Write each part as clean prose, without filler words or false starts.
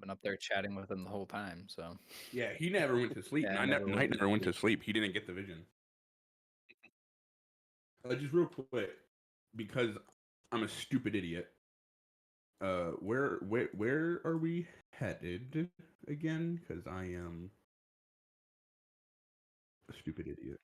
I've been up there chatting with him the whole time, so Yeah, he never went to sleep. yeah, I Night never went Night to never went to sleep. sleep. He didn't get the vision. Just real quick, because I'm a stupid idiot. Where are we headed again? Because I am a stupid idiot.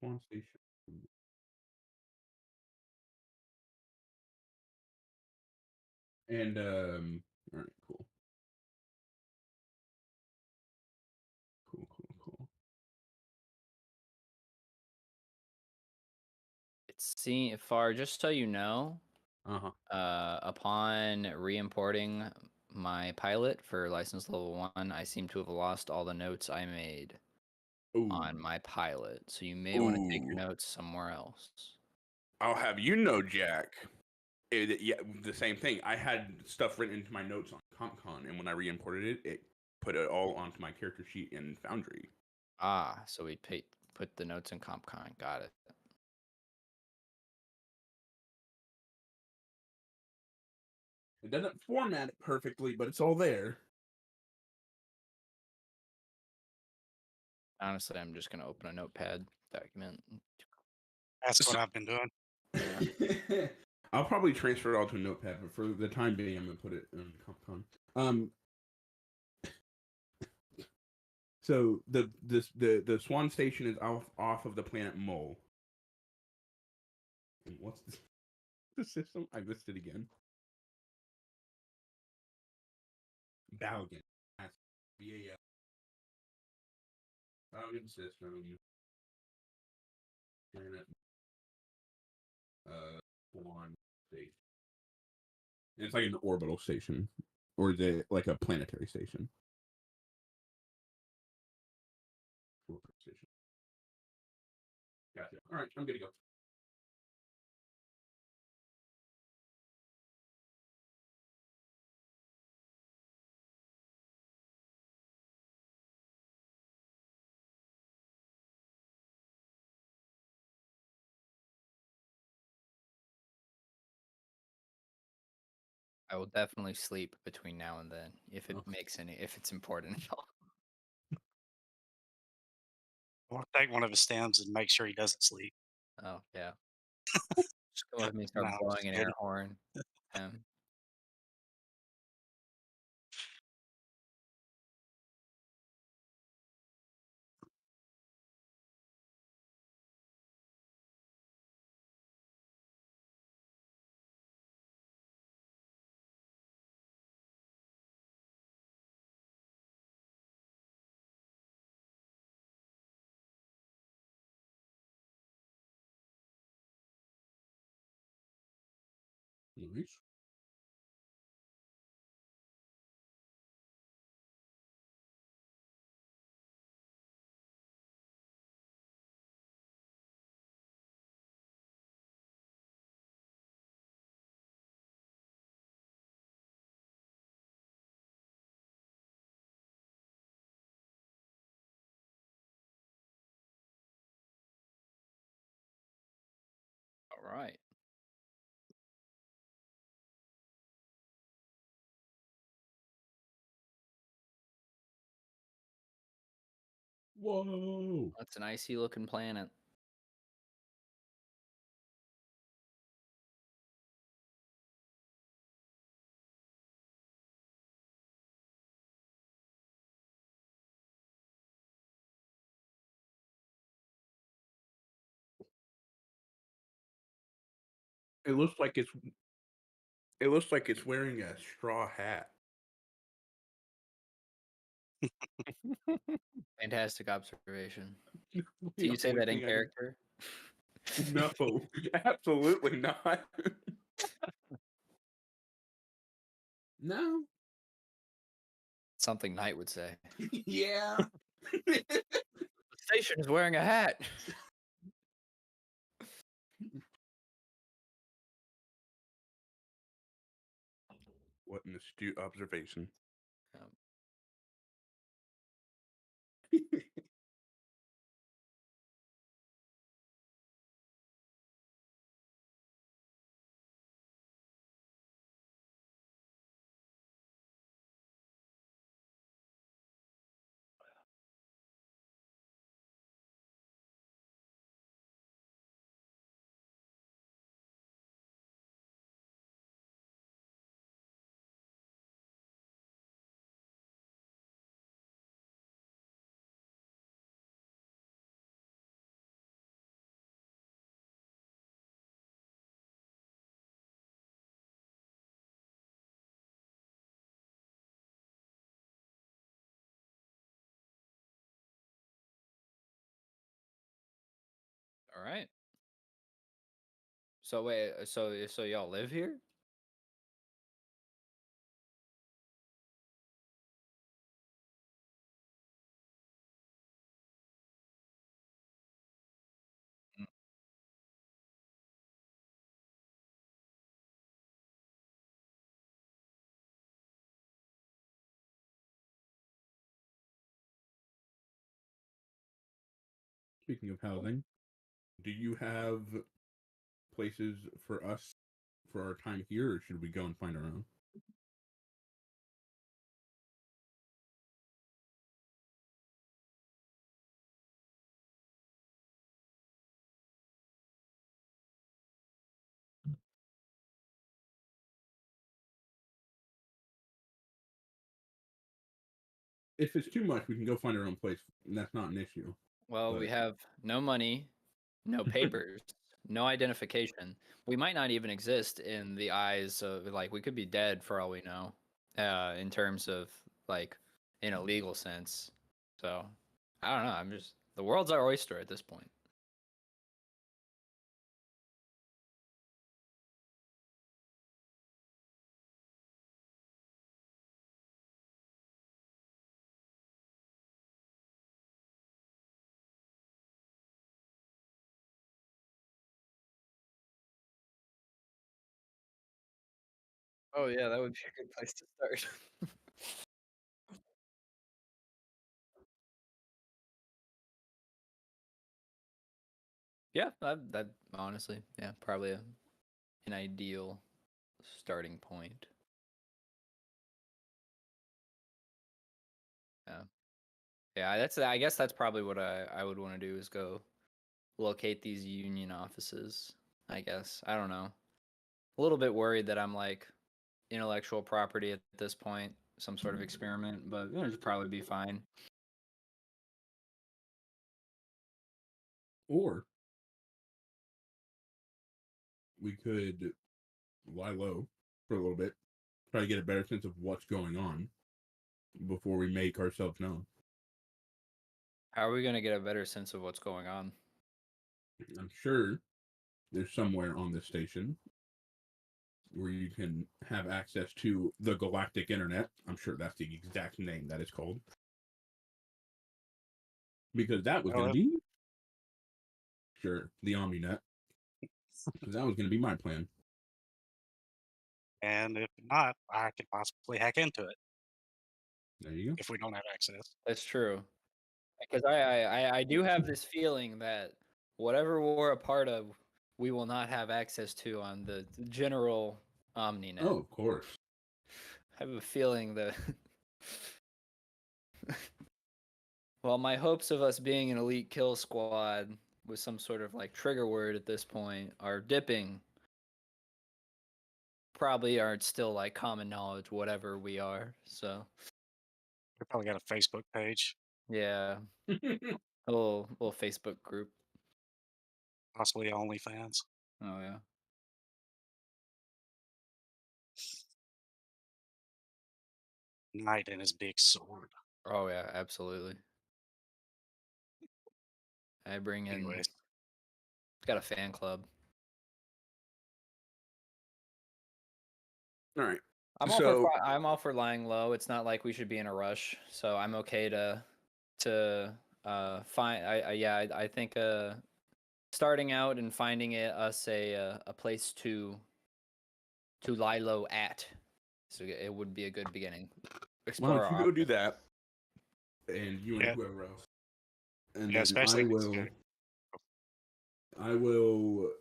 Swan Station. And all right, cool, cool. It's seen far. Just so you know, Uh huh. upon re-importing my pilot for license level 1, I seem to have lost all the notes I made Ooh, on my pilot. So you may want to take your ooh. notes somewhere else. I'll have you know, Jack. Yeah, the same thing. I had stuff written into my notes on CompCon, and when I re-imported it, it put it all onto my character sheet in Foundry. Ah, so we put the notes in CompCon. Got it. It doesn't format it perfectly, but it's all there. Honestly, I'm just gonna open a notepad document. That's what So, I've been doing. Yeah. I'll probably transfer it all to a notepad, but for the time being, I'm gonna put it in CompCon. So the Swan Station is off of the planet Mole. And what's the system? I missed it again. Balgan. That's BAL. Balgan system. Planet Swan Station. It's like an orbital station, or is it like a planetary station? Orbital station. Gotcha. All right, I'm gonna go. I will definitely sleep between now and then if it Oh. makes any if it's important at all. I want to take one of his stems and make sure he doesn't sleep. Oh yeah. Just come with me, No, start I'm blowing just an air kidding. horn. Nice. All right. Whoa. That's an icy looking planet. It looks like it's. It looks like it's wearing a straw hat. Fantastic observation. Do The you say only that in thing I can. character? No, absolutely not. No. Something Knight would say. Yeah. The station is wearing a hat. What an astute observation. All right. So wait, so y'all live here? Mm. Speaking of housing, do you have places for us for our time here, or should we go and find our own? If it's too much, we can go find our own place. And that's not an issue. Well, we But- have no money, no papers, no identification. We might not even exist in the eyes of, like, we could be dead for all we know, in terms of, like, in a legal sense. So, I don't know. The world's our oyster at this point. Oh yeah, that would be a good place to start. Yeah, that honestly, yeah, probably an ideal starting point. Yeah, yeah. I guess that's probably what I would want to do is go locate these union offices. I guess I don't know. A little bit worried that I'm like intellectual property at this point, some sort of experiment, but it should probably be fine. Or we could lie low for a little bit, try to get a better sense of what's going on before we make ourselves known. How are we gonna get a better sense of what's going on? I'm sure there's somewhere on this station where you can have access to the galactic internet. I'm sure that's the exact name that it's called. Because that was going to be sure the OmniNet. Because that was going to be my plan. And if not, I could possibly hack into it There you go. if we don't have access. That's true. Because I do have this feeling that whatever we're a part of, we will not have access to on the general OmniNet. Oh, of course. I have a feeling that well, my hopes of us being an elite kill squad with some sort of like trigger word at this point are dipping. Probably aren't still like common knowledge, whatever we are. So We probably got a Facebook page, yeah, a little Facebook group. possibly OnlyFans. Oh yeah. Knight and his big sword. Oh yeah, absolutely. I bring in. Anyways, Got a fan club. All right. I'm all for lying low. It's not like we should be in a rush, so I'm okay to find. I think starting out and finding us a place to lie low at it would be a good beginning. Why Explore don't you our go do that, and you and Yeah. whoever else, and Yeah, then especially if it's good. I will.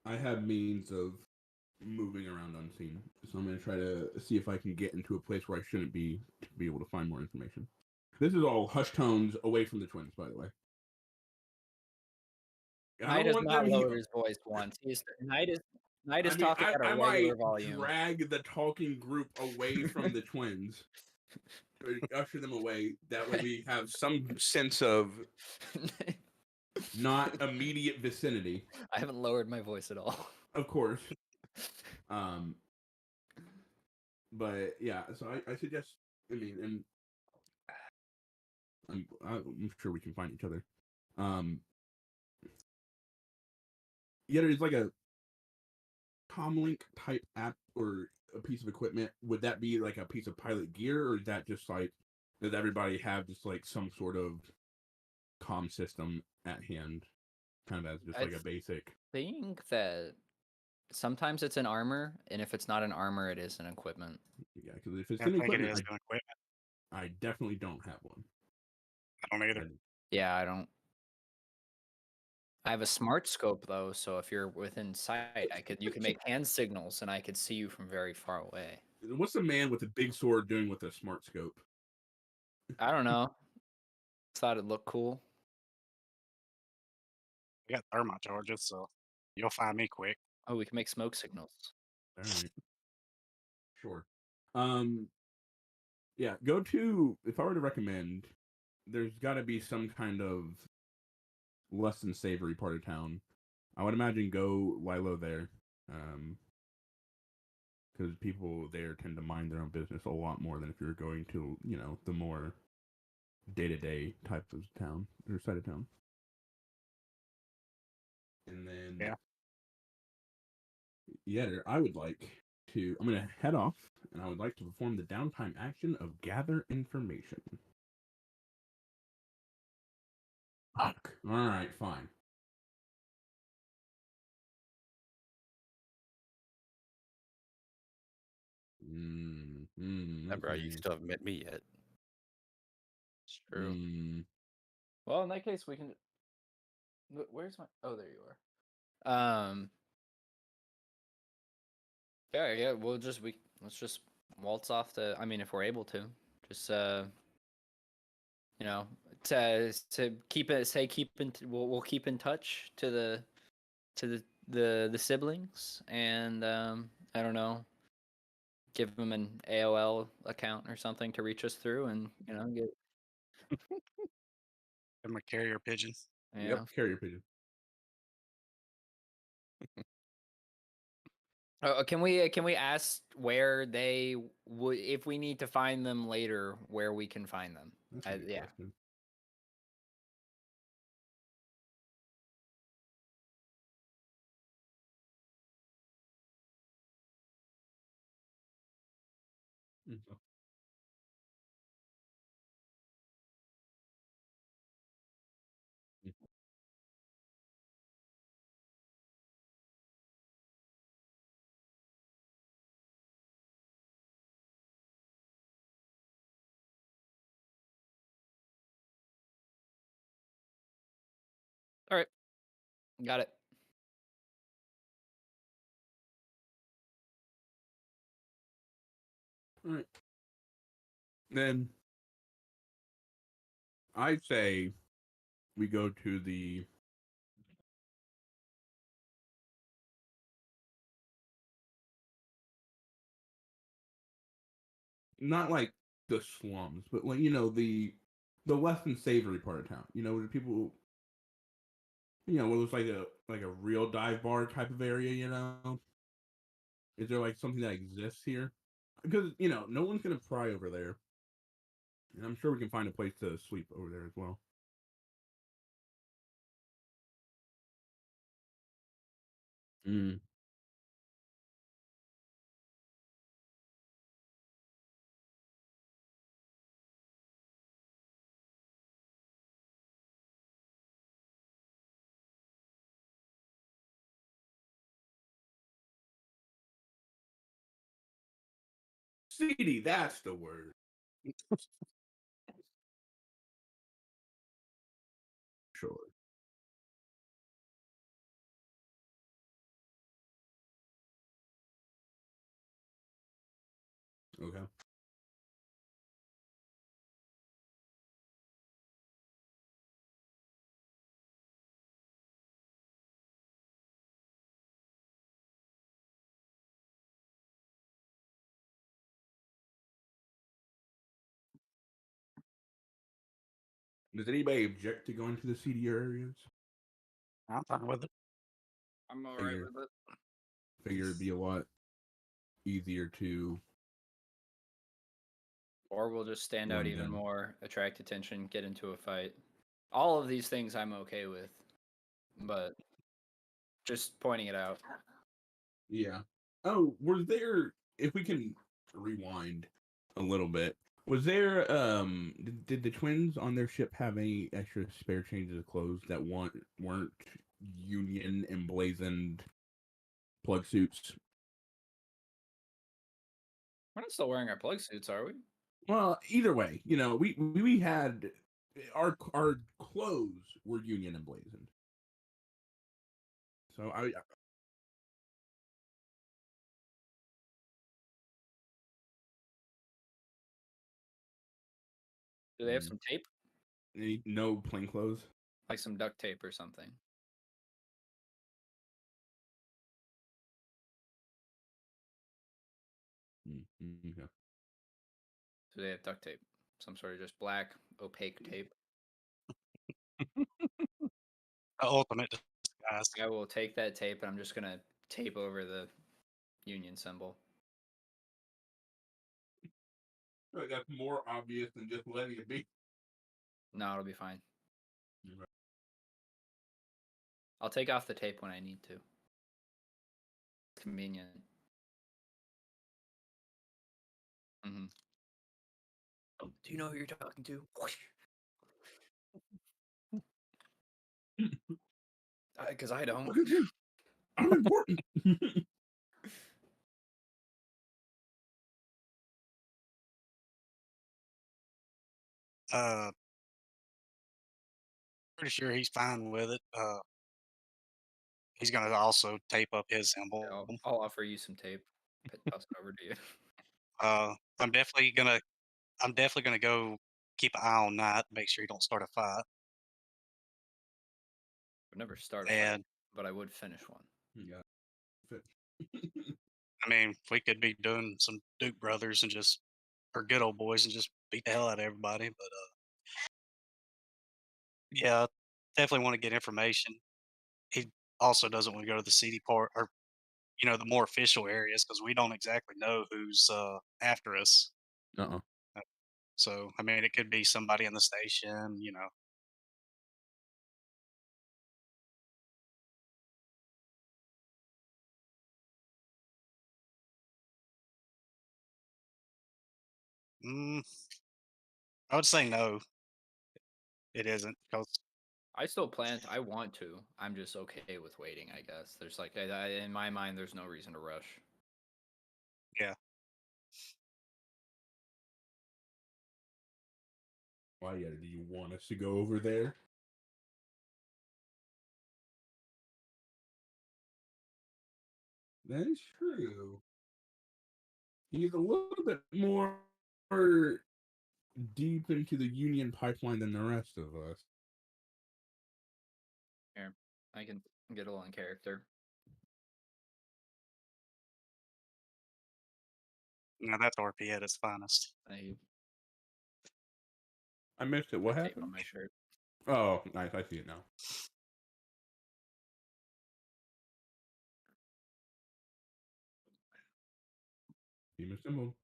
I have means of moving around unseen, so I'm going to try to see if I can get into a place where I shouldn't be to be able to find more information. This is all hushed tones away from the twins, by the way. I Knight don't does want not them. lower his voice once. Knight is I mean, talking at a I regular might volume. drag the talking group away from the twins, or usher them away. That way, we have some sense of not immediate vicinity. I haven't lowered my voice at all. Of course. But yeah, so I suggest. I mean, and I'm sure we can find each other. Yeah, there's like a Comlink type app or a piece of equipment. Would that be like a piece of pilot gear, or is that just like does everybody have just like some sort of comm system at hand, kind of as just I like a basic? think that sometimes it's an armor, and if it's not an armor, it is an equipment. Yeah, because if it's I an think it equipment, is an equipment. I definitely don't have one. I don't either. Yeah, I don't. I have a smart scope though, so if you're within sight, you can make hand signals, and I could see you from very far away. What's the man with the big sword doing with a smart scope? I don't know. Thought it looked cool. I got thermite charges, so you'll find me quick. Oh, we can make smoke signals. All right, sure. Yeah, go to. If I were to recommend, there's got to be some kind of less than savory part of town. I would imagine go lie low there, because people there tend to mind their own business a lot more than if you're going to, the more day-to-day type of town or side of town. And then, I would like to. I'm gonna head off, and I would like to perform the downtime action of gather information. Fuck. All right, fine. Bro, you Okay. still haven't met me yet. It's true. Mm, Well, in that case, we can. Where's my? Oh, there you are. Yeah. Let's just waltz off to. I mean, if we're able to, just to keep it. We'll keep in touch to the siblings, and I don't know, give them an AOL account or something to reach us through, and get. I'm a carrier pigeon. Yeah. Yep, carrier pigeon. Can we ask where they would, if we need to find them later, where we can find them? That's a good Yeah. question. Mhm. All right. Got it. All right. Then I say we go to the not like the slums, but like the less than savory part of town. Where people where there's like a real dive bar type of area. Is there like something that exists here? Because no one's gonna pry over there, and I'm sure we can find a place to sleep over there as well. Mm. CD, that's the word. Sure. Okay. Does anybody object to going to the seedier areas? I'm fine with it. I'm all right Figure- with it. Figure it'd be a lot easier to Or we'll just stand out run even down. more, attract attention, get into a fight. All of these things I'm okay with, but just pointing it out. Yeah. Oh, was there? If we can rewind a little bit, was there? Did the twins on their ship have any extra spare changes of clothes that weren't Union emblazoned plug suits? We're not still wearing our plug suits, are we? Well, either way, we had our clothes were Union emblazoned. So Do they have some tape? no plain clothes. Like some duct tape or something? Okay. Do they have duct tape? Some sort of just black, opaque tape? The ultimate disguise. I will take that tape and I'm just gonna tape over the Union symbol. Like that's more obvious than just letting it be. No, it'll be fine. Right. I'll take off the tape when I need to. Convenient. Mm-hmm. Do you know who you're talking to? Because I don't. Look at me. I'm important. Uh, pretty sure he's fine with it. He's gonna also tape up his symbol. I'll offer you some tape. Toss it over to you. I'm definitely gonna go keep an eye on Knight, make sure he don't start a fight. I've never started a fight, And but I would finish one. Yeah. I mean, we could be doing some Duke brothers and just or good old boys and just beat the hell out of everybody. But yeah, definitely want to get information. He also doesn't want to go to the seedy part or the more official areas because we don't exactly know who's after us. Uh-uh. So I mean, it could be somebody in the station. Mm, I would say no, it isn't because I still plan. I want to. I'm just okay with waiting. I guess there's like in my mind, there's no reason to rush. yeah, Why, yeah, do you want us to go over there? That is true. He's a little bit more deep into the Union pipeline than the rest of us. Here, I can get a little in character. that's RP at its finest. I I missed it. What tape on happened? my shirt. Oh, nice. I see it now. Team assembled.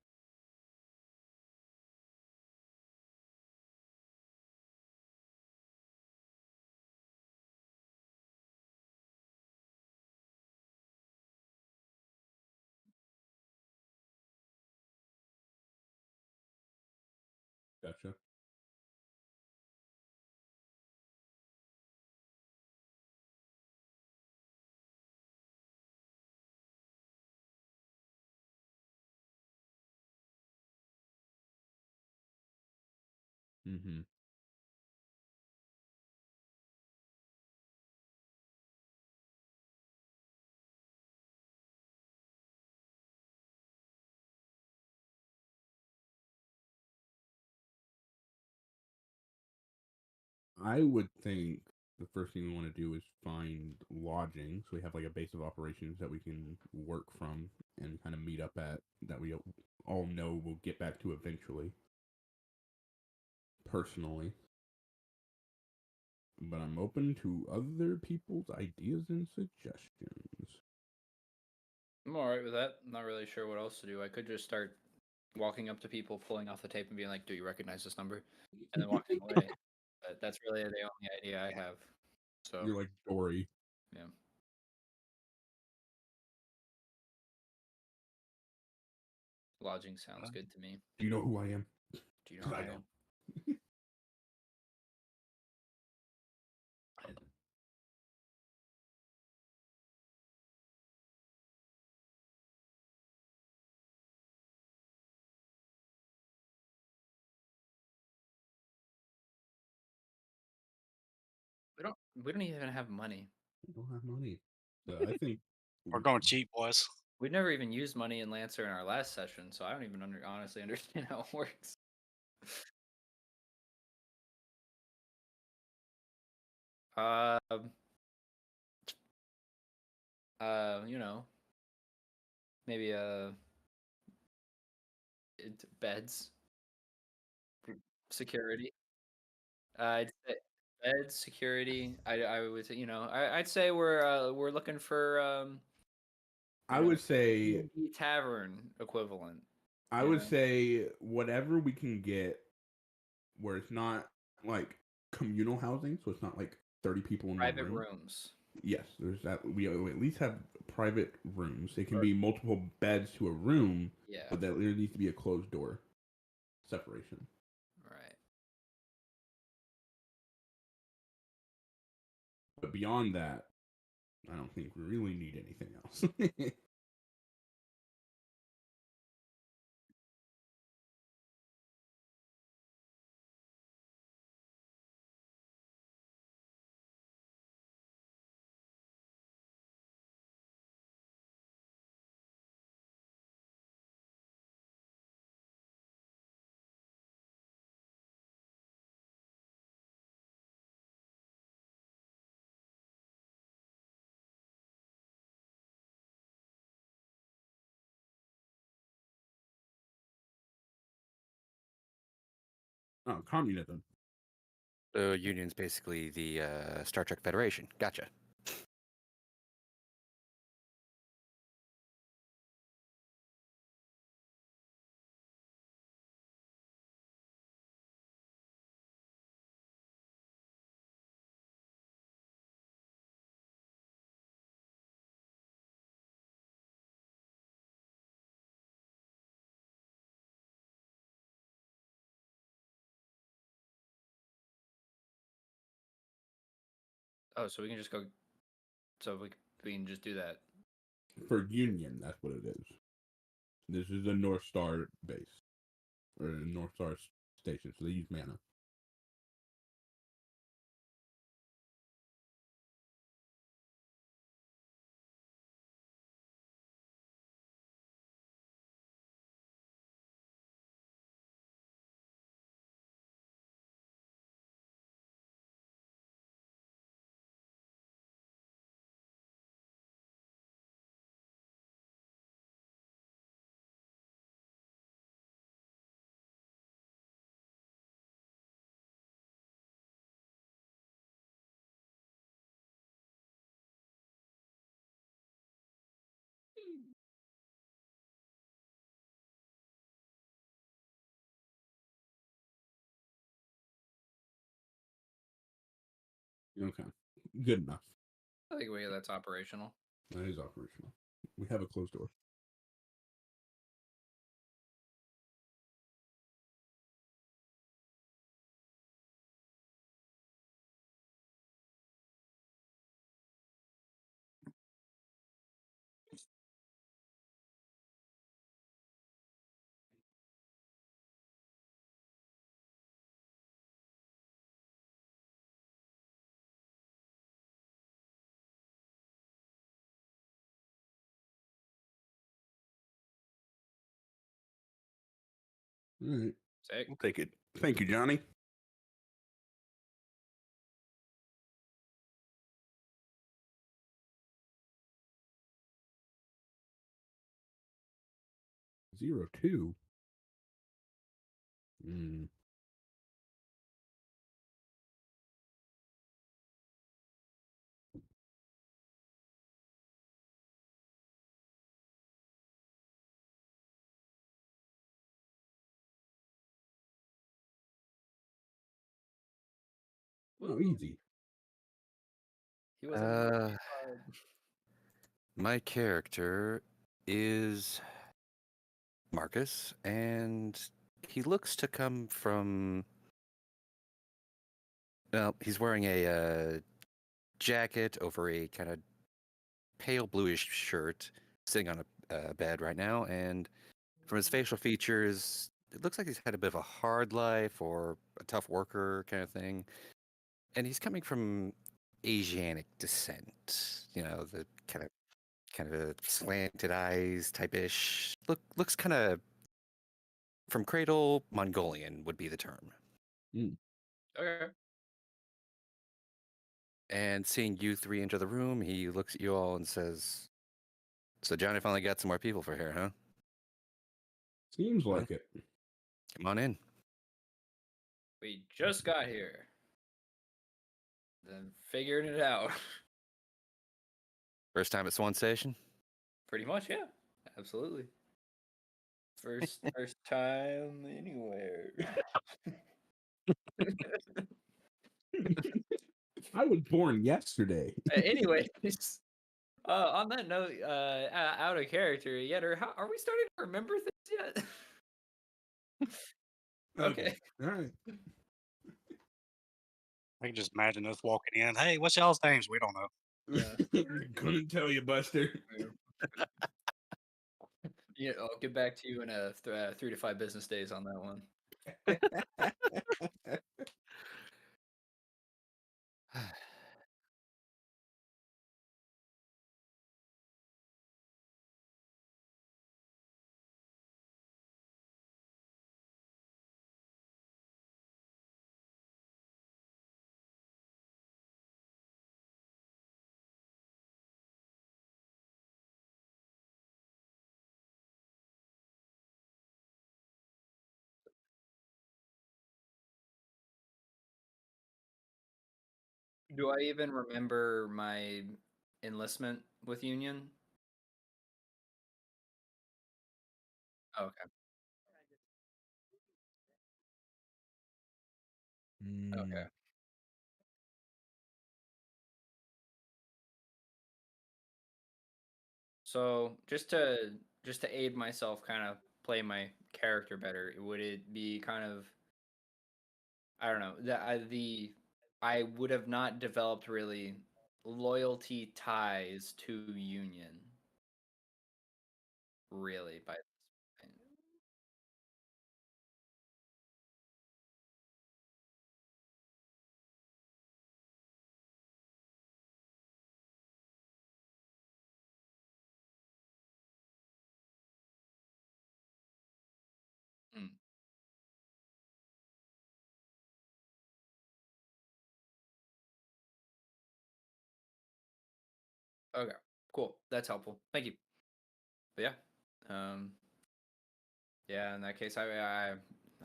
Gotcha. Mm-hmm. I would think the first thing we want to do is find lodging, so we have like a base of operations that we can work from and kind of meet up at that we all know we'll get back to eventually. Personally, but I'm open to other people's ideas and suggestions. I'm all right with that. I'm not really sure what else to do. I could just start walking up to people, pulling off the tape, and being like, "Do you recognize this number?" And then walking away. But that's really the only idea I have. So You're like Dory. yeah, lodging sounds good to me. Do you know who I am? Do you know who I I don't. am? We don't even have money. I don't have money. So I think We're going cheap, boys. We never even used money in Lancer in our last session, so I don't even honestly understand how it works. Um, you know, maybe beds, security. I'd say beds, security. I would say, I'd say we're looking for I would say D&D tavern equivalent. I you would know? say whatever we can get where it's not like communal housing, so it's not like 30 people in one Private room. rooms. Yes, there's that. We at least have private rooms. It can Or- be multiple beds to a room, Yeah. but there needs to be a closed door separation. Right. But beyond that, I don't think we really need anything else. Oh, communism. So Union's basically the Star Trek Federation. Gotcha. Oh, so we can just go. So we can just do that. For Union, that's what it is. This is a North Star base or a North Star station, so they use mana. Okay, good enough. I think that's operational. That is operational. We have a closed door. All right. Sick. We'll take it. Thank you, Johnny. Zero two. Mm. Oh, easy. He wasn't even Uh, working hard. My character is Marcus, and he looks to come from. Well, he's wearing a jacket over a kind of pale bluish shirt, sitting on a bed right now, and from his facial features, it looks like he's had a bit of a hard life or a tough worker kind of thing. And he's coming from Asiatic descent. You know, the kind of a slanted eyes type-ish. Looks kind of from cradle Mongolian would be the term. Okay. And seeing you three enter the room, he looks at you all and says, "So Johnny finally got some more people for here, huh? Seems like it. Come on in." We just got here. Then figuring it out. First time at Swan Station? Pretty much, yeah. Absolutely. First time anywhere. I was born yesterday. Anyways, on that note, out of character yet, or how are we starting to remember things yet? Okay. All right. I can just imagine us walking in. Hey, what's y'all's names? We don't know. Yeah. Couldn't tell you, Buster. Yeah, I'll get back to you in 3 to 5 business days on that one. Do I even remember my enlistment with Union? Okay. Okay. So just to aid myself, kind of play my character better, would it be kind of, I don't know, I would have not developed really loyalty ties to Union really by this point. Mm, okay, cool. That's helpful. Thank you. But yeah, um, yeah. In that case, I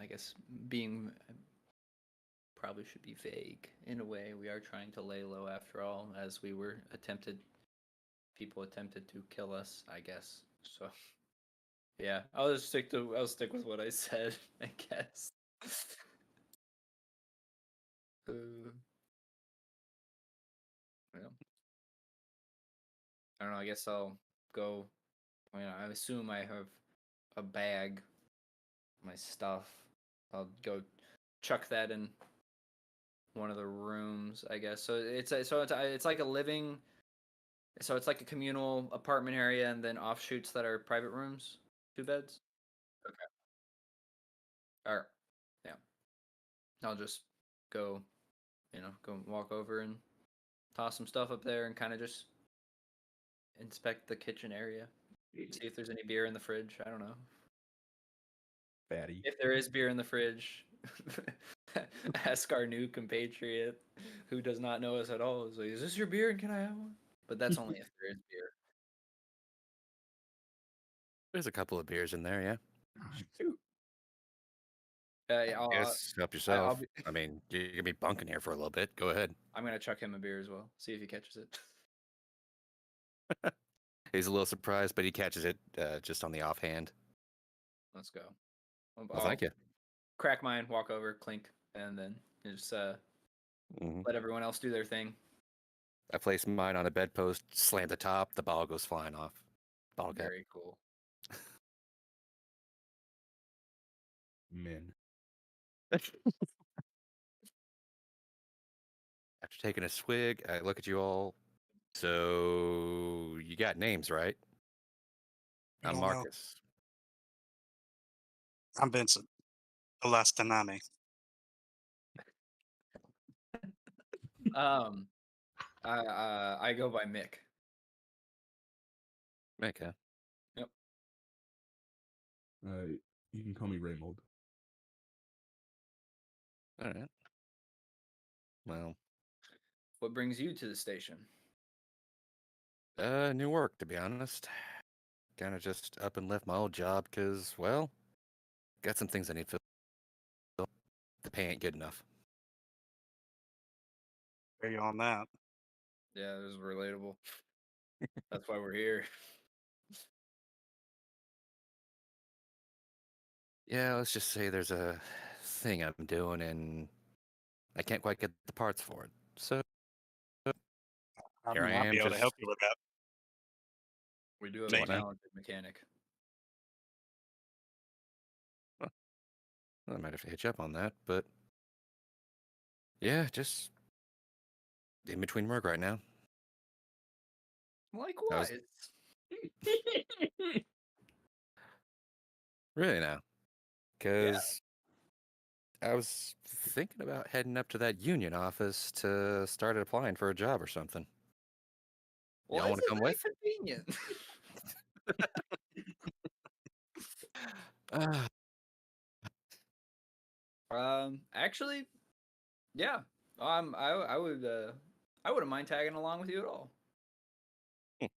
guess being probably should be vague in a way. We are trying to lay low after all, as we were people attempted to kill us, I guess. So yeah, I'll stick with what I said, I guess. Yeah. I don't know, I guess I'll go. I assume I have a bag, my stuff. I'll go chuck that in one of the rooms, I guess. So it's like a living. So it's like a communal apartment area, and then offshoots that are private rooms, 2 beds. Okay. All right. Yeah. I'll just go, go walk over and toss some stuff up there, and kind of just inspect the kitchen area. See if there's any beer in the fridge. I don't know. Fatty. If there is beer in the fridge, ask our new compatriot who does not know us at all. Is like, is this your beer and can I have one? But that's only if there is beer. There's a couple of beers in there, yeah. Shoot. Yeah, Yes, help I'll yourself. be, I mean, you're gonna be bunking here for a little bit. Go ahead. I'm gonna chuck him a beer as well. See if he catches it. He's a little surprised, but he catches it just on the offhand. Let's go. Well, thank you. Crack mine, walk over, clink, and then just Mhm. let everyone else do their thing. I place mine on a bedpost, slam the top, the ball goes flying off. Bottle cap. Very cool. Men. After taking a swig, I look at you all. So you got names, right? I I'm don't know. Marcus. I'm Vincent. Alastanami. I go by Mick. Okay. You can call me Raymold. All right. Well, What brings you to the station? new work, to be honest. Kind of just up and left my old job because, well, got some things I need to fill. The pay ain't good enough. Are you on that? Yeah, this is relatable. That's why we're here. Yeah, let's just say there's a thing I'm doing and I can't quite get the parts for it. So here I might am. be able to help you with that. We do have Make a it. talented mechanic. I might have to hitch up on that, but yeah, just in between work right now. Like That what? was- Really now, because I was thinking about heading up to that union office to start applying for a job or something. Well, Y'all want to come with? Convenient. Ah, Actually, yeah. I wouldn't mind tagging along with you at all. Yeah,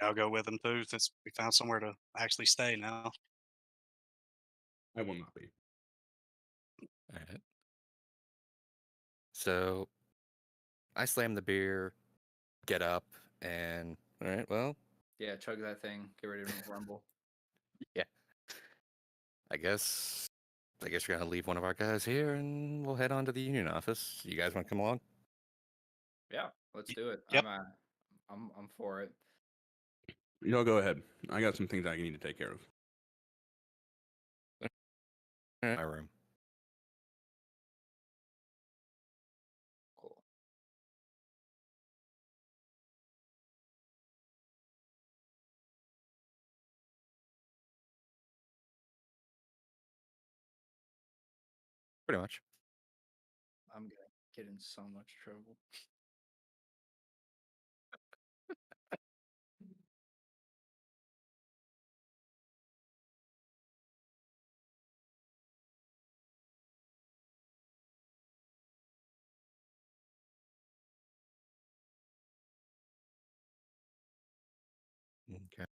I'll go with them too since we found somewhere to actually stay now. I will not be. all right. So I slam the beer, get up, and all right. Well, Yeah, chug that thing. Get ready to rumble. I guess you're gonna leave one of our guys here, and we'll head on to the union office. You guys want to come along? Yeah, let's do it. Yep. I'm for it. Y'all go ahead. I got some things I need to take care of. All right, my room. Cool. Pretty much. I'm gonna get in so much trouble. Okay.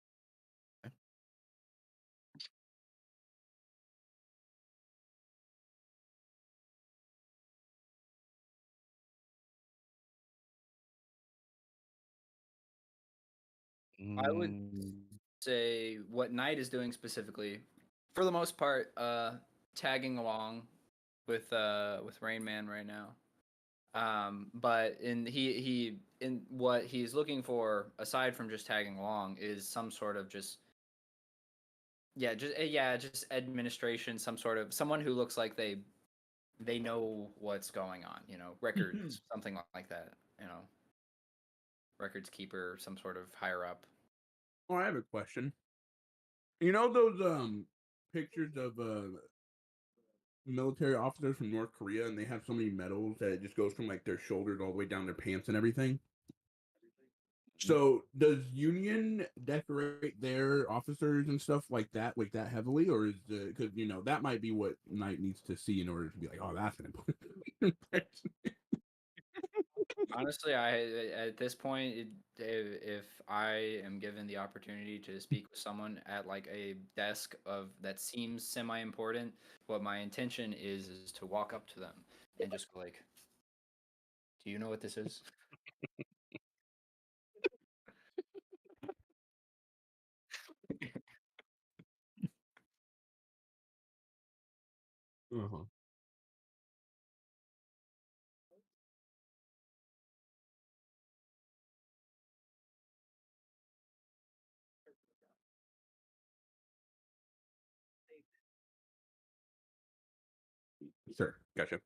I would Mm, say what Knight is doing specifically, for the most part, tagging along with Rain Man right now. But in what he's looking for, aside from just tagging along, is some sort of just just administration, some sort of someone who looks like they know what's going on, records, something like that, records keeper, some sort of higher up. Oh, I have a question. You know those pictures of military officers from North Korea, and they have so many medals that it just goes from like their shoulders all the way down their pants and everything. So does Union decorate their officers and stuff like that heavily, or is the because that might be what Knight needs to see in order to be like, oh, that's an important person. Honestly, at this point, if I am given the opportunity to speak with someone at like a desk of that seems semi-important, what my intention is to walk up to them and just go like, "Do you know what this is?" Uh-huh. Sure, gotcha.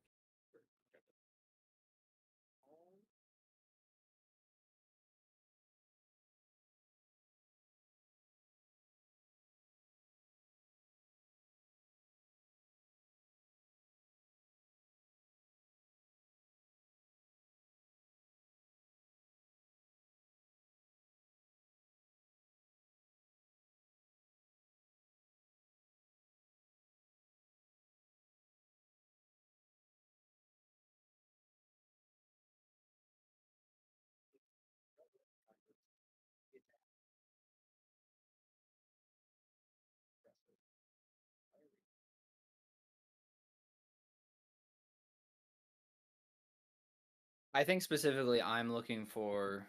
I think specifically, I'm looking for.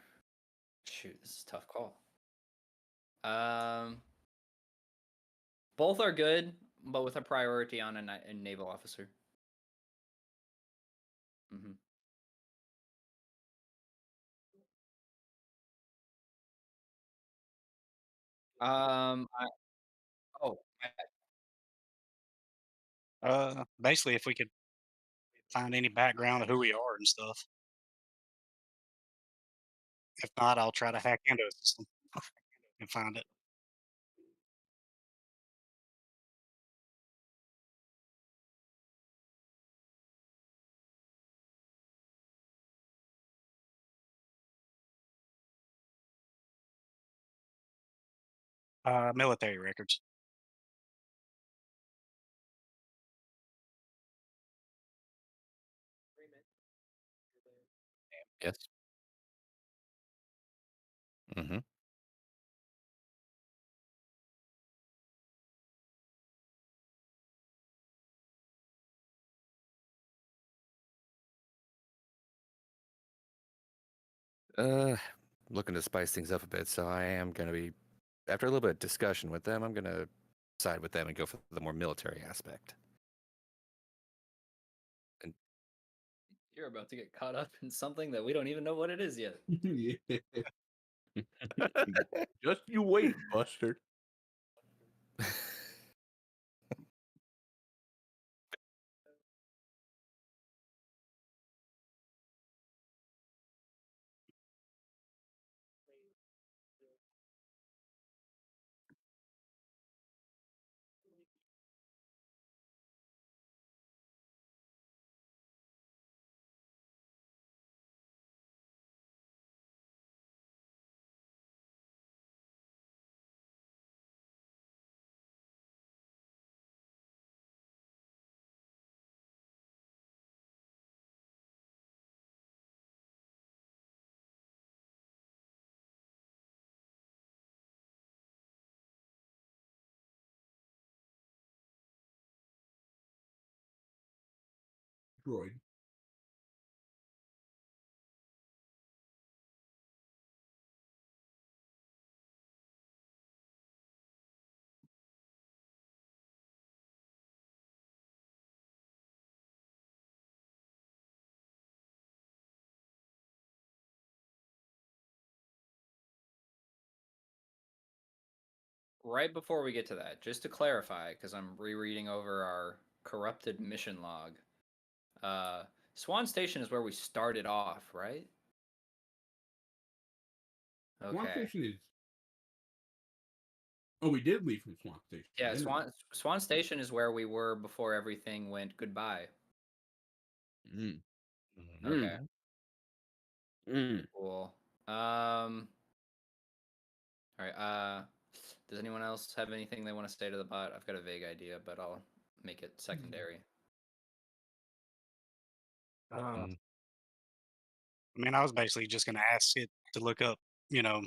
Shoot, this is a tough call. Both are good, but with a priority on a naval officer. Hmm. I, oh, Basically, if we could find any background of who we are and stuff. If not, I'll try to hack into a system and find it. Military records. Yes. Hmm. Uh, Looking to spice things up a bit, so I am going to be, after a little bit of discussion with them, I'm going to side with them and go for the more military aspect. And you're about to get caught up in something that we don't even know what it is yet. Yeah. Just you wait, Buster. Droid. Right before we get to that, just to clarify, because I'm rereading over our corrupted mission log. Swan Station is where we started off, right? Swan Okay. Station is. Oh, we did leave from Swan Station. Yeah, didn't we? Swan Station is where we were before everything went goodbye. Mm. Okay, Mm. cool. Um, All right. Does anyone else have anything they want to say to the bot? I've got a vague idea, but I'll make it secondary. I mean, I was basically just going to ask it to look up, you know,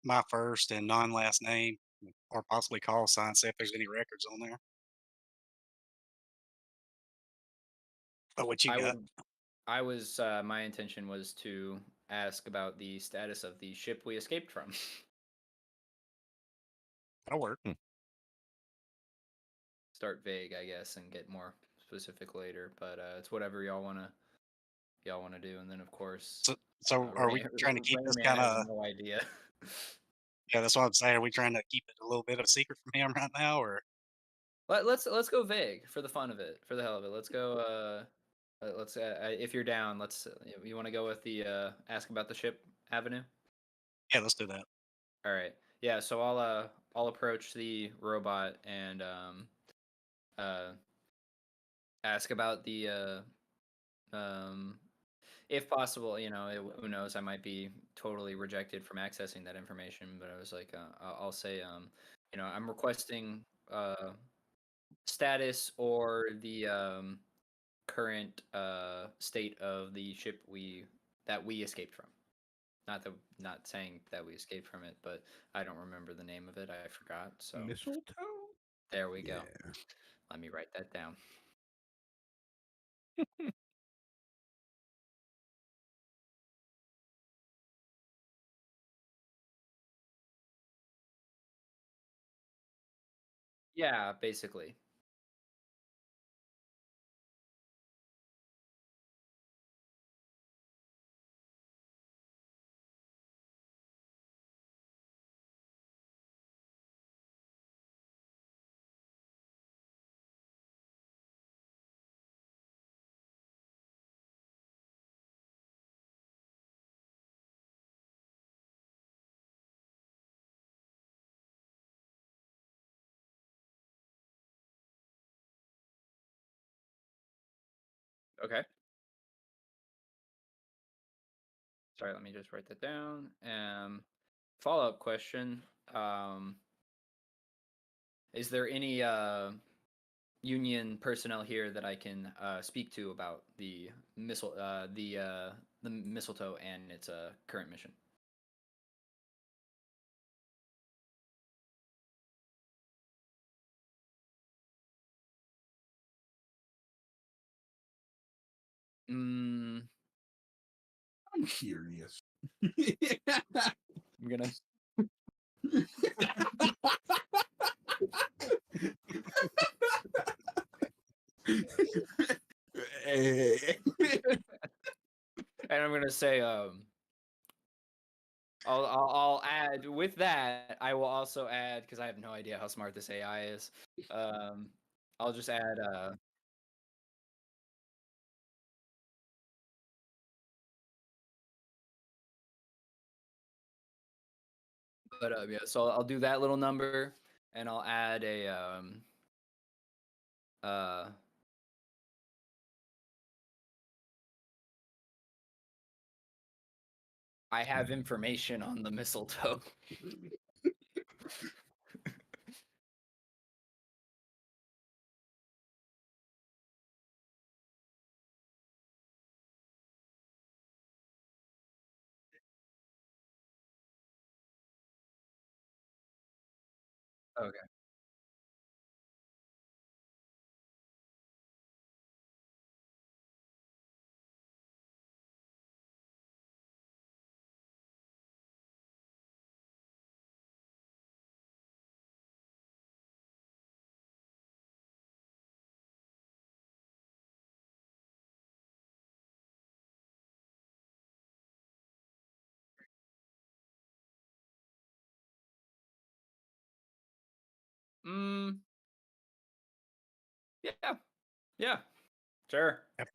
my first and non-last name, or possibly call sign, see if there's any records on there. But what you I got? would. I was. My intention was to ask about the status of the ship we escaped from. That'll work. Start vague, I guess, and get more specific later. But it's whatever y'all wanna do. And then of course, So are we trying to keep this Rayman kind has of? no idea. Yeah, that's what I'm saying. Are we trying to keep it a little bit of a secret from him right now, or? Let's go vague for the fun of it, for the hell of it. Let's go. Let's if you're down, let's. You want to go with the ask about the ship avenue? Yeah, let's do that. All right. Yeah. So I'll approach the robot and ask about the if possible, who knows, I might be totally rejected from accessing that information, but I was like, I'll say, I'm requesting status or the current state of the ship that we escaped from. Not saying that we escaped from it, but I don't remember the name of it. I forgot. So Mistletoe? there we go. Yeah. Let me write that down. Yeah, basically. Okay. Sorry, let me just write that down. Follow-up question. Is there any union personnel here that I can speak to about the the mistletoe and its current mission? Mm, I'm curious. I'm gonna. And I'm gonna say, I'll add with that. I will also add, because I have no idea how smart this AI is. I'll just add. But yeah, so I'll do that little number, and I'll add a uh I have information on the mistletoe. Okay. Mm, yeah. Yeah. Sure. Yep.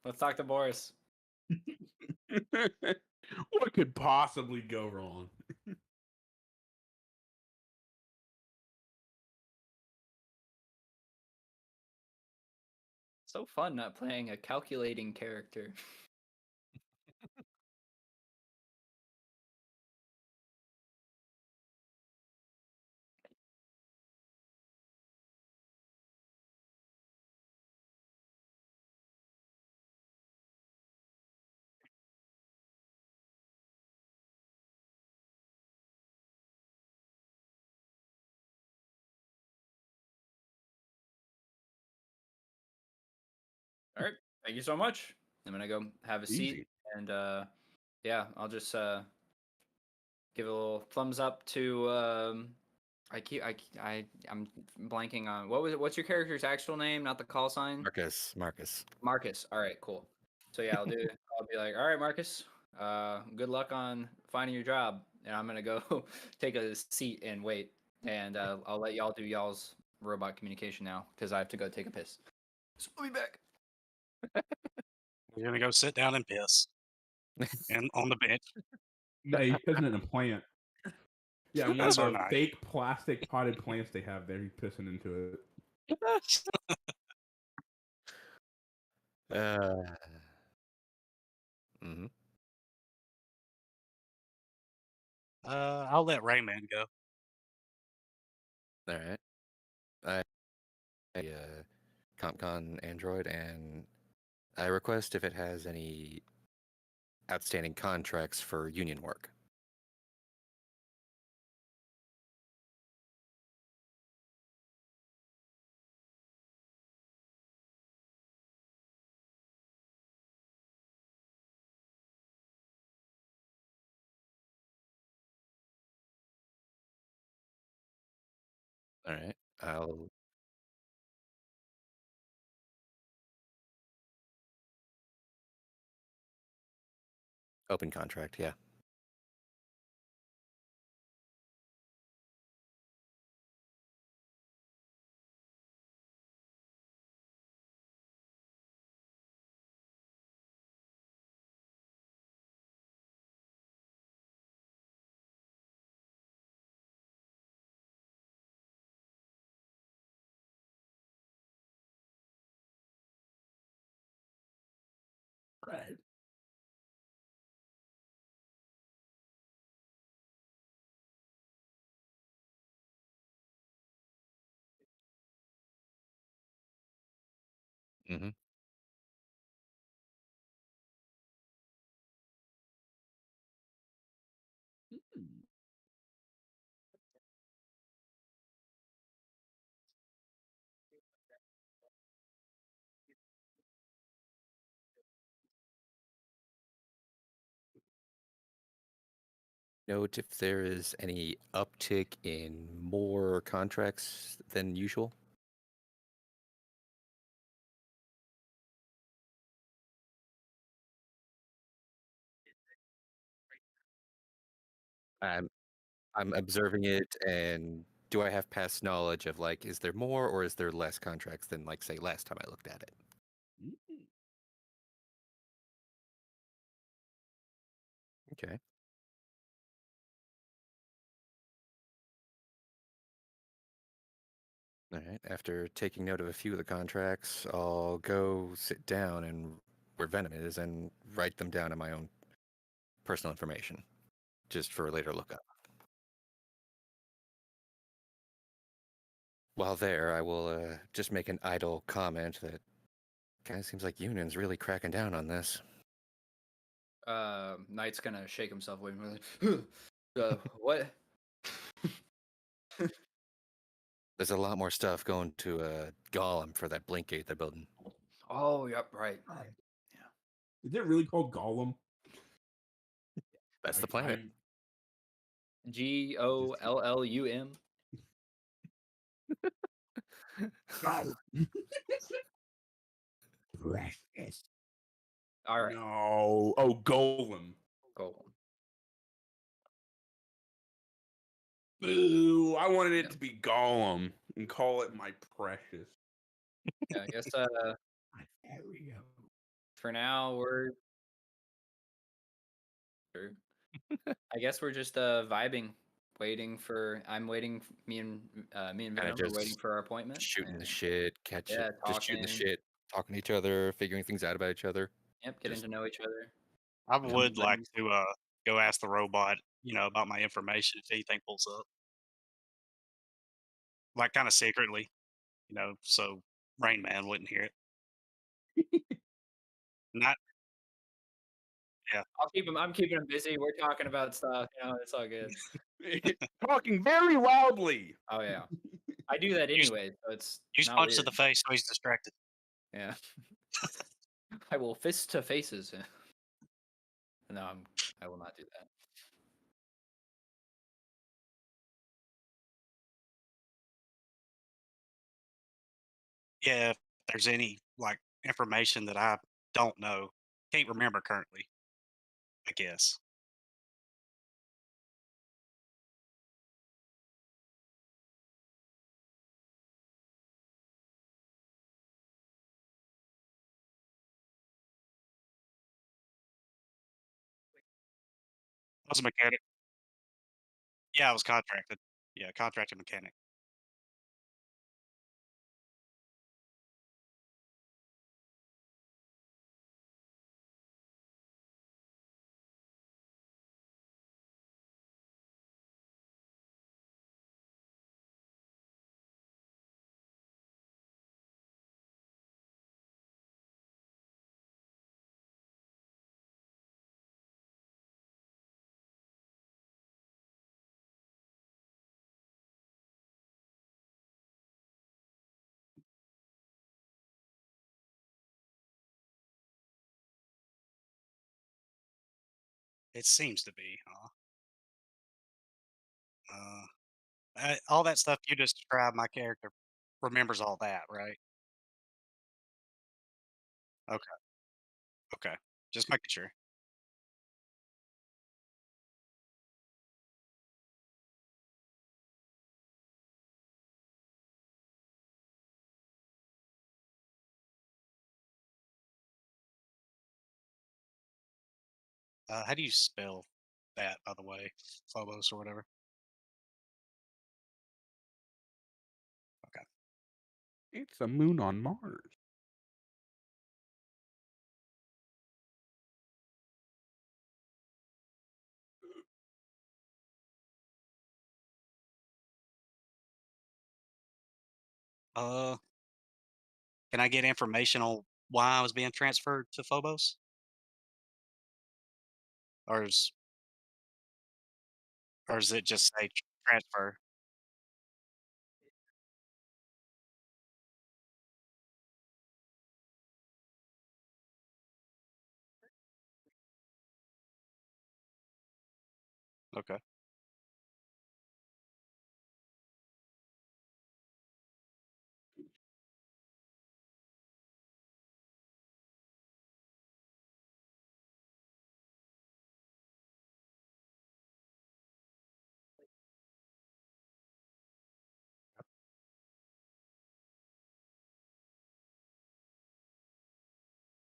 Let's talk to Boris. What could possibly go wrong? So fun not playing a calculating character. Thank you so much. I'm gonna go have a seat, Easy. and yeah, I'll just give a little thumbs up to I'm blanking on what's your character's actual name, not the call sign? Marcus. Marcus. All right, cool. So yeah, I'll be like, all right, Marcus, good luck on finding your job, and I'm gonna go take a seat and wait, and I'll let y'all do y'all's robot communication now because I have to go take a piss. So I'll be back. You're gonna go sit down and piss, and on the bench. No, he's pissing in a plant. Yeah, one of That's the nice. fake plastic potted plants they have there. He's pissing into it. Mhm. I'll let Rayman go. All right. I a CompCon Android, and I request if it has any outstanding contracts for union work. All right. I'll open contract. Yeah. Right. Mm-hmm. Note if there is any uptick in more contracts than usual. I'm observing it, and do I have past knowledge of like, is there more or is there less contracts than like say last time I looked at it? Okay. All right. After taking note of a few of the contracts, I'll go sit down and where Venom is and write them down in my own personal information, just for a later lookup. While there, I will just make an idle comment that kind of seems like Union's really cracking down on this. Knight's gonna shake himself away from what? There's a lot more stuff going to Gollum for that blink gate they're building. Oh, yep, right. Is it really called Gollum? That's the planet. GOLLUM. Precious. All right. No. Oh, Golem. Golem. Boo. I wanted it to be Gollum and call it my precious. Yeah, I guess There we go. for now we're I guess we're just vibing, waiting for me and Kinda Venom are waiting just for our appointment. shooting the and- shit, Yeah, just shooting the talking. shit, talking to each other, figuring things out about each other. Yep, getting Just- to know each other. I Yeah. would like to go ask the robot, about my information if anything pulls up, like kind of secretly, so Rain Man wouldn't hear it. Not I'm keeping him busy. We're talking about stuff. It's all good. Talking very loudly. Oh yeah, I do that Use- anyway, so it's use not punch to weird. the face so he's distracted. Yeah. I will fist to faces. No, I will not do that. Yeah, if there's any like information that I don't know, can't remember currently, I guess. I was a mechanic. Yeah, I was contracted. Yeah, contracted mechanic. It seems to be, huh? All that stuff you just described, my character remembers all that, right? Okay, okay. Just making sure. How do you spell that, by the way? Phobos or whatever. Okay. It's a moon on Mars. Uh, can I get information on why I was being transferred to Phobos, or is it just say transfer? Okay.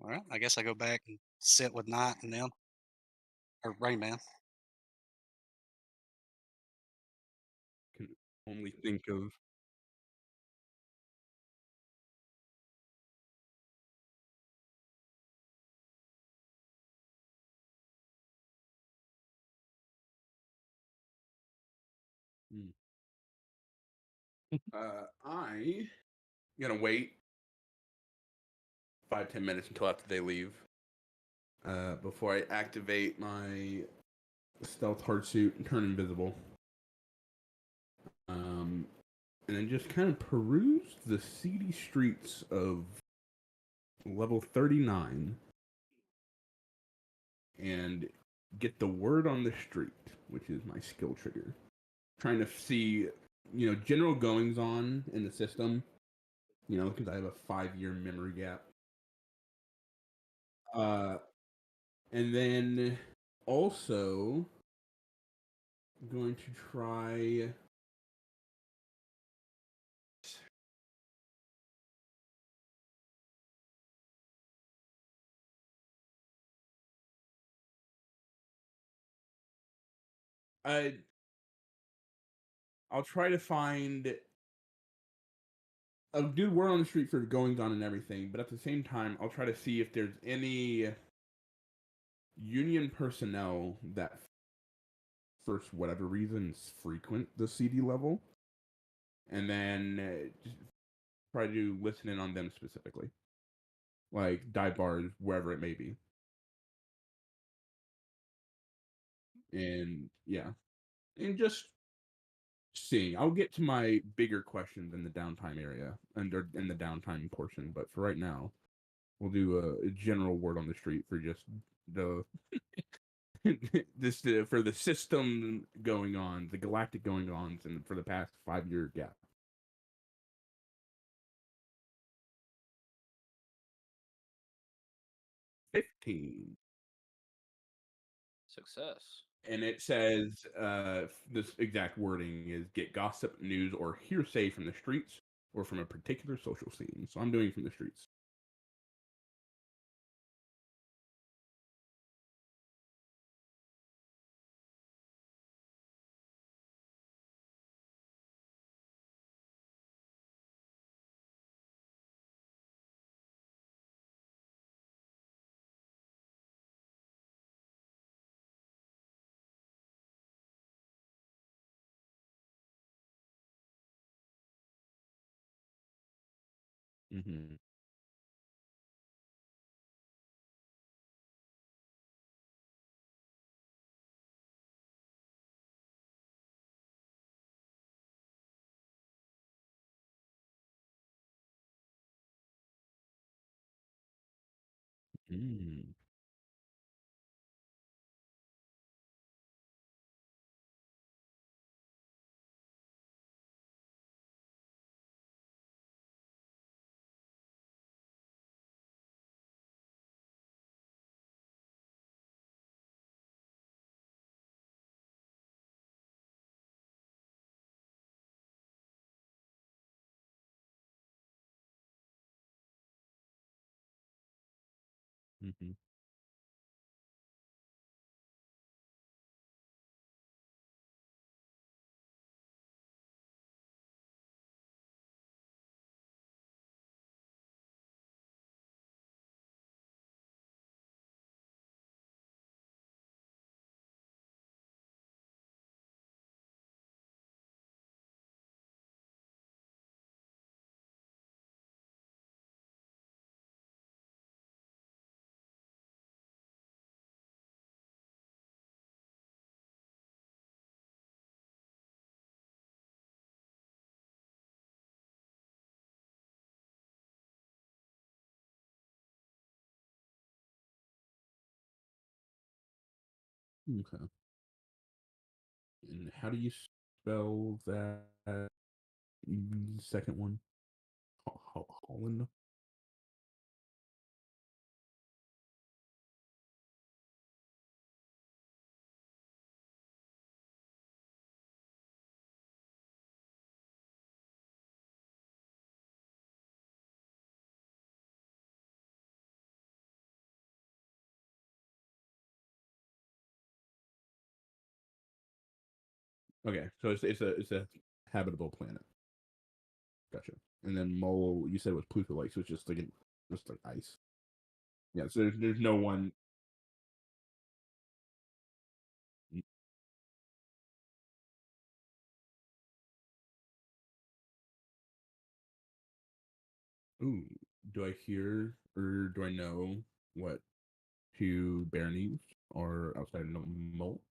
All right. I guess I go back and sit with Knight and them, or Rain Man. Can only think of Hmm. I gonna wait 5-10 minutes until after they leave. Before I activate my stealth hard suit and turn invisible. And then just kind of peruse the seedy streets of level 39 and get the word on the street, which is my skill trigger. Trying to see, general goings on in the system, because I have a 5-year memory gap. And then also going to try. I'll try to find. I'll do word on the street for goings on and everything, but at the same time, I'll try to see if there's any union personnel that, for whatever reasons, frequent the CD level, and then just try to listen in on them specifically, like dive bars, wherever it may be, and yeah, and just seeing. I'll get to my bigger questions in the downtime area, under in the downtime portion, but for right now, We'll do a general word on the street for just the for the system going on, the galactic going ons, and for the past 5-year gap. $15. Success. And it says this exact wording is get gossip, news, or hearsay from the streets or from a particular social scene. So I'm doing from the streets. Mm-hmm. Mm. Mm-hmm. Okay. And how do you spell that second one? Holland? Okay, so it's a habitable planet. Gotcha. And then Mole, you said was Pluto like, so it's just like ice. Yeah, so there's no one. Ooh, do I hear or do I know what two baronies are outside of Mole?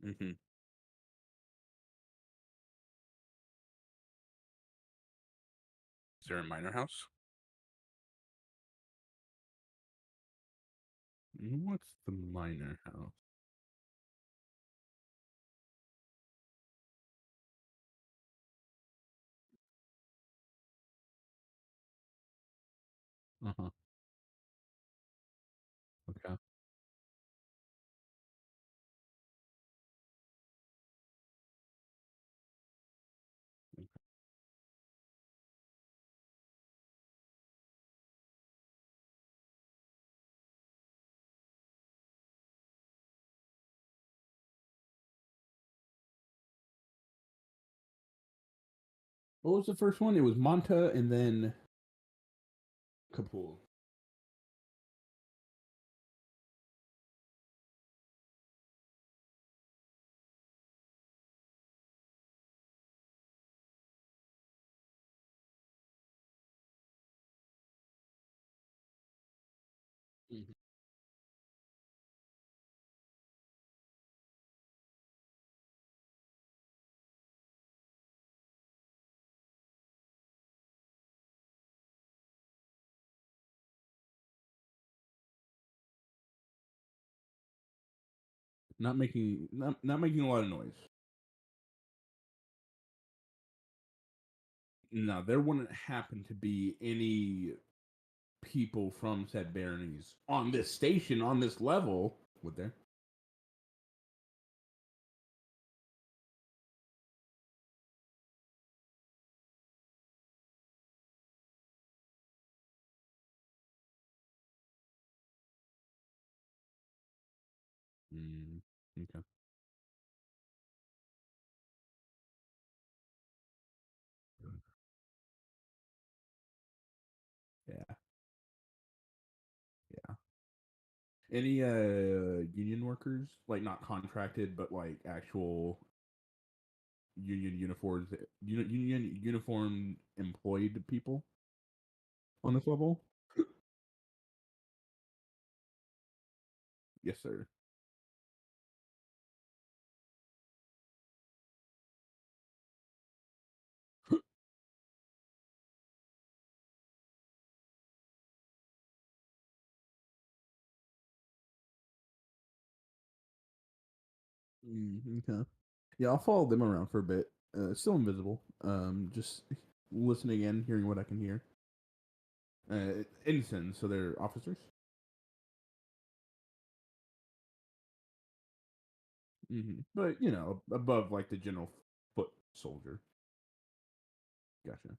Mm-hmm. Is there a minor house? What's the minor house? Uh-huh. Okay. What was the first one? It was Monta and then Kapul. Not making a lot of noise. No, there wouldn't happen to be any people from said baronies on this station on this level, would there? Mm, okay. Yeah. Yeah. Any union workers, like not contracted, but like actual union uniformed employed people on this level? Yes, sir. Okay. Yeah, I'll follow them around for a bit. Still invisible. Just listening in, hearing what I can hear. Ensigns, so they're officers. But above like the general foot soldier. Gotcha.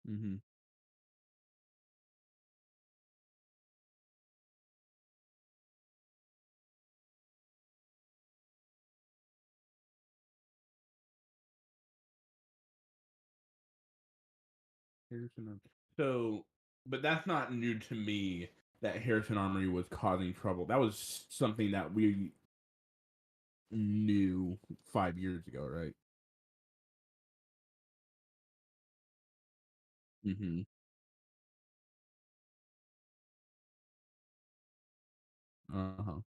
Mm-hmm. Harrison Armory. So, but that's not new to me that Harrison Armory was causing trouble. That was something that we knew 5 years ago, right? Mm-hmm. Uh-huh.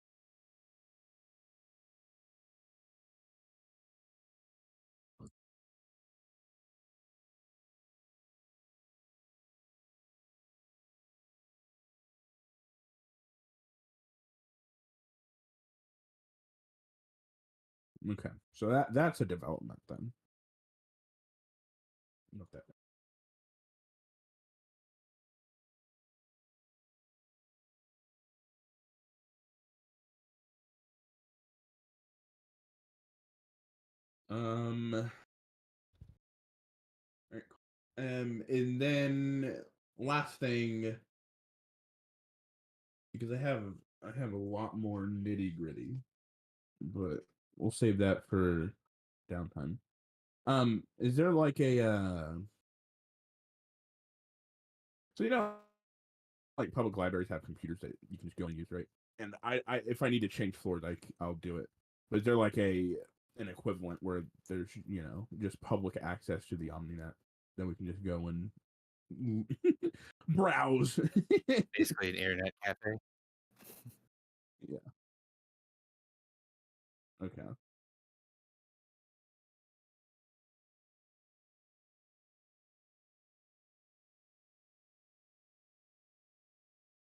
Okay. So that's a development then. Note that. Um, right, and then last thing, because I have a lot more nitty gritty, but we'll save that for downtime. Is there like a so like public libraries have computers that you can just go and use, right? And I if I need to change floors, I'll do it. But is there like an equivalent where there's just public access to the OmniNet, then we can just go and browse? Basically, an internet cafe. Yeah. Okay.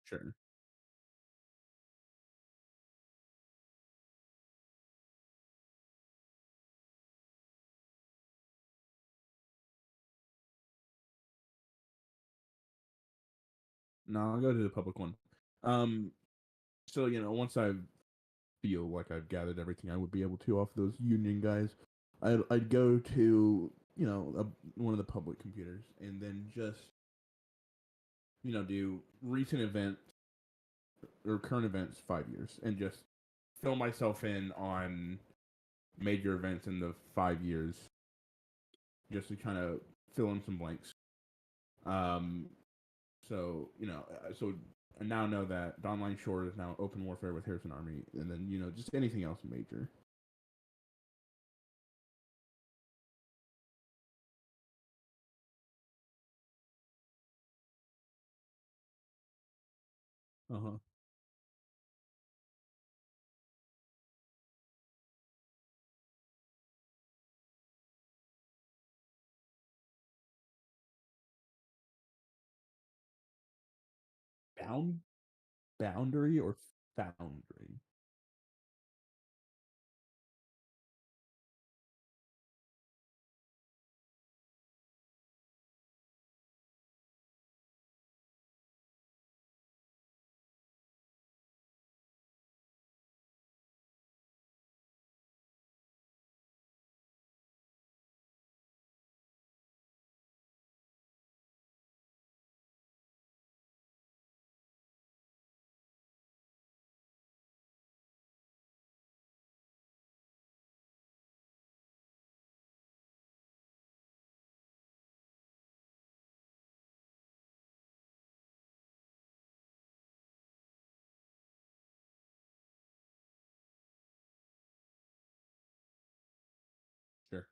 Sure. No, I'll go to the public one. Um. So once I feel like I've gathered everything I would be able to off those union guys, I'd go to one of the public computers and then just do recent events or current events 5 years and just fill myself in on major events in the 5 years just to kind of fill in some blanks. Um, so I now know that Dawnline Shore is now open warfare with Harrison Army, and then just anything else major. Uh-huh. Boundary or foundry? Sure.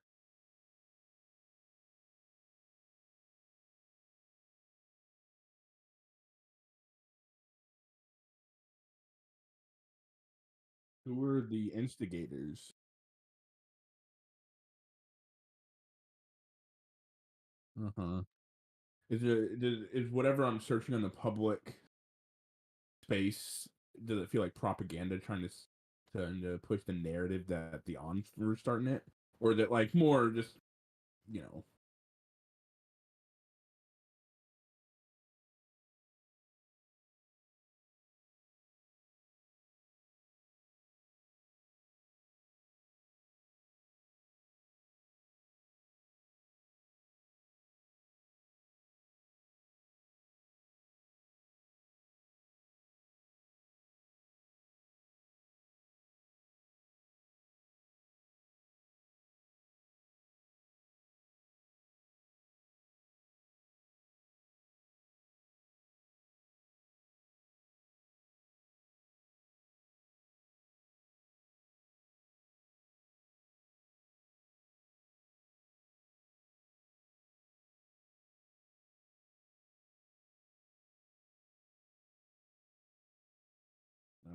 Who were the instigators? Uh-huh. Is whatever I'm searching on the public space, does it feel like propaganda trying to push the narrative that the Ons were starting it? Or is it like more just, you know,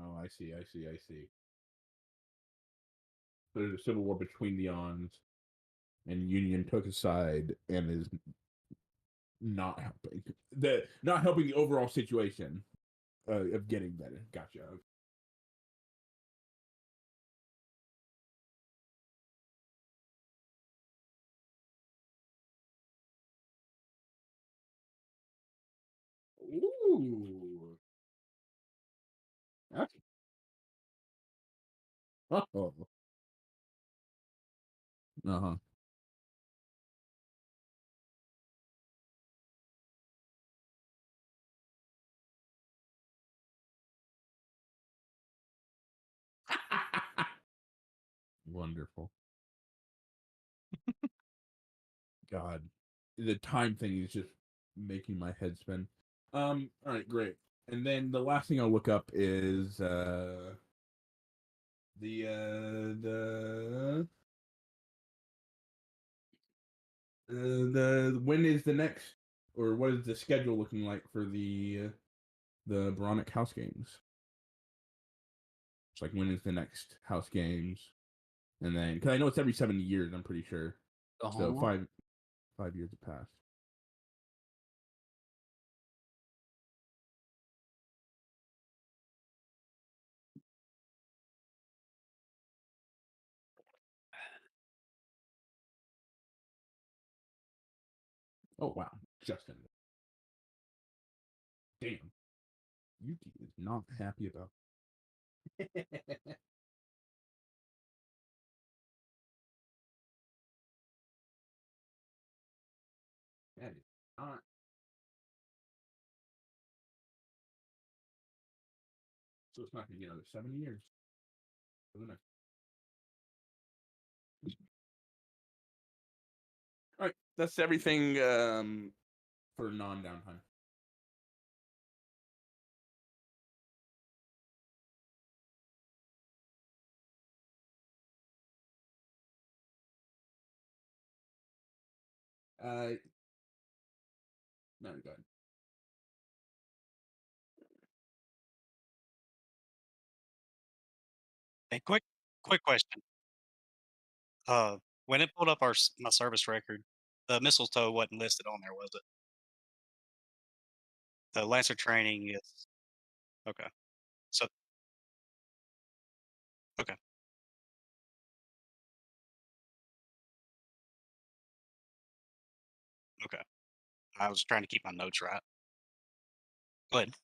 oh, I see, I see, I see. There's a civil war between the Ons, and Union took a side and is not helping. Not helping the overall situation of getting better. Gotcha. Ooh. That's, oh. Uh-huh. Wonderful. God. The time thing is just making my head spin. All right, great. And then the last thing I'll look up is the the when is the next, or what is the schedule looking like for the Bronic House Games? It's like, when is the next House Games? And then, because I know it's every 7 years, I'm pretty sure. So Uh-huh. 5 years have passed. Oh wow, Justin. Damn, Yuki is not happy about. That is not. So it's not going to be another 7 years for the next. All right, that's everything for non-downtime. Uh, no, go ahead. Hey, quick question. When it pulled up my service record, the mistletoe wasn't listed on there, was it? The Lancer training is okay. So okay, okay. I was trying to keep my notes right. Go ahead.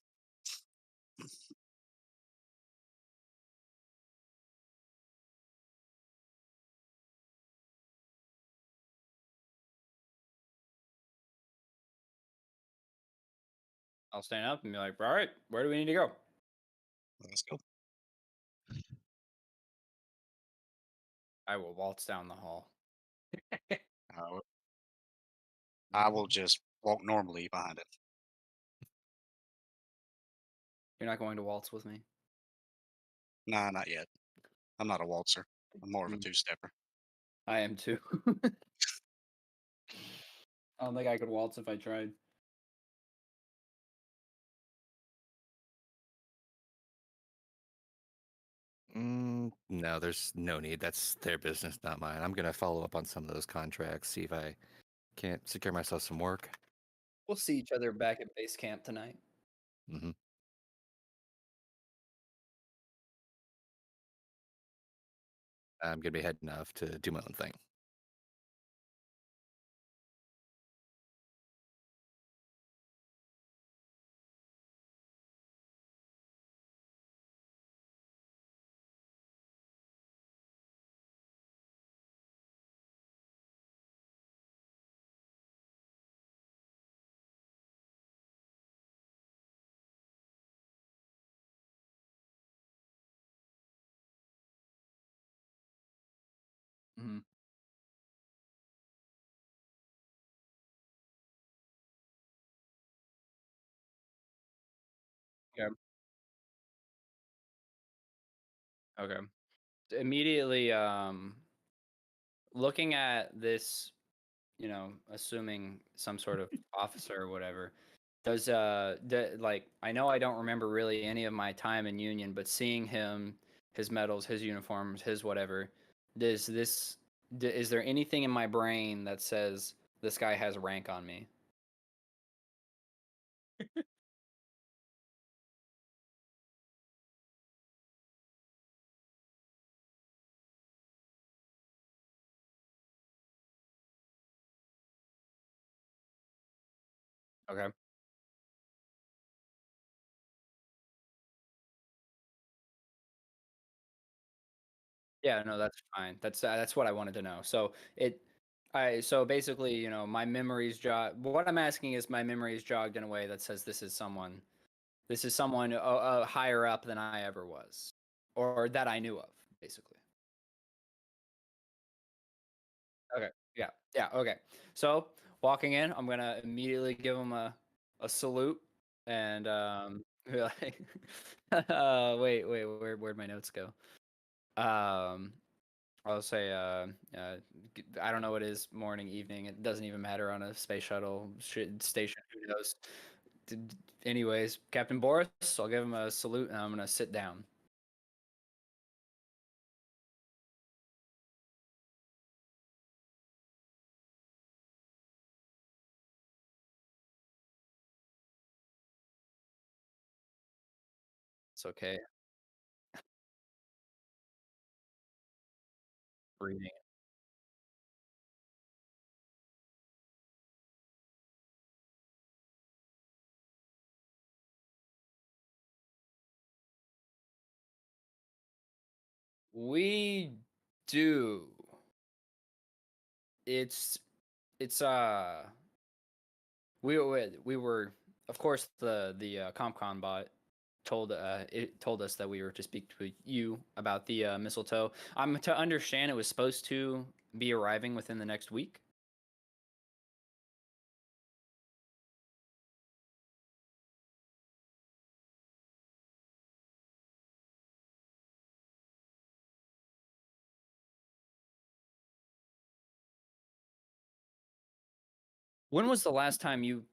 I'll stand up and be like, all right, where do we need to go? Let's go. I will waltz down the hall. Uh, I will just walk normally behind it. You're not going to waltz with me? Nah, not yet. I'm not a waltzer. I'm more of a Mm. two-stepper. I am too. I don't think I could waltz if I tried. No, there's no need. That's their business, not mine. I'm gonna follow up on some of those contracts, see if I can't secure myself some work. We'll see each other back at base camp tonight. Hmm. I'm gonna be heading off to do my own thing. Mm-hmm. Okay. Okay. Immediately, looking at this, assuming some sort of officer or whatever, does like I know I don't remember really any of my time in Union, but seeing him, his medals, his uniforms, his whatever, does this is there anything in my brain that says this guy has rank on me? Okay. Yeah, no, that's fine. That's what I wanted to know. So basically, my memories jog. What I'm asking is my memories jogged in a way that says this is someone higher up than I ever was, or that I knew of, basically. Okay. Yeah. Yeah. Okay. So walking in, I'm gonna immediately give him a salute and be like, wait, where'd my notes go? Um, I'll say, I don't know what it is, morning, evening. It doesn't even matter on a space shuttle station. Who knows? Anyways, Captain Boris, I'll give him a salute and I'm gonna sit down. It's okay. Breathing. We do. It's it's we were, of course, the CompCon bot told us that we were to speak to you about the mistletoe. I'm to understand it was supposed to be arriving within the next week. When was the last time you,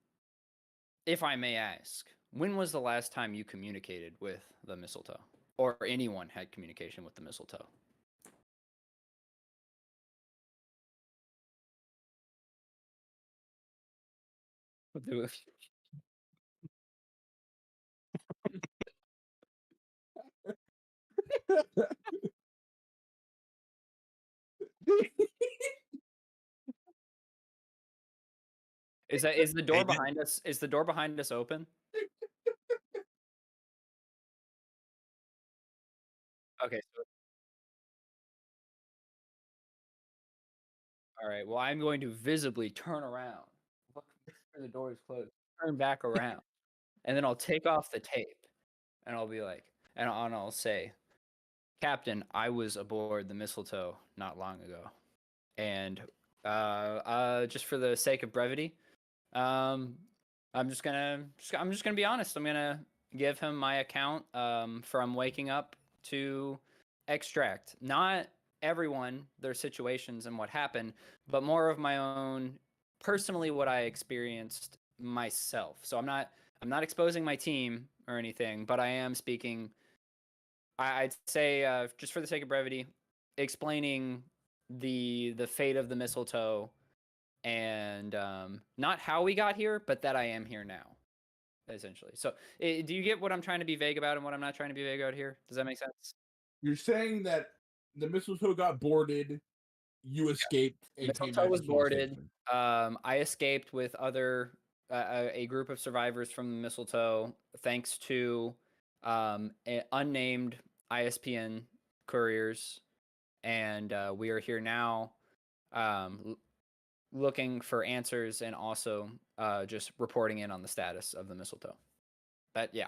if I may ask, when was the last time you communicated with the mistletoe? or anyone had communication with the mistletoe. Is the door behind us? Is the door behind us open? Okay, so all right. Well, I'm going to visibly turn around, look where the door is closed, turn back around, and then I'll take off the tape, and I'll be like, and I'll say, Captain, I was aboard the mistletoe not long ago, and just for the sake of brevity, I'm just gonna be honest. I'm gonna give him my account from waking up to extract. Not everyone, their situations and what happened, but more of my own personally what I experienced myself. So I'm not exposing my team or anything, but I am speaking. I'd say just for the sake of brevity, explaining the fate of the mistletoe and not how we got here, but that I am here now, essentially. So, do you get what I'm trying to be vague about and what I'm not trying to be vague about here? Does that make sense? You're saying that the mistletoe got boarded, you escaped, and came Mistletoe back was and killed the boarded. statesman. I escaped with other a group of survivors from the mistletoe, thanks to unnamed ISPN couriers, and we are here now. Looking for answers and also just reporting in on the status of the mistletoe. But yeah.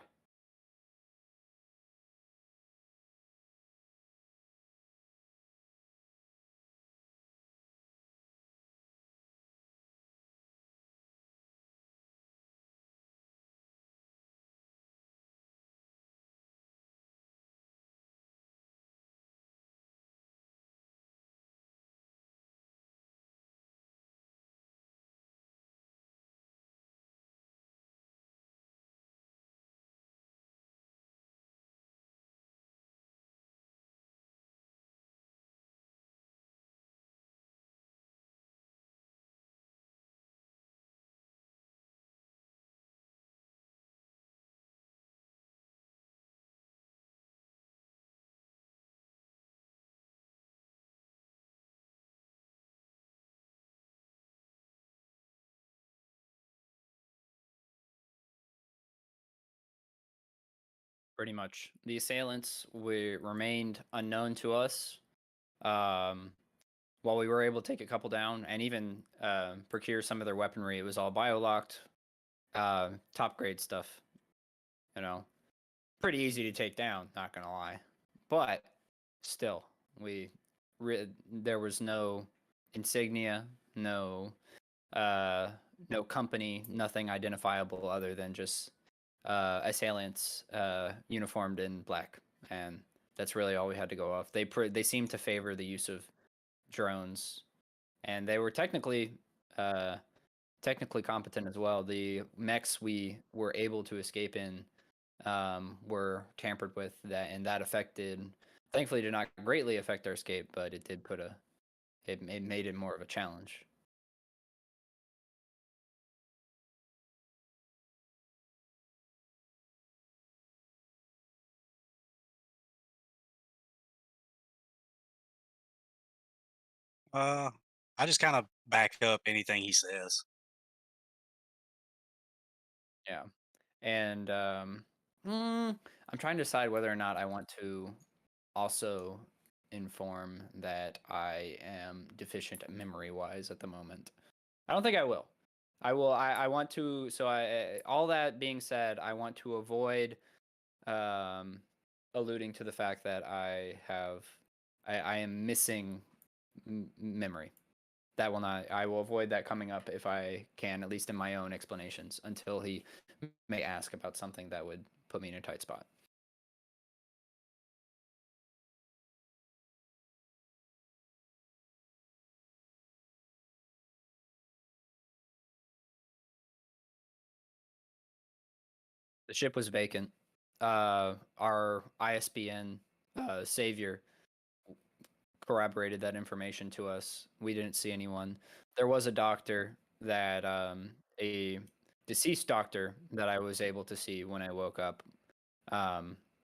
Pretty much. The assailants remained unknown to us. While we were able to take a couple down and even procure some of their weaponry, it was all biolocked, top grade stuff. You know, pretty easy to take down. Not gonna lie, but still, there was no insignia, no company, nothing identifiable other than just assailants uniformed in black, and that's really all we had to go off. They seemed to favor the use of drones, and they were technically competent as well. The mechs we were able to escape in were tampered with, and that affected. Thankfully, did not greatly affect our escape, but it did it made it more of a challenge. I just kind of back up anything he says. Yeah, and I'm trying to decide whether or not I want to also inform that I am deficient memory-wise at the moment. I don't think I will. I will. I want to. So all that being said, I want to avoid alluding to the fact that I am missing memory. That will not. I will avoid that coming up if I can, at least in my own explanations, until he may ask about something that would put me in a tight spot. The ship was vacant. our ISBN savior corroborated that information to us. We didn't see anyone. There was a doctor that a deceased doctor that I was able to see when I woke up,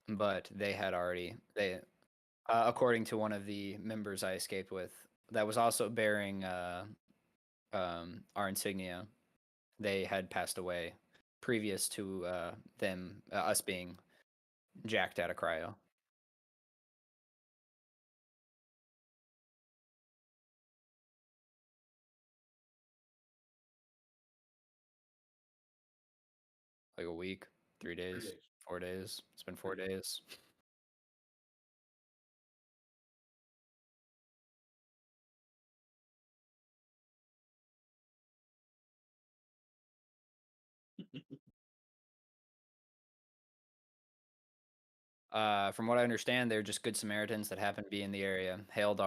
but they had already according to one of the members I escaped with, that was also bearing our insignia. They had passed away previous to us being jacked out of cryo. Like a week, 3 days, 4 days. It's been 4 days. From what I understand, they're just good Samaritans that happen to be in the area. Hailed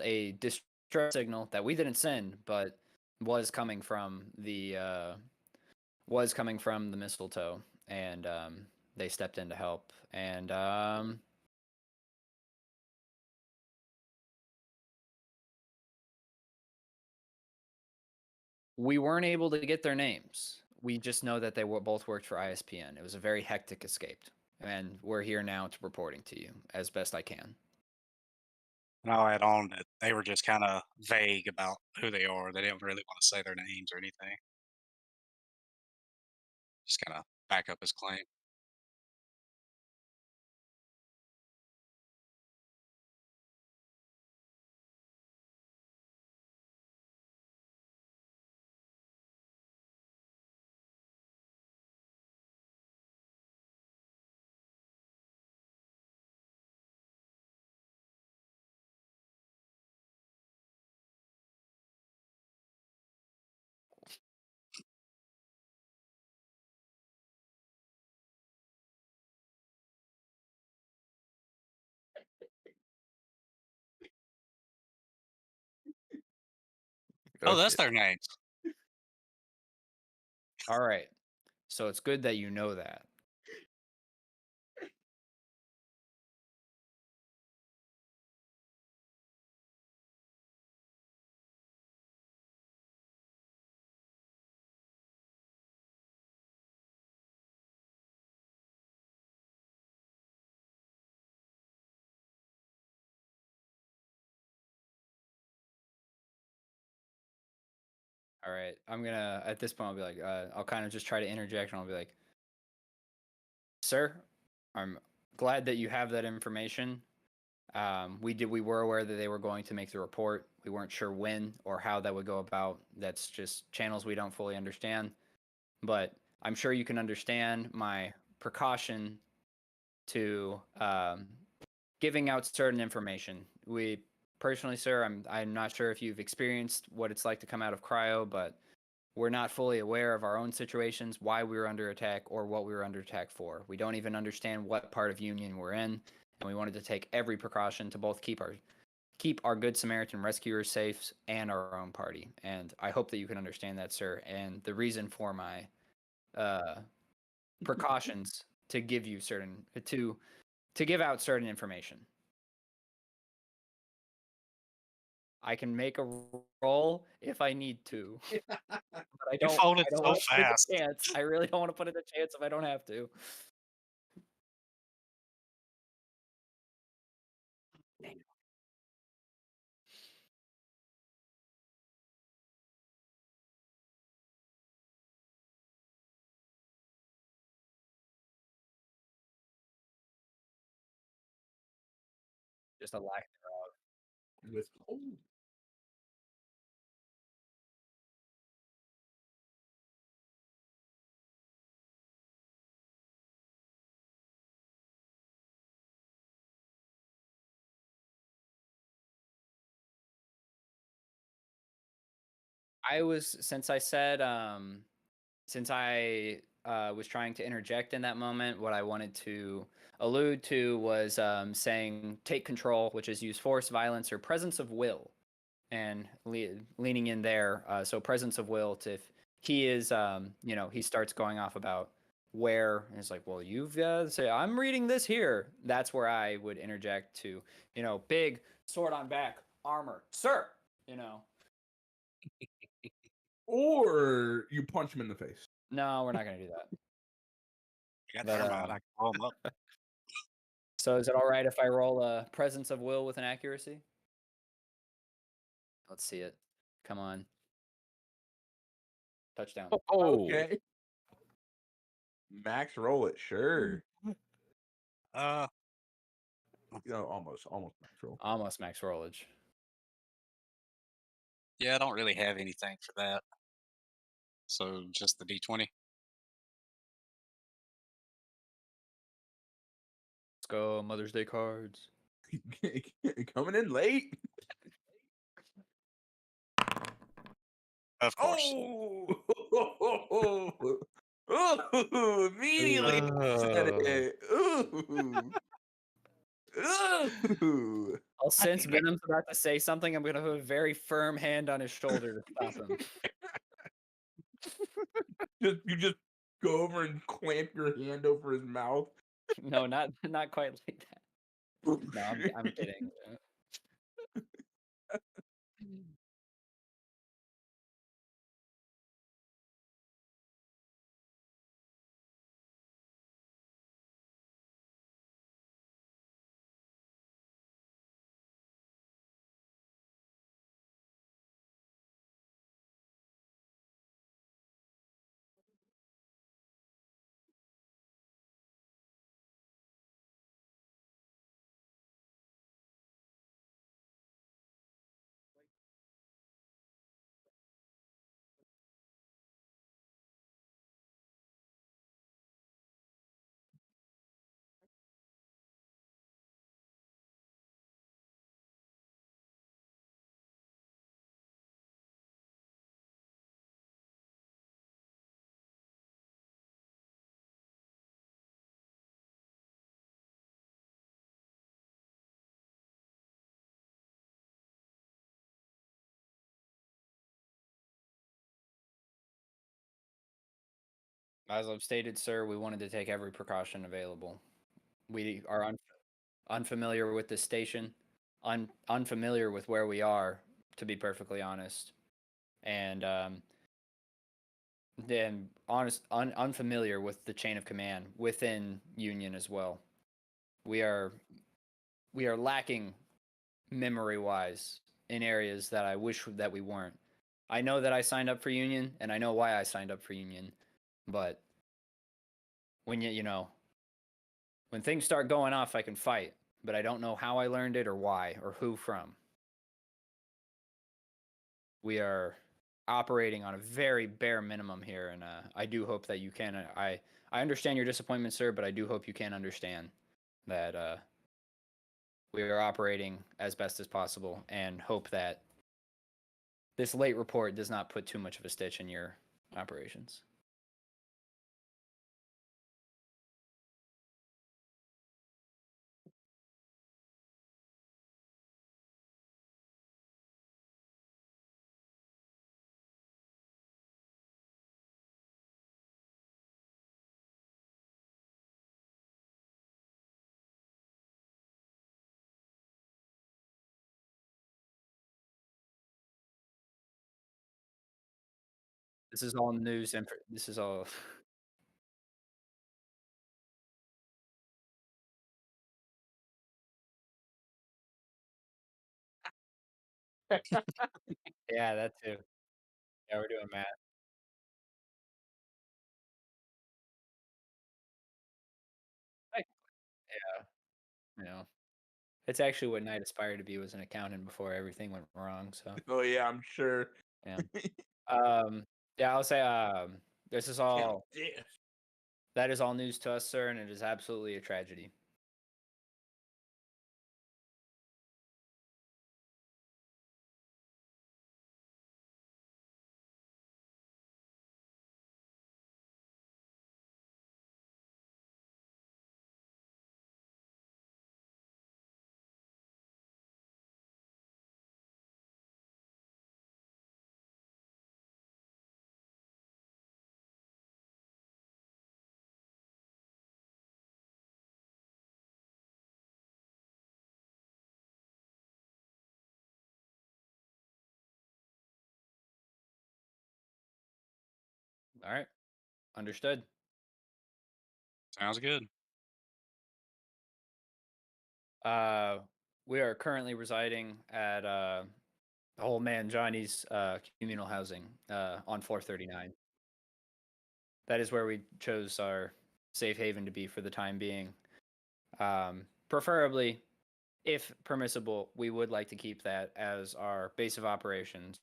a distress signal that we didn't send, but was coming from the mistletoe, and they stepped in to help. And we weren't able to get their names. We just know that they both worked for ISPN. It was a very hectic escape, and we're here now to reporting to you as best I can. And I'll add on that they were just kind of vague about who they are. They didn't really want to say their names or anything. Just kind of back up his claim. Oh, that's Okay. their names. All right. So it's good that you know that. All right. I'm gonna at this point I'll be like, I'll kind of just try to interject and I'll be like, sir, I'm glad that you have that information. We were aware that they were going to make the report. We weren't sure when or how that would go about. That's just channels we don't fully understand. But I'm sure you can understand my precaution to giving out certain information. We personally, sir, I'm not sure if you've experienced what it's like to come out of cryo, but we're not fully aware of our own situations, why we were under attack, or what we were under attack for. We don't even understand what part of Union we're in, and we wanted to take every precaution to both keep our Good Samaritan rescuers safe and our own party. And I hope that you can understand that, sir. And the reason for my precautions to give you to give out certain information. I can make a roll if I need to, but I You don't. folded I don't so want to put it in fast. a chance. I really don't want to put it in a chance if I don't have to. Just a lack. With cold. I was since I was trying to interject in that moment. What I wanted to allude to was saying take control, which is use force, violence, or presence of will, and leaning in there. So presence of will to if he is he starts going off about where, and it's like, well, you've say, I'm reading this here. That's where I would interject to, big sword on back, armor, sir, Or you punch him in the face. No, we're not going to do that. I got But, thermite. I can blow them up. So is it all right if I roll a presence of will with an accuracy? Let's see it. Come on. Touchdown. Oh, Okay. Max roll it, sure. Almost max roll. Almost max rollage. Yeah, I don't really have anything for that. So just the D20. Let's go, Mother's Day cards. Coming in late. Of course. Oh, immediately said it. Ooh. Ooh. Well, since Venom's about to say something, I'm going to put a very firm hand on his shoulder to stop him. You just go over and clamp your hand over his mouth. No, not quite like that. No, I'm kidding. As I've stated, sir, we wanted to take every precaution available. We are unfamiliar with this station, unfamiliar with where we are, to be perfectly honest, and then unfamiliar with the chain of command within Union as well. We are lacking memory-wise in areas that I wish that we weren't. I know that I signed up for Union, and I know why I signed up for Union, but when when things start going off, I can fight, but I don't know how I learned it or why or who from. We are operating on a very bare minimum here, and I do hope that you can. I understand your disappointment, sir, but I do hope you can understand that we are operating as best as possible, and hope that this late report does not put too much of a stitch in your operations. This is all news. This is all. Yeah, that too. Yeah, we're doing math. Like, yeah, it's actually what Knight aspired to be, was an accountant before everything went wrong. So Oh yeah, I'm sure. yeah, yeah, I'll say this is all. Yes. That is all news to us, sir, and it is absolutely a tragedy. All right. Understood. Sounds good. We are currently residing at Old Man Johnny's communal housing on floor 39. That is where we chose our safe haven to be for the time being. Preferably, if permissible, we would like to keep that as our base of operations.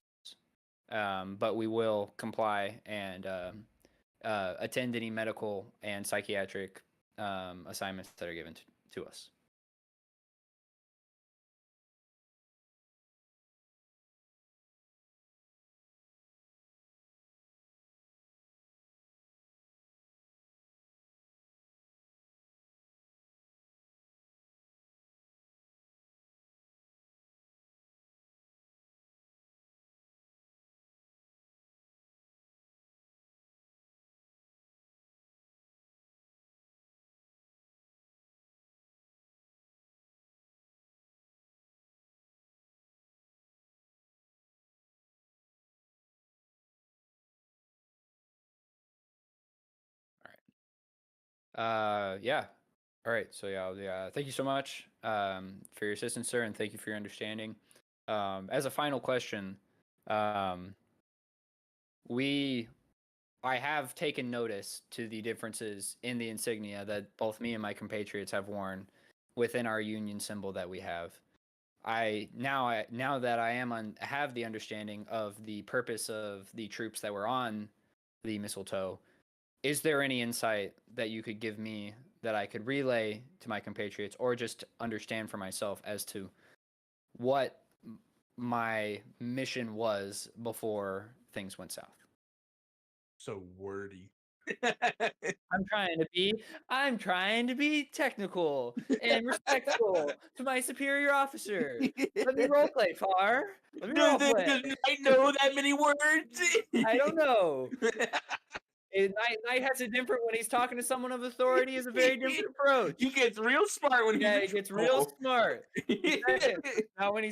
But we will comply and attend any medical and psychiatric assignments that are given to us. Yeah. All right. So yeah. Thank you so much for your assistance, sir, and thank you for your understanding. As a final question, um, I have taken notice to the differences in the insignia that both me and my compatriots have worn within our union symbol that we have. Now that I have the understanding of the purpose of the troops that were on the mistletoe, is there any insight that you could give me that I could relay to my compatriots or just understand for myself as to what my mission was before things went south? So wordy. I'm trying to be technical and respectful to my superior officer. Let me roleplay, Far. Let me Does roleplay. I know that many words? I don't know. Knight has a different when he's talking to someone of authority is a very different approach. He gets real smart when Yeah, he's he gets in real trouble. smart. Now when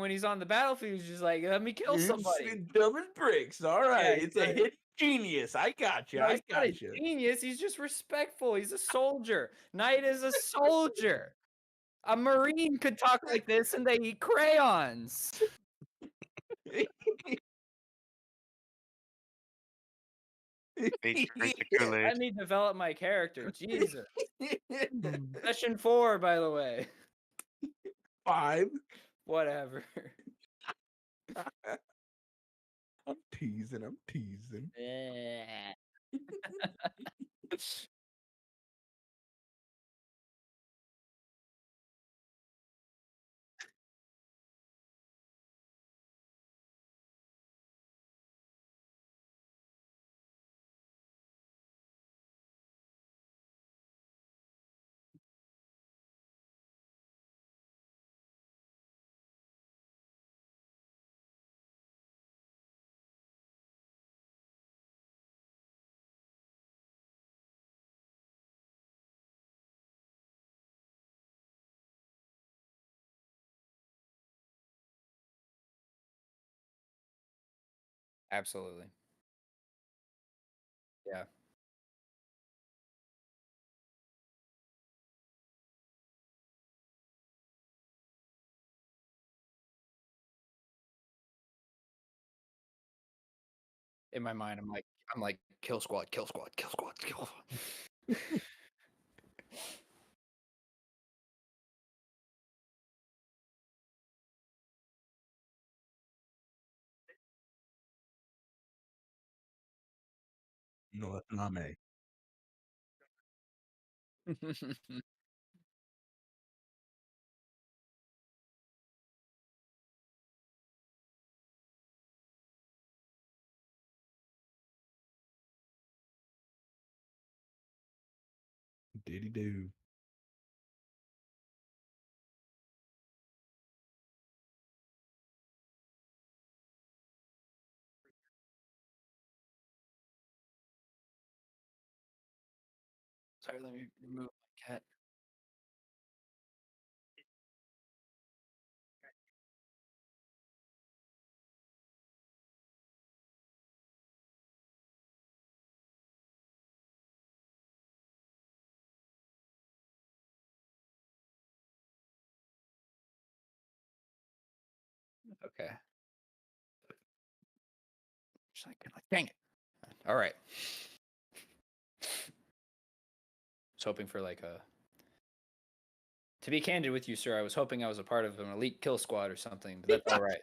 he's on the battlefield, he's just like, let me kill somebody. It's dumb as bricks. All right, Yeah, it's a hidden genius. I got you. No, I he's not a got you. genius. He's just respectful. He's a soldier. Knight is a soldier. A Marine could talk like this and they eat crayons. They drink the Let Kool-Aid. me develop my character. Jesus. Session 4, by the way. 5. Whatever. I'm teasing. Absolutely. Yeah. In my mind, I'm like, kill squad, kill squad, kill squad, kill squad. No, that's not me. Diddy do. Sorry, let me remove my cat. Okay. Just like, dang it. All right. Was hoping for like a. To be candid with you, sir, I was hoping I was a part of an elite kill squad or something, but that's all right.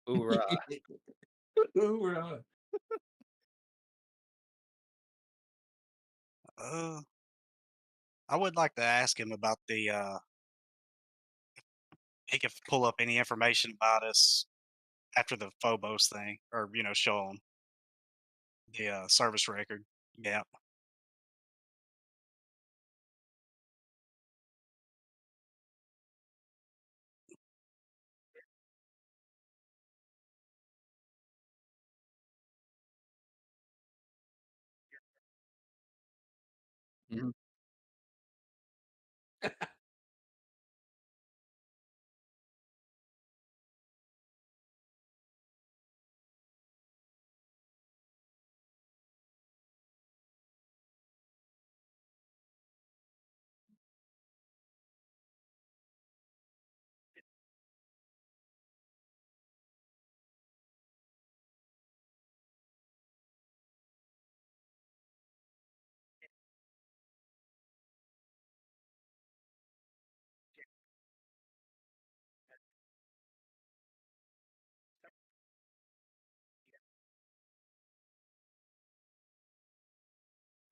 Hoorah. Hoorah. Uh, I would like to ask him about the he could pull up any information about us after the Phobos thing, or show him the service record. Yeah. Mhm.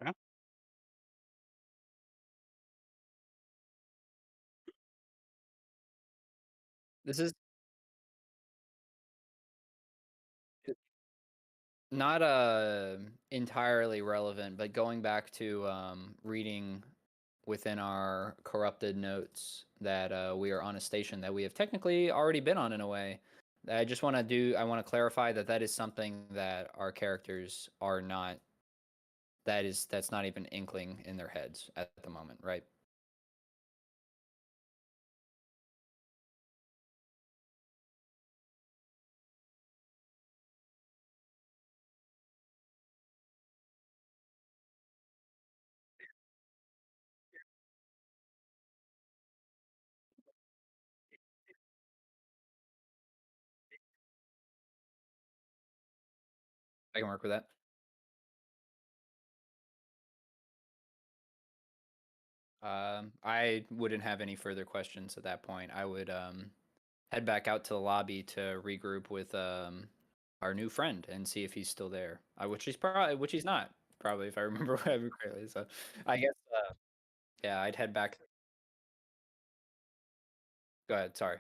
Yeah. This is not entirely relevant, but going back to reading within our corrupted notes that we are on a station that we have technically already been on in a way. I want to clarify that that is something that our characters are not. That's not even inkling in their heads at the moment, right? I can work with that. I wouldn't have any further questions at that point. I would head back out to the lobby to regroup with our new friend and see if he's still there. Which he's not, probably, if I remember correctly. So I guess yeah, I'd head back. Go ahead. Sorry.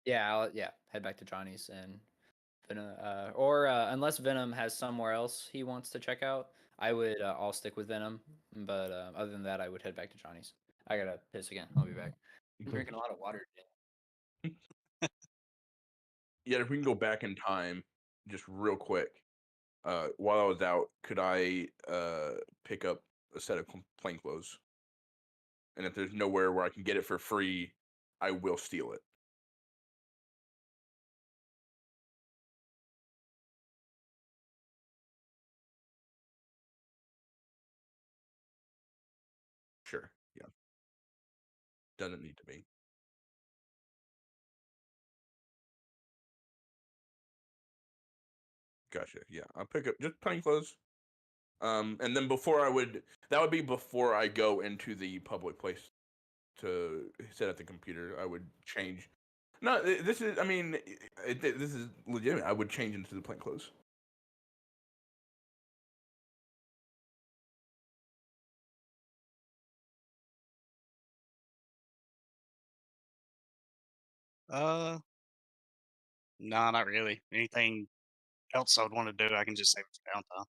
Yeah, yeah, head back to Johnny's and Venom, or unless Venom has somewhere else he wants to check out, I would I'll stick with Venom. But other than that, I would head back to Johnny's. I gotta piss again. I'll be back. I'm drinking a lot of water today. Yeah, if we can go back in time, just real quick. While I was out, could I pick up a set of plain clothes? And if there's nowhere where I can get it for free, I will steal it. Sure. Yeah. Doesn't need to be. Gotcha. Yeah, I'll pick up just plain clothes. And then that would be before I go into the public place to sit at the computer. I would change. No, this is. I mean, this is legitimate. I would change into the plain clothes. Uh, no, not really. Anything else I would want to do, I can just save it for downtime.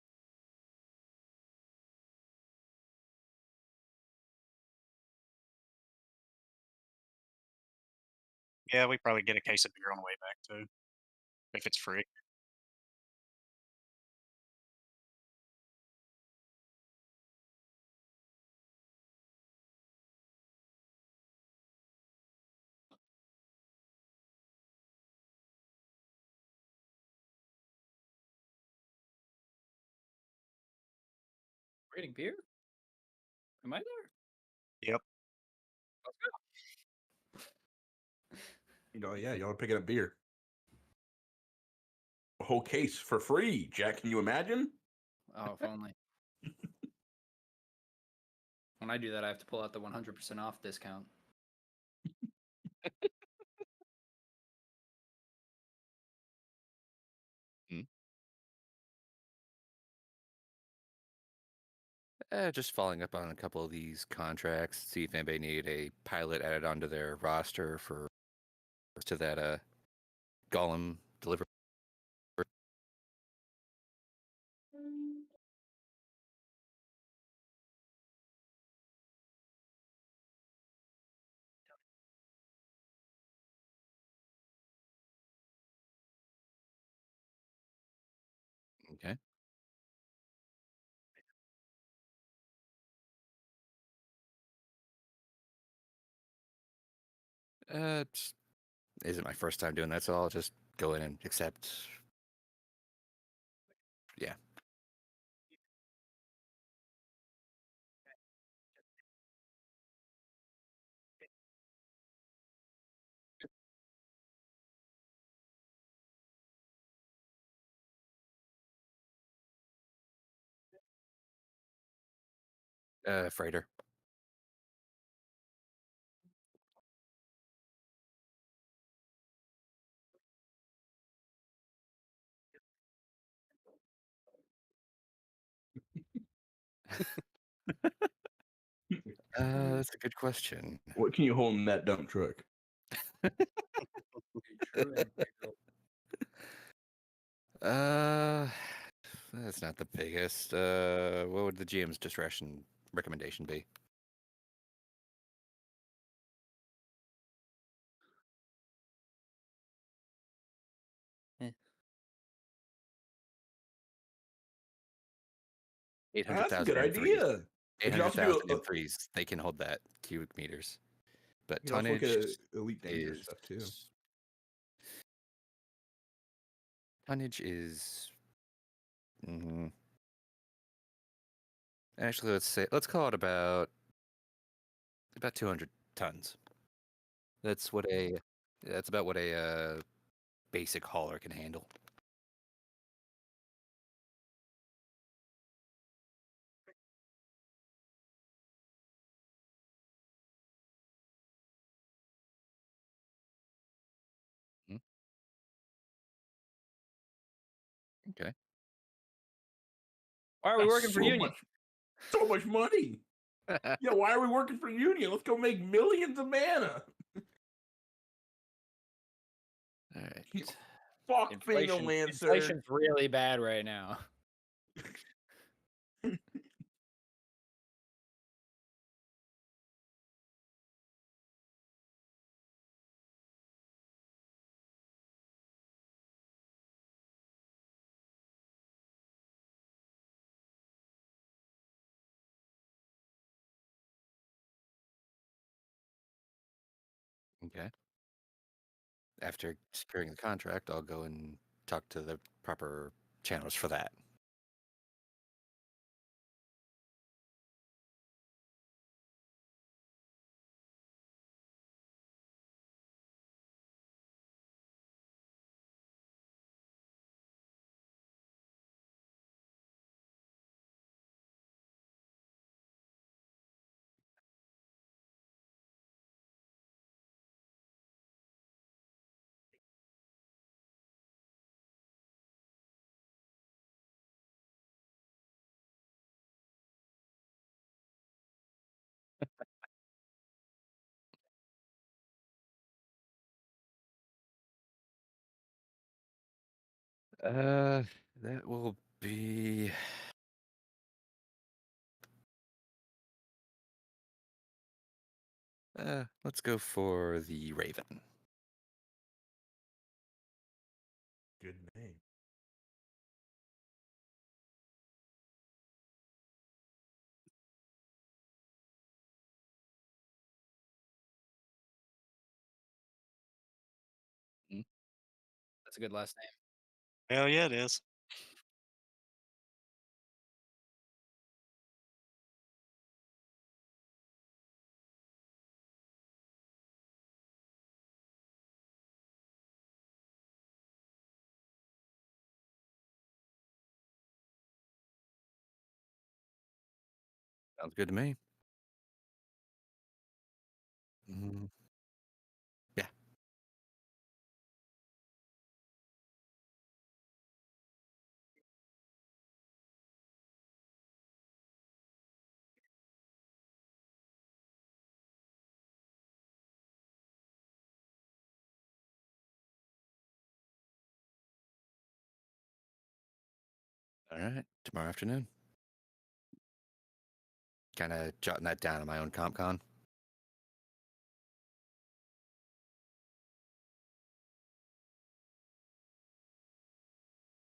Yeah, we probably get a case of beer on the way back too, if it's free. Rating beer? Am I there? Yep. Let's go. Yeah, y'all are picking up beer. A whole case for free, Jack. Can you imagine? Oh, if only. When I do that, I have to pull out the 100% off discount. Just following up on a couple of these contracts, see if anybody needed a pilot added onto their roster for to that Golem delivery. Okay. Just isn't my first time doing that, so I'll just go in and accept. Yeah. Freighter. That's a good question. What can you hold in that dump truck? True and faithful. That's not the biggest. What would the GM's discretion recommendation be? That's a 800,000 good in threes. idea. We could also do 800,000 in a- threes. They can hold that cubic meters. But You can also look tonnage at Elite Dangerous is stuff too. tonnage is. Actually, let's call it about 200 tons. That's about what a basic hauler can handle. Hmm. Okay. Why are we That's working for Union? So much money. Yeah, why are we working for Union? Let's go make millions of mana. All right. Fuck being a Lancer. Inflation's really bad right now. Okay. After securing the contract, I'll go and talk to the proper channels for that. That will be. Let's go for the Raven. Good name. That's a good last name. Hell yeah, it is. Sounds good to me. Mm, yeah. All right. Tomorrow afternoon. Kind of jotting that down in my own comp con.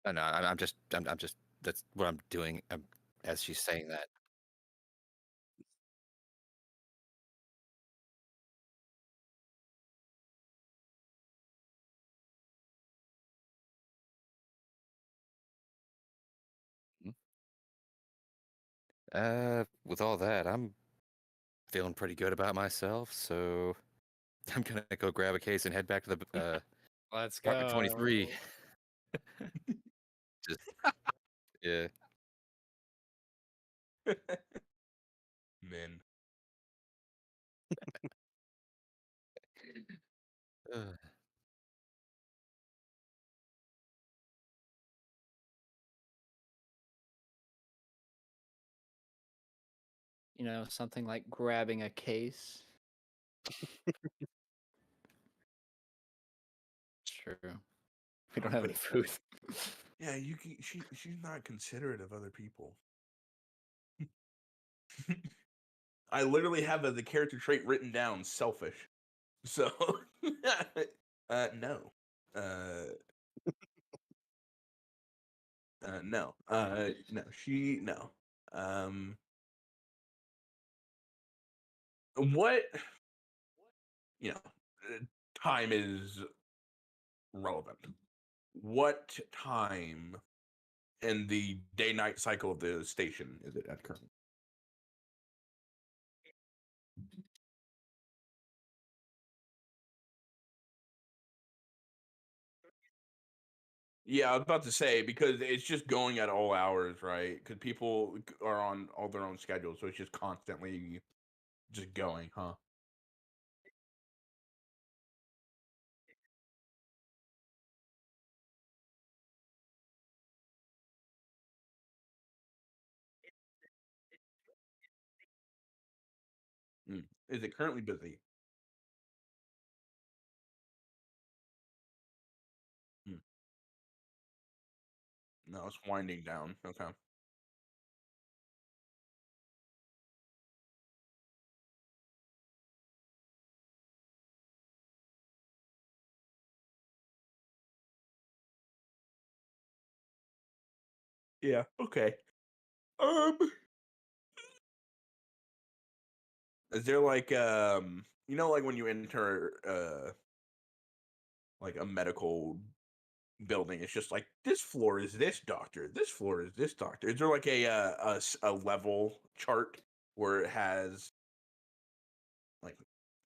I know. I'm just. That's what I'm doing. As she's saying that. Mm. With all that, I'm feeling pretty good about myself. So I'm gonna go grab a case and head back to the Let's apartment go. 23. Just yeah. Men. Ugh. You know, something like grabbing a case. True. We don't have any food. Yeah, you can. She's not considerate of other people. I literally have the character trait written down, selfish. So, no, no, no. No. Um, what you know, time is relevant. What time in the day-night cycle of the station is it at currently? Yeah, I was about to say because it's just going at all hours, right? Because people are on all their own schedules, so it's just constantly just going, huh? Mm. Is it currently busy? Mm. No, it's winding down. Okay. Yeah. Okay. Um, is there like like when you enter like a medical building, it's just like this floor is this doctor, this floor is this doctor. Is there like a level chart where it has like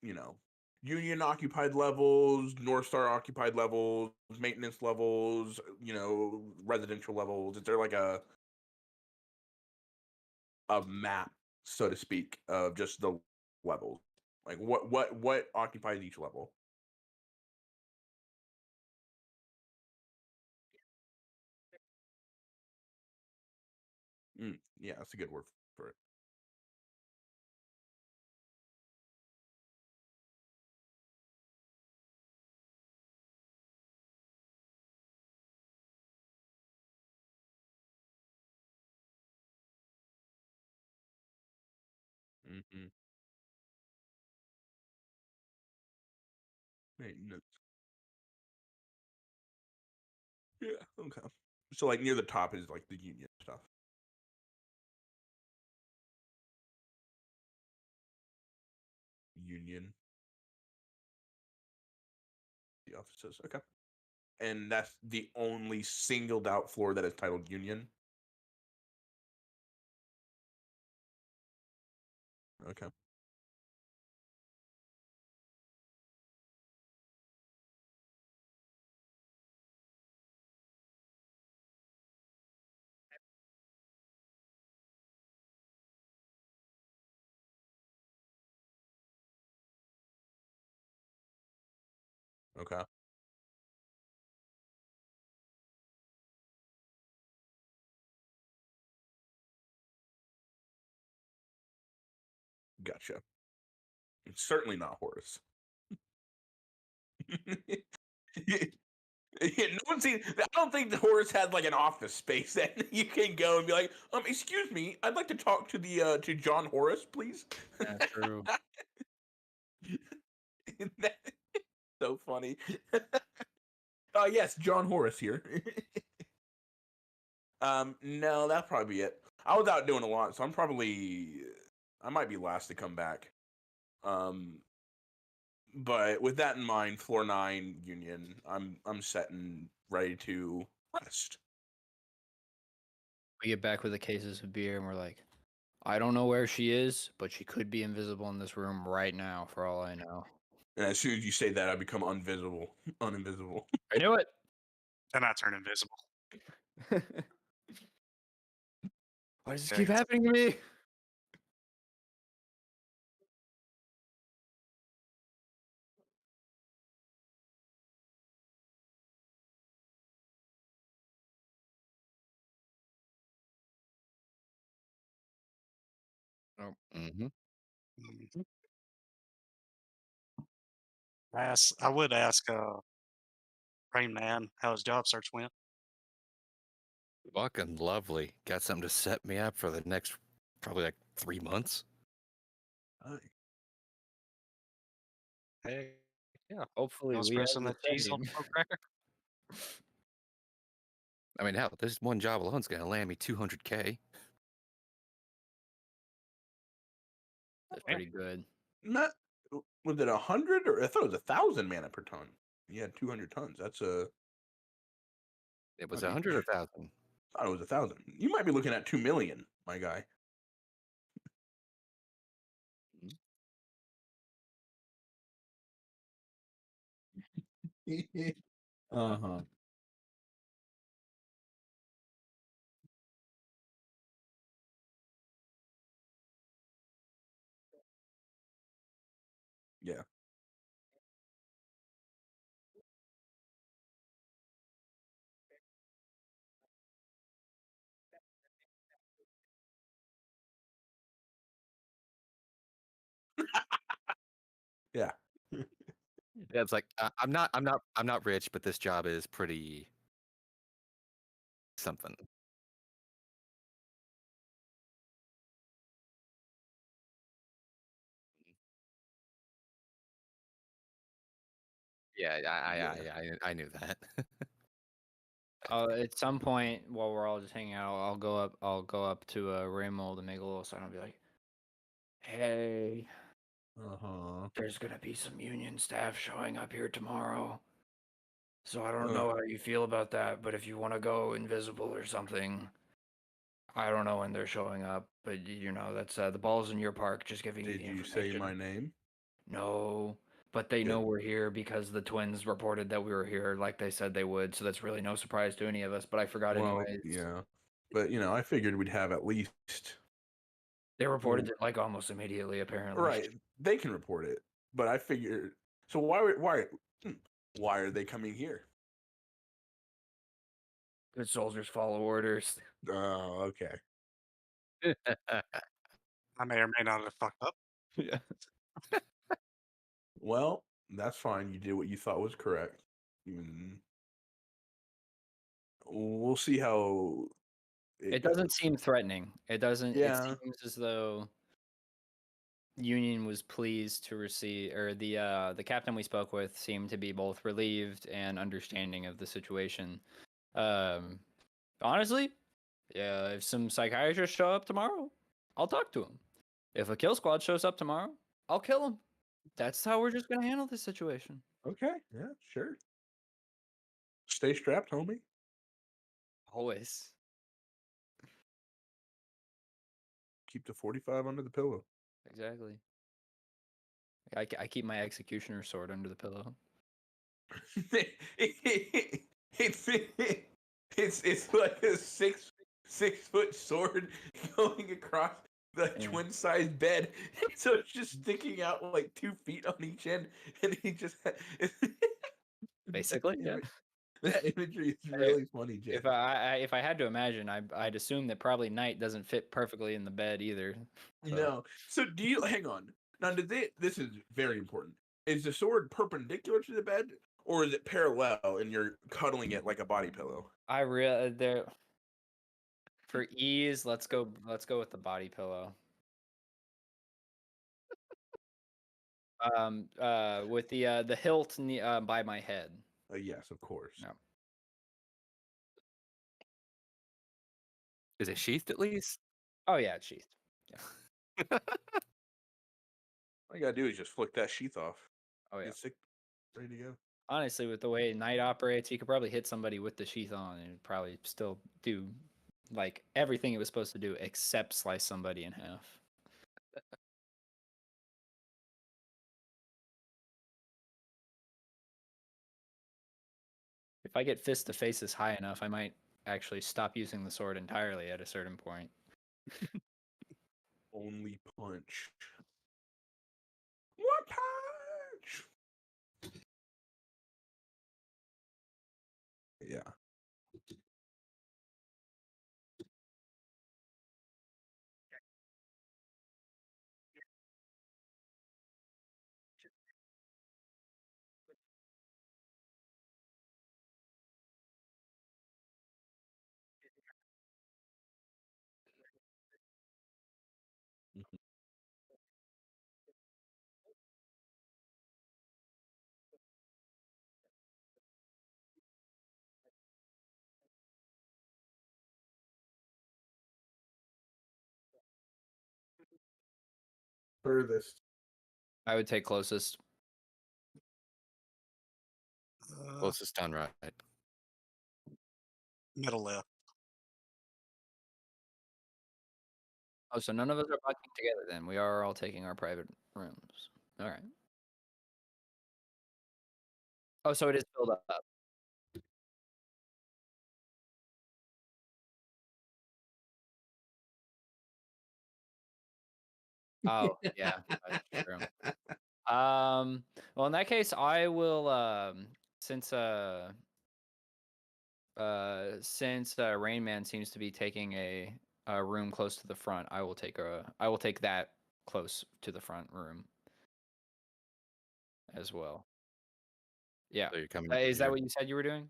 you know union occupied levels, North Star occupied levels, maintenance levels, residential levels? Is there like a map, so to speak, of just the levels? Like what occupies each level? Yeah, that's a good word for it. Mm-hmm. Maintenance. Yeah. Okay. So like near the top is like the union stuff. Union, the offices. Okay. And that's the only singled out floor that is titled union. Okay. Okay. Gotcha. It's certainly not Horus. Yeah, no one seen. I don't think the Horus had like an office space that you can go and be like, excuse me, I'd like to talk to the to John Horus, please. Yeah, true. That's so funny. Yes, John Horus here. No, that'll probably be it. I was out doing a lot, so I might be last to come back. But with that in mind, floor 9 Union, I'm set and ready to rest. We get back with the cases of beer, and we're like, I don't know where she is, but she could be invisible in this room right now, for all I know. And as soon as you say that, I become uninvisible. I knew it. Then I turn invisible. Why does this Okay. keep happening to me? Mm-hmm. Mhm. I would ask Rain Man how his job search went. Fucking lovely. Got something to set me up for the next probably like 3 months. Hey, yeah. Hopefully, I was we have pressing the that cheese on setting. the cracker. I mean, hell, this one job alone is going to land me 200K. That's Yeah. pretty good. Not was it 100 or I thought it was 1,000 mana per ton. You had 200 tons. That's a. It was might be- 100 or 1,000. I thought it was 1,000. You might be looking at 2 million, my guy. Uh-huh. Yeah. Yeah. Yeah, it's like I'm not rich, but this job is pretty something. Yeah, I knew that. At some point, while we're all just hanging out, I'll go up to Raymold and make a little sign. I'll be like, "Hey, Uh-huh. there's gonna be some union staff showing up here tomorrow. So I don't Ugh. know how you feel about that, but if you want to go invisible or something, I don't know when they're showing up, but that's the ball's in your park. Just giving you Did the you say information." my name? No, but they Good. know we're here because the twins reported that we were here, like they said they would. So that's really no surprise to any of us. But I forgot Well, anyways. yeah. But, I figured we'd have at least. They reported it like almost immediately, apparently. Right. They can report it. But I figured. So why are they coming here? Good soldiers follow orders. Oh, okay. I may or may not have fucked up. Yeah. Well, that's fine. You did what you thought was correct. We'll see how It doesn't goes. seem threatening. It doesn't. Yeah. It seems as though Union was pleased to receive, or the captain we spoke with seemed to be both relieved and understanding of the situation. Honestly, yeah, if some psychiatrists show up tomorrow, I'll talk to them. If a kill squad shows up tomorrow, I'll kill them. That's how we're just gonna handle this situation. Okay. Yeah, sure. Stay strapped, homie. Always. Keep the 45 under the pillow. Exactly. I keep my executioner sword under the pillow. It's like a 6 foot sword going across the Yeah. twin sized bed, so it's just sticking out like 2 feet on each end, and he just Basically, yeah. That imagery is really funny, Jay. If I had to imagine, I'd assume that probably Knight doesn't fit perfectly in the bed either. So. No. So do you hang on? Now this is very important. Is the sword perpendicular to the bed or is it parallel and you're cuddling it like a body pillow? I really there for ease, let's go with the body pillow. With the hilt by my head. Yes, of course. No. Is it sheathed at least? Oh yeah, it's sheathed. All you gotta do is just flick that sheath off. Oh yeah. Get sick, ready to go. Honestly, with the way Knight operates, he could probably hit somebody with the sheath on and it'd probably still do like everything it was supposed to do except slice somebody in half. If I get fist to faces high enough, I might actually stop using the sword entirely at a certain point. Only punch. One punch. Yeah. Furthest. I would take closest. Closest on right. Middle left. Oh, so none of us are bunking together then. We are all taking our private rooms. All right. Oh, so it is filled up. Oh, yeah, that's true. Well, in that case, I will since Rain Man seems to be taking a room close to the front, I will take that close to the front room as well. Yeah. So you're coming. Is that what you said you were doing?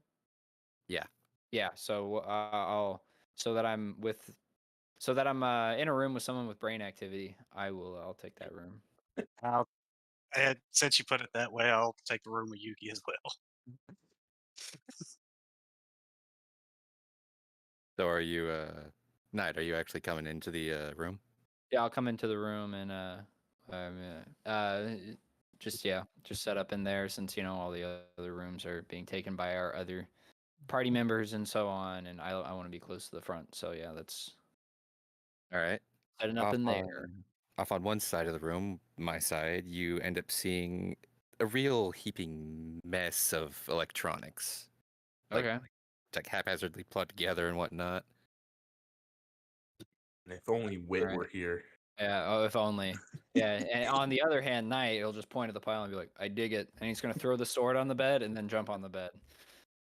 Yeah. Yeah. So so that I'm in a room with someone with brain activity, I'll take that room. Since you put it that way, I'll take the room with Yuki as well. So are you, Knight? Are you actually coming into the room? Yeah, I'll come into the room and just set up in there since all the other rooms are being taken by our other party members and so on, and I want to be close to the front. So yeah, that's All right. setting up in there. Off on one side of the room, my side, you end up seeing a real heaping mess of electronics. Okay. Like haphazardly plugged together and whatnot. And if only Wit Right. were here. Yeah. Oh, if only. Yeah. And on the other hand, Knight, he'll just point at the pile and be like, "I dig it," and he's gonna throw the sword on the bed and then jump on the bed.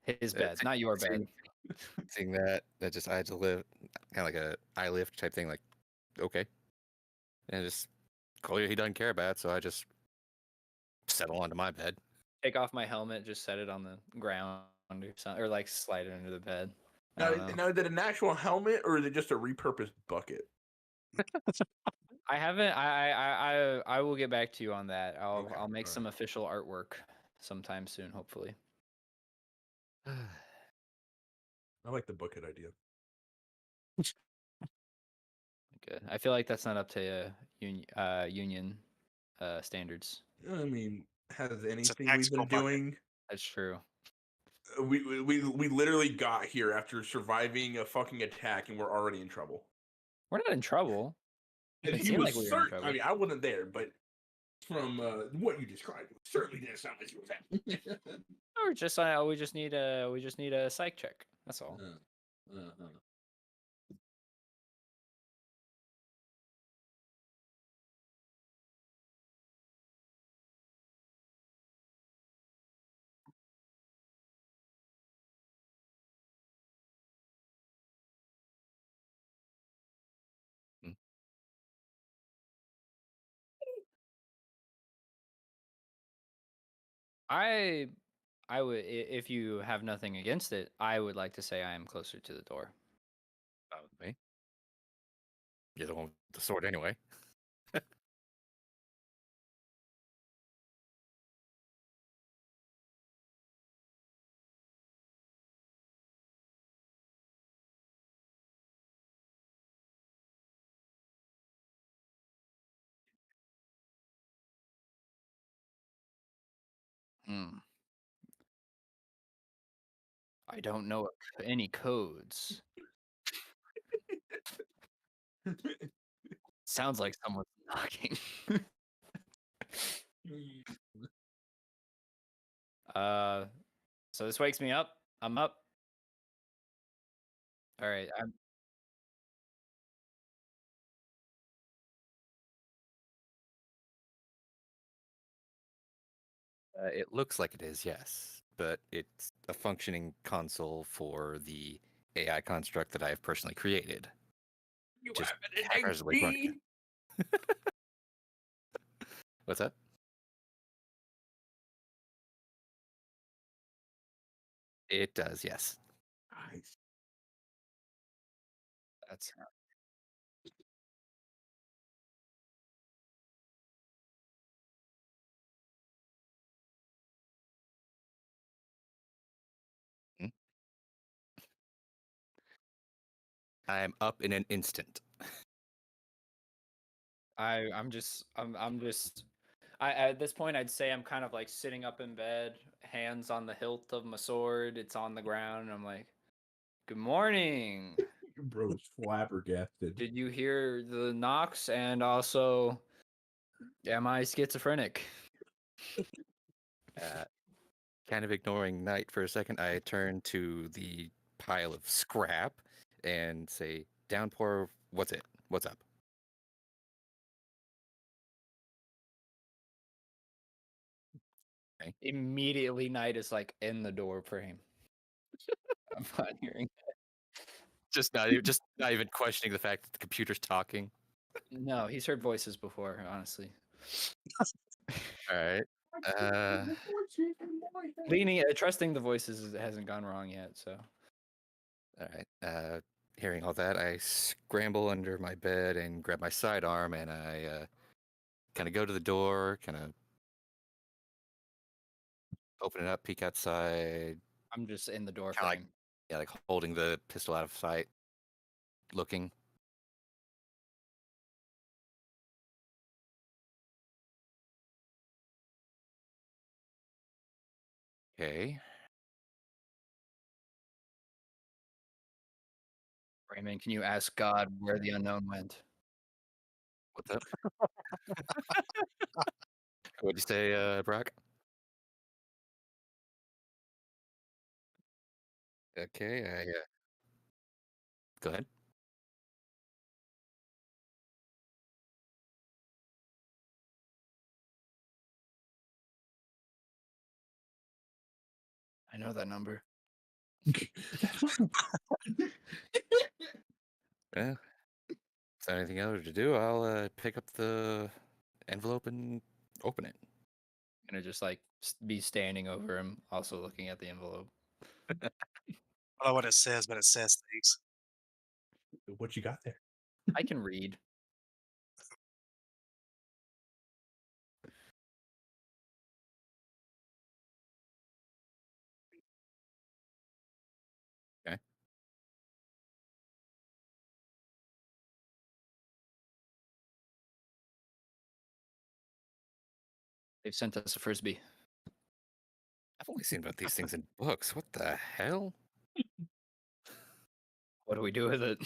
His bed, not your bed. Seeing that just I had to live kind of like a eye lift type thing. Like, okay, and just clearly he doesn't care about it, so I just settle onto my bed. Take off my helmet, just set it on the ground or something, or like slide it under the bed. I Now, don't know. now, is it an actual helmet or is it just a repurposed bucket? I haven't. I will get back to you on that. Okay, I'll make some alright. official artwork sometime soon, hopefully. I like the bucket idea. Good. I feel like that's not up to union standards. I mean, has anything we've tactical been bucket. doing? That's true. We literally got here after surviving a fucking attack and we're already in trouble. We're not in trouble. And It he seemed was like we were in certain. trouble. I mean, I wasn't there, but from what you described, it certainly didn't sound like he was happening. No, we just need a psych check. That's all. I would, if you have nothing against it, I would like to say I am closer to the door. Fine with me. You're the one with the sword anyway. Hmm. I don't know any codes. Sounds like someone's knocking. So this wakes me up. I'm up. All right. It looks like it is, yes, but it's a functioning console for the AI construct that I have personally created. You Just have an haphazardly running XP. it. What's that? It does, yes. Nice. That's Hmm? I am up in an instant. I'm just at this point I'd say I'm kind of like sitting up in bed, hands on the hilt of my sword. It's on the ground. And I'm like, "Good morning. Bro's flabbergasted. Did you hear the knocks? And also, am I schizophrenic?" Kind of ignoring Knight for a second, I turn to the pile of scrap and say, Downpour, what's it? What's up? Immediately, Knight is like in the door frame. I'm not hearing. Just not even questioning the fact that the computer's talking. No, he's heard voices before. Honestly, All right. trusting the voices hasn't gone wrong yet. So All right. Hearing all that, I scramble under my bed and grab my sidearm, and I kind of go to the door, kind of open it up, peek outside, I'm just in the door kind of frame. like holding the pistol out of sight, looking. Okay. Raymond, can you ask God where the unknown went? What's up? What'd you say, Brock? Okay. Go ahead. I know that number. Yeah. Is there anything other to do? I'll pick up the envelope and open it. Gonna just like be standing over him, also looking at the envelope. I don't know what it says, but it says things. What you got there? I can read. Okay. They've sent us a frisbee. I've only seen about these things in books. What the hell? What do we do with it?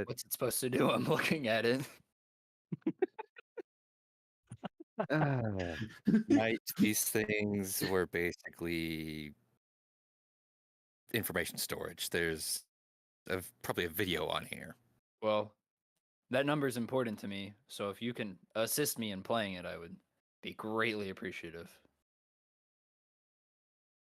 What's it supposed to do? I'm looking at it. Night, these things were basically information storage. There's probably a video on here. Well, that number is important to me, so if you can assist me in playing it, I would be greatly appreciative.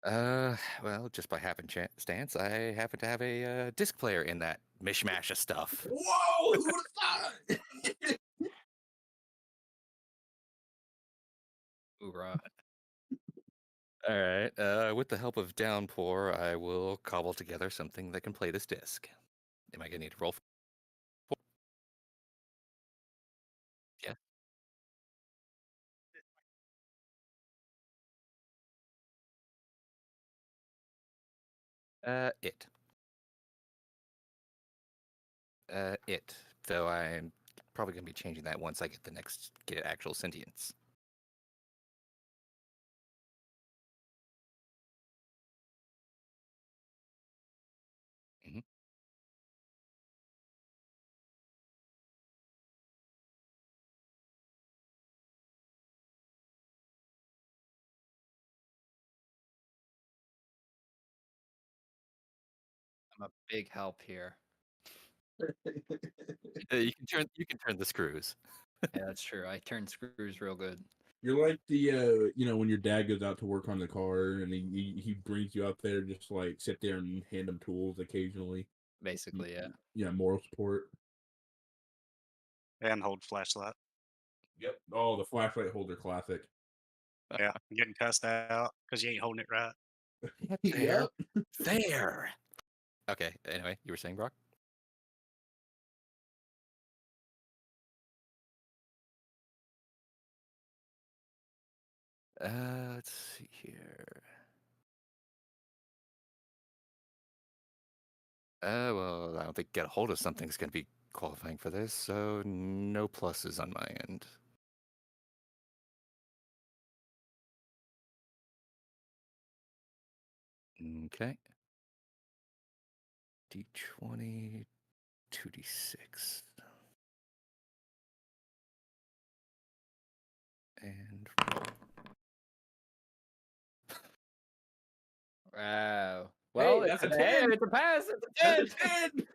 Well, just by happenstance, I happen to have a disc player in that mishmash of stuff. Whoa! Who would have thought? Hoorah. All right. With the help of Downpour, I will cobble together something that can play this disc. Am I gonna need to roll? Yeah. It. It. Though I'm probably gonna be changing that once I get actual sentience. Mhm. I'm a big help here. You can turn the screws. Yeah, that's true. I turn screws real good. You're like the when your dad goes out to work on the car and he brings you out there just like sit there and hand him tools occasionally. Basically, yeah. Yeah, moral support. And hold flashlight. Yep. Oh, the flashlight holder classic. Yeah, getting cussed out because you ain't holding it right. There. There. Okay. Anyway, you were saying, Brock? Let's see here. Well, I don't think get a hold of something's going to be qualifying for this, so no pluses on my end. Okay. D20, 2d6. And roll. Wow. Well, Hey, it's that's a a 10. It's a pass. It's a 10. That's a 10.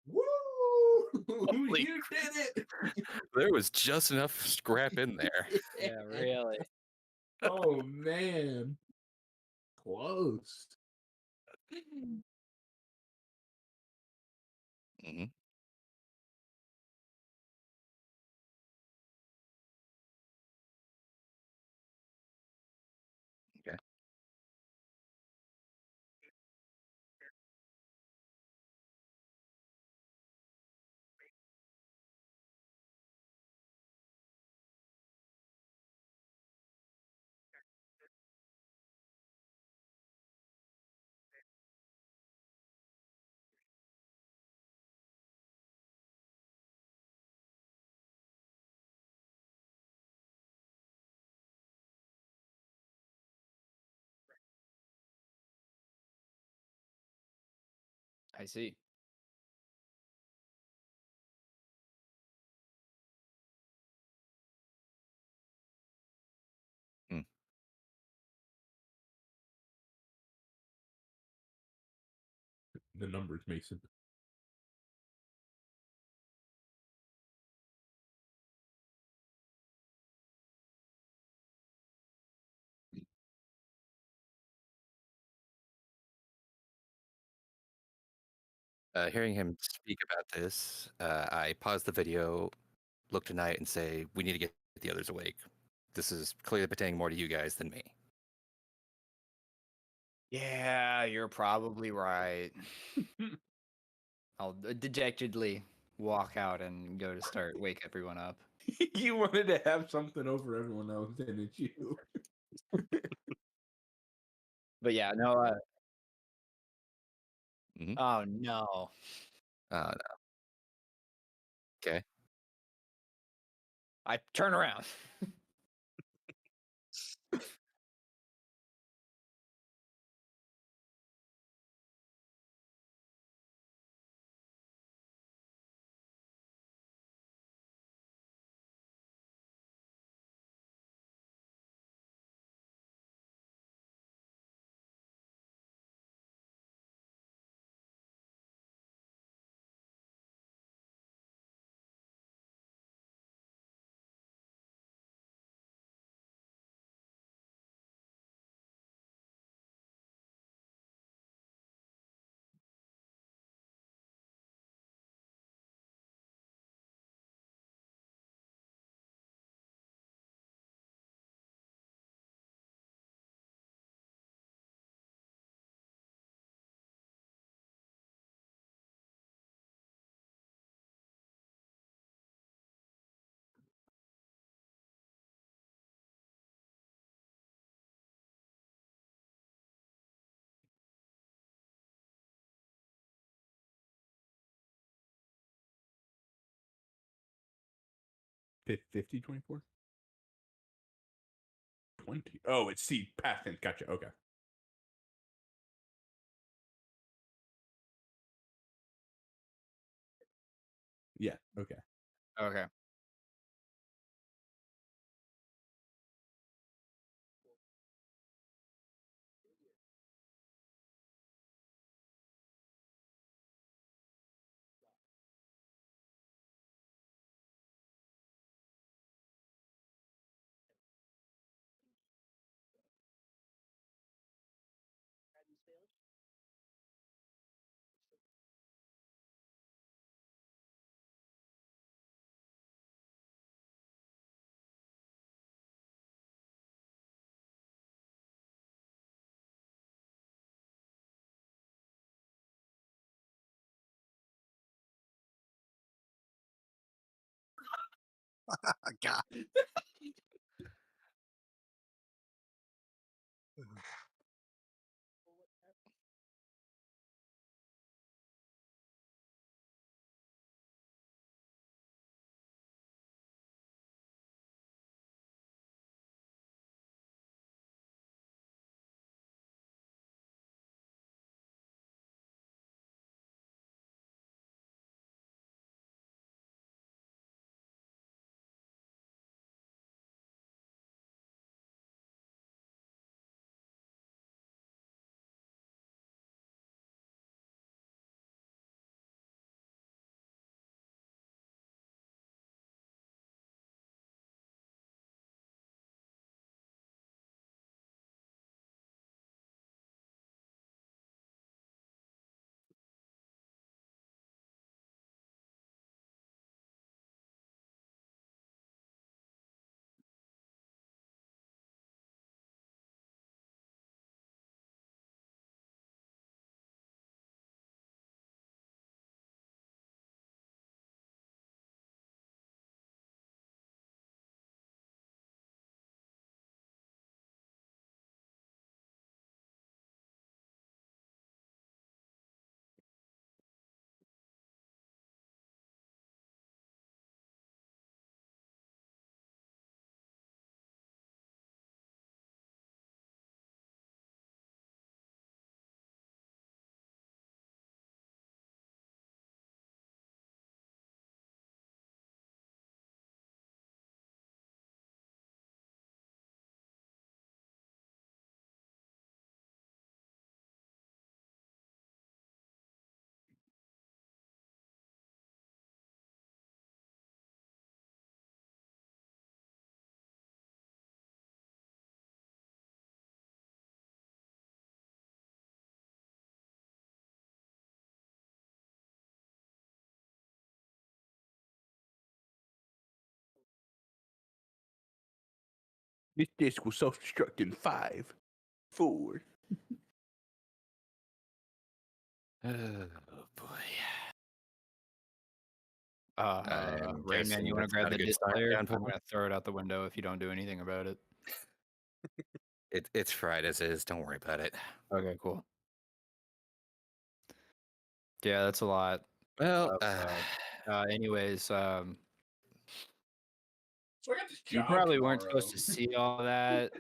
Woo! Holy You did it. There was just enough scrap in there. Yeah, really. Oh man. Close. Hmm. Okay. I see. Hmm. The numbers, Mason. Hearing him speak about this, I pause the video, look to Knight, and say, "We need to get the others awake. This is clearly pertaining more to you guys than me." Yeah, you're probably right. I'll dejectedly walk out and go to start wake everyone up. You wanted to have something over everyone else, didn't you? But yeah, no. Mhm. Oh no. No. Okay. I turn around. 50, 24? 20. Oh, it's C, past tense. Gotcha. Okay. Yeah. Okay. Okay. God. This disc will self-destruct in 5, 4. Oh boy. I'm Rain Man, guessing you want to that's grab not a the good disc start player? down I'm for gonna throw it out the window if you don't do anything about it. it's fried as is. Don't worry about it. Okay, cool. Yeah, that's a lot. Well, Anyways, So I got this you job probably weren't tomorrow. supposed to see all that.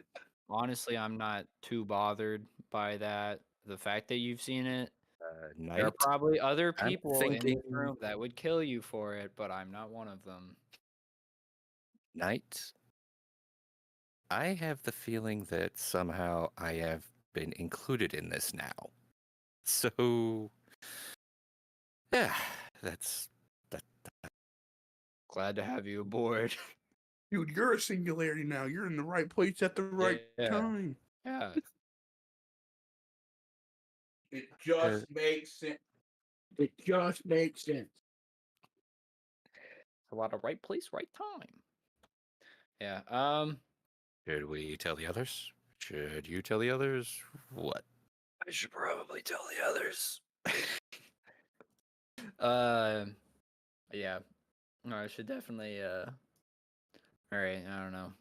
Honestly, I'm not too bothered by that. The fact that you've seen it, there are night. probably other I'm people in this thinking room that would kill you for it, but I'm not one of them. night. I have the feeling that somehow I have been included in this now. So, yeah, that's that. Glad to have you aboard. Dude, you're a singularity now. You're in the right place at the right Yeah. time. Yeah. It just makes sense. It just makes sense. A lot of right place, right time. Yeah. Should we tell the others? Should you tell the others? What? I should probably tell the others. Yeah. No, I should definitely. All right. I don't know.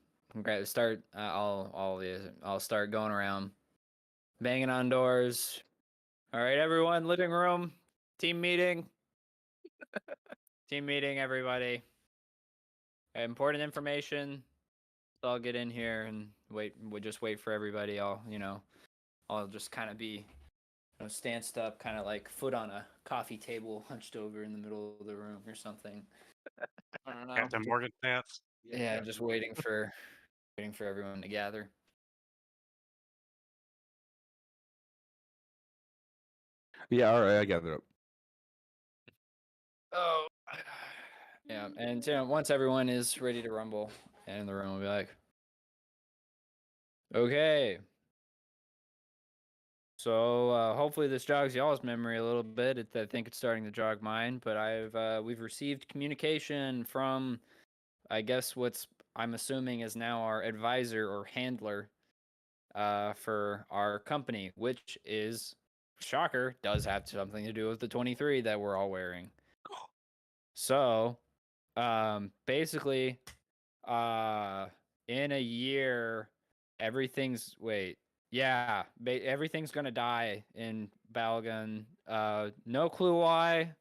Start. I'll start going around, banging on doors. All right, everyone. Living room. Team meeting. Team meeting. Everybody. important information. So I'll get in here and wait. We'll just wait for everybody. I'll just kind of be stanced up, kind of like foot on a coffee table, hunched over in the middle of the room or something. I don't know. Captain Morgan Path. Yeah, just waiting for everyone to gather. Yeah, all right, I gather up. Oh, yeah, and once everyone is ready to rumble, and the room will be like, okay. So hopefully this jogs y'all's memory a little bit. I think it's starting to jog mine. But we've received communication from, I guess I'm assuming is now our advisor or handler, for our company, which is, shocker, does have something to do with the 23 that we're all wearing. So, basically, in a year, everything's everything's gonna die in Balgan. No clue why.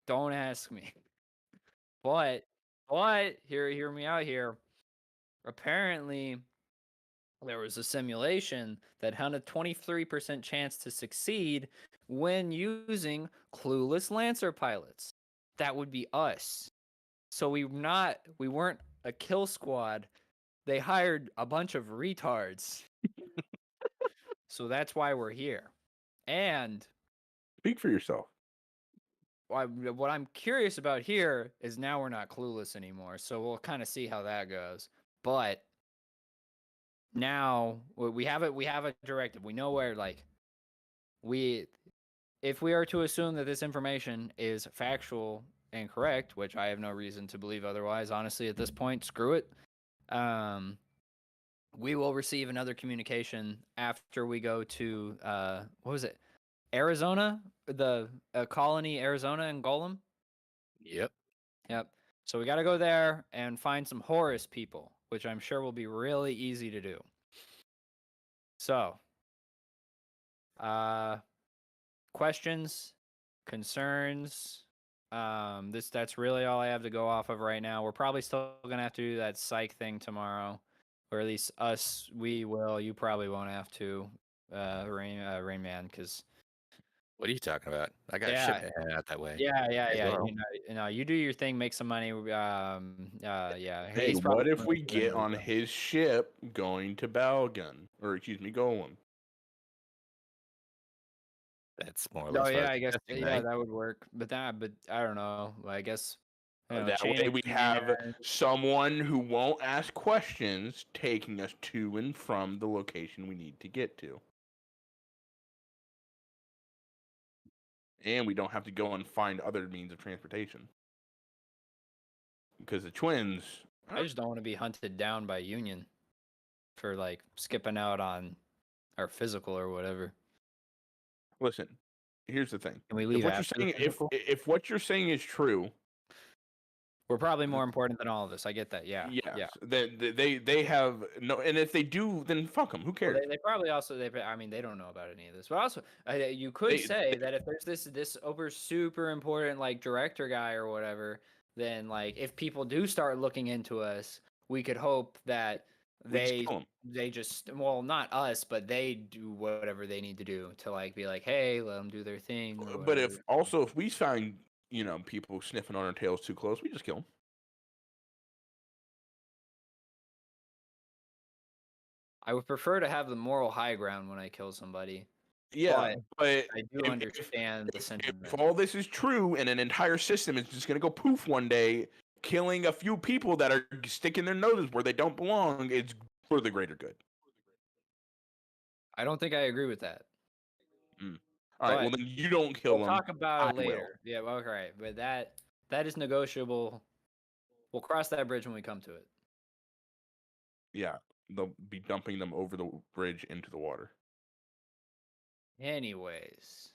Don't ask me. But hear me out here. Apparently, there was a simulation that had a 23% chance to succeed when using clueless Lancer pilots. That would be us. So we weren't a kill squad. They hired a bunch of retards. So that's why we're here. And Speak for yourself. what I'm curious about here is now we're not clueless anymore. So we'll kind of see how that goes. But now we have a directive. We know where, like, if we are to assume that this information is factual and correct, which I have no reason to believe otherwise, honestly, at this point, screw it. We will receive another communication after we go to what was it? Arizona, the colony, Arizona, and Golem. Yep. So we got to go there and find some Horus people, which I'm sure will be really easy to do. So, questions, concerns. That's really all I have to go off of right now. We're probably still gonna have to do that psych thing tomorrow, or at least us. We will. You probably won't have to, Rain Man, because What are you talking about? I got Yeah. shit headed out that way. yeah. well. You do your thing, make some money. Yeah. Hey, He's probably what if gonna we do get another on job. his ship going to Balgun? Or excuse me, Golem. That's more or less. Oh what yeah, was I guess suggesting, yeah, right? that would work. But I don't know. I guess That chain way we have engineer- someone who won't ask questions taking us to and from the location we need to get to. And we don't have to go and find other means of transportation. Because the twins, I just don't want to be hunted down by Union for like skipping out on our physical or whatever. listen, here's the thing. Can we If leave what you're after saying, physical? if what you're saying is true, We're probably more important than all of this. I get that. Yeah. yes, Yeah. then they have no. And if they do, then fuck them. Who Well, cares? they probably also I mean they don't know about any of this, but also you could say that if there's this super important like director guy or whatever, then like if people do start looking into us, we could hope that We just they kill 'em. they just well not us, but they do whatever they need to do to like be like, hey, let them do their thing. Or But if whatever. if we find people sniffing on our tails too close, we just kill them. I would prefer to have the moral high ground when I kill somebody. Yeah, but I do understand the sentiment. if all this is true and an entire system is just gonna go poof one day, killing a few people that are sticking their noses where they don't belong, it's for the greater good. I don't think I agree with that. All right, well But then you don't kill We'll them. talk about I it will. later. Yeah, well, okay, but that is negotiable. We'll cross that bridge when we come to it. Yeah, they'll be dumping them over the bridge into the water. Anyways,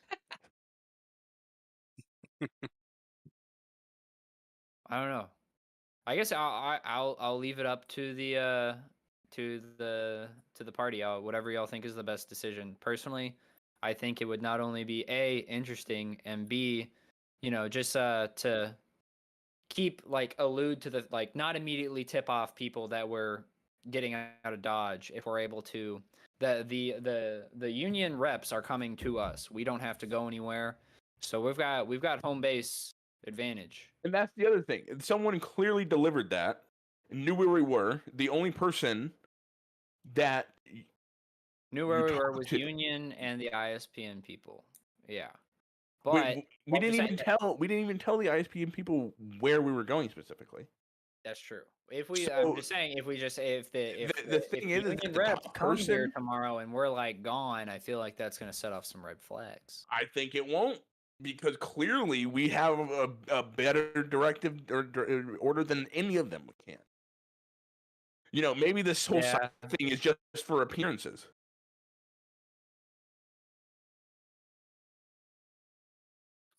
I don't know. I guess I'll leave it up to the party. Whatever y'all think is the best decision. Personally, I think it would not only be A, interesting, and B, just to keep like allude to the like not immediately tip off people that we're getting out of Dodge if we're able to. The union reps are coming to us. We don't have to go anywhere, so we've got home base advantage. And that's the other thing. Someone clearly delivered that, knew where we were. The only person that Knew where you we were talked was to- Union and the ISPN people. Yeah, we, but we what didn't we're even saying- tell the ISP people where we were going specifically. That's true. If we, So, I'm just saying, if we just if the thing is that union the reps top come here person- tomorrow and we're like gone, I feel like that's gonna set off some red flags. I think it won't, because clearly we have a better directive or order than any of them can. You know, maybe this whole Yeah. thing is just for appearances.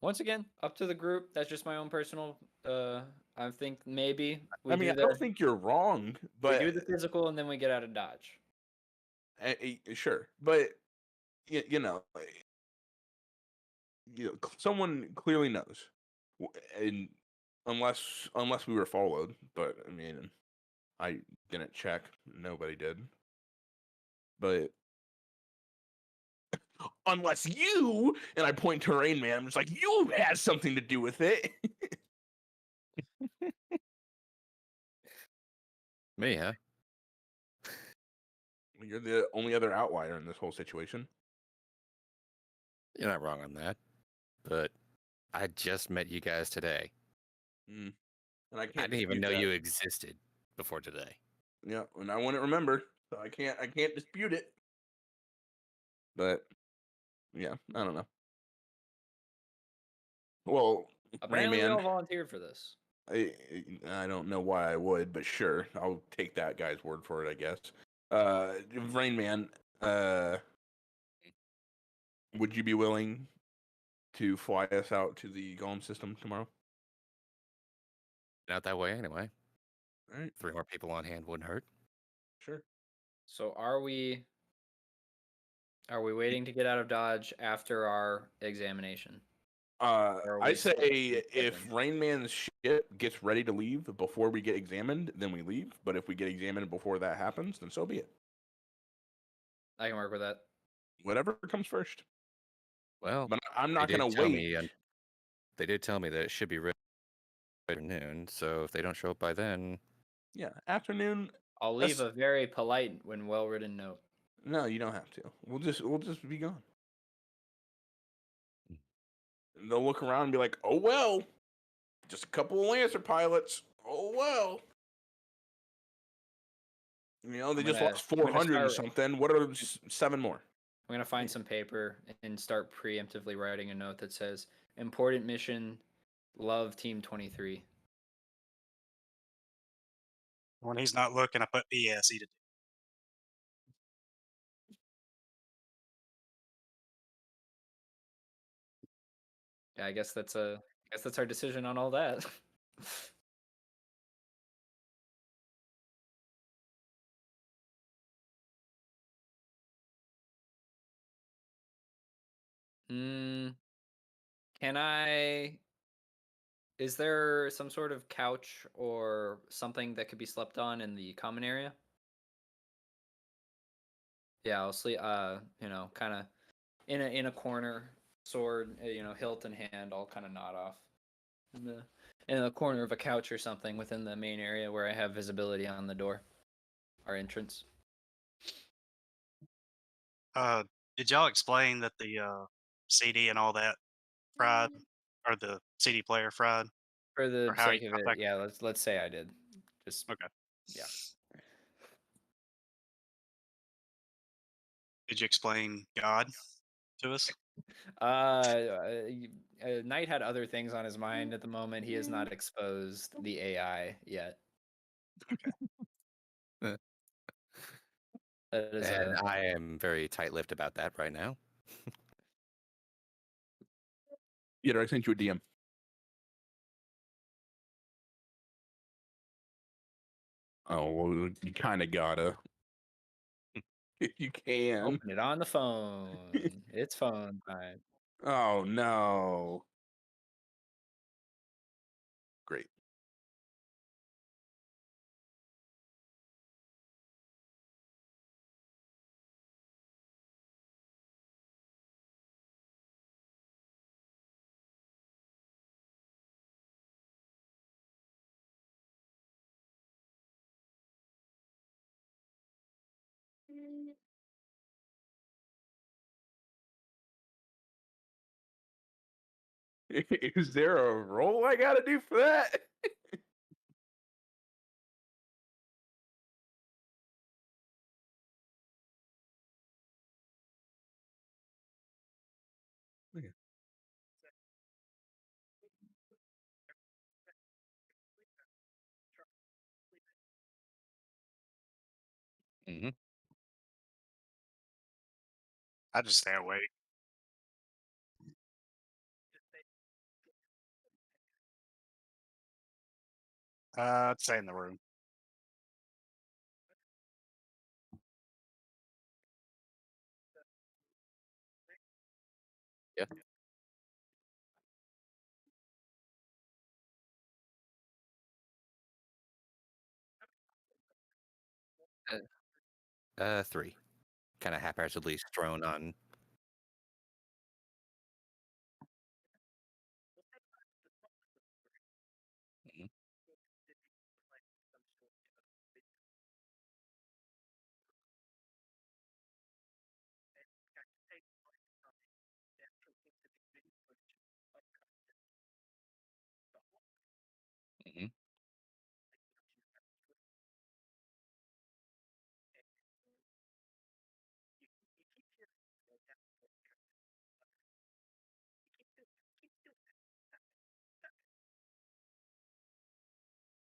Once again, up to the group. That's just my own personal. I think maybe we I mean, do I the don't think you're wrong, but we do the physical and then we get out of Dodge. sure, but you know, someone clearly knows, and unless we were followed, but I mean, I didn't check. Nobody did, but unless you, and I point to Rain Man, I'm just like, you had something to do with it. Me, huh? You're the only other outlier in this whole situation. You're not wrong on that. But I just met you guys today. And I I can't didn't even dispute know that. you existed before today. Yeah, and I wouldn't remember, so I can't dispute it. But yeah, I don't know. Well, Rain Apparently, we all Man, volunteered for this. I don't know why I would, but sure, I'll take that guy's word for it, I guess. Rain Man, would you be willing to fly us out to the Golem system tomorrow? Not that way anyway. All right, 3 more people on hand wouldn't hurt. sure. So are we waiting to get out of Dodge after our examination? Or are I we still say if open? Rain Man's ship gets ready to leave before we get examined, then we leave. But if we get examined before that happens, then so be it. I can work with that. Whatever comes first. Well, But I'm not they going did to tell wait. me, they did tell me that it should be ready by noon. So if they don't show up by then, Yeah, afternoon. I'll That's- leave a very polite when well-written note. No, you don't have to. We'll just be gone. And they'll look around and be like, "Oh well, just a couple of Lancer pilots. Oh well." You know, they I'm just gonna- lost I'm gonna 400 and start- something. What are 7 more? I'm gonna find some paper and start preemptively writing a note that says "Important mission, love Team 23." When he's not looking, I put PS. He did. Yeah, I guess that's our decision on all that. Hmm. Can I? Is there some sort of couch or something that could be slept on in the common area? Yeah, I'll sleep. Kind of in a corner, sword, hilt in hand. I'll kind of nod off in the corner of a couch or something within the main area where I have visibility on the door, our entrance. Did y'all explain that the CD and all that fried, or the CD player fried? For the Or how sake you of got it, that- yeah. Let's say I did. Just Okay. Yeah. Did you explain God to us? Knight had other things on his mind at the moment. He has not exposed the AI yet. That is and I am very tight-lipped about that right now. Yeah, I sent you a DM. Oh, well, you kind of gotta. If you can. open it on the phone. It's phone time. Oh no. Great. Is there a roll I gotta do for that? Okay. Hmm. I just stay awake. I'd stay in the room. Yeah. Three. Kind of haphazardly thrown on. Mhm. Mhm.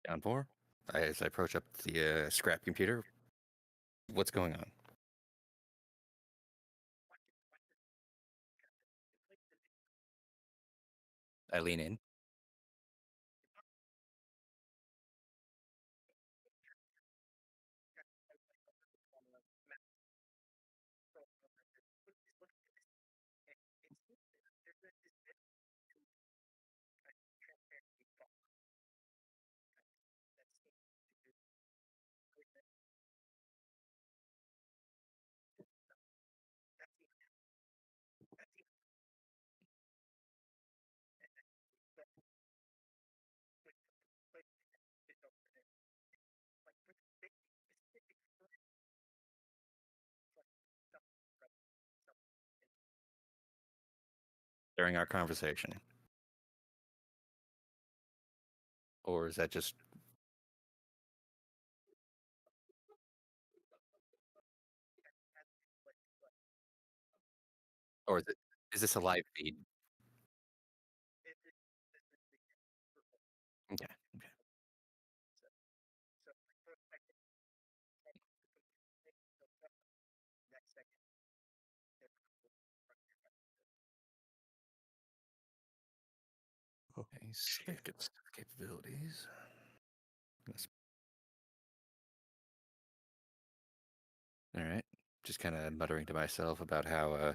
Down four. As I approach up the scrap computer, what's going on? I lean in. During our conversation, or is that just, or is this a live feed? Okay. Okay. Okay, significant capabilities. That's- All right. Just kind of muttering to myself about how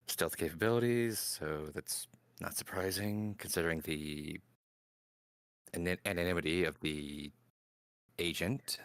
stealth capabilities. So that's not surprising considering the anonymity of the agent.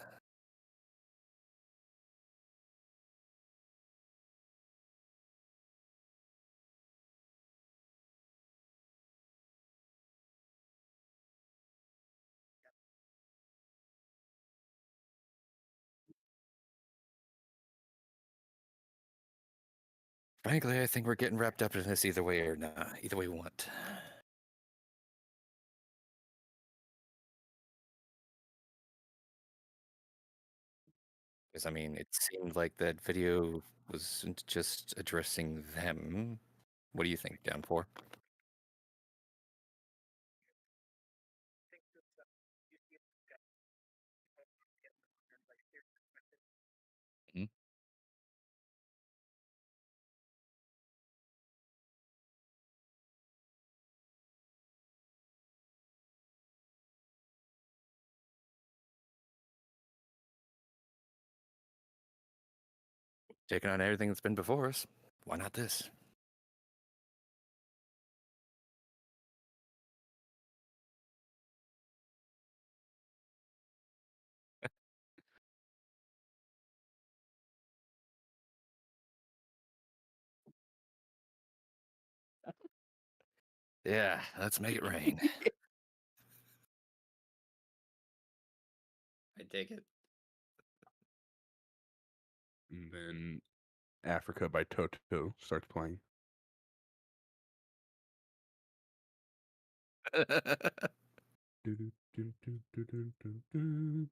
Frankly, I think we're getting wrapped up in this either way or not. Either way we want. Because I mean, it seemed like that video wasn't just addressing them. What do you think, Down for? Mhm. Taking on everything that's been before us. Why not this? Yeah, let's make it rain. I take it. And then Africa by Toto starts playing. Do-do-do-do-do-do-do-do.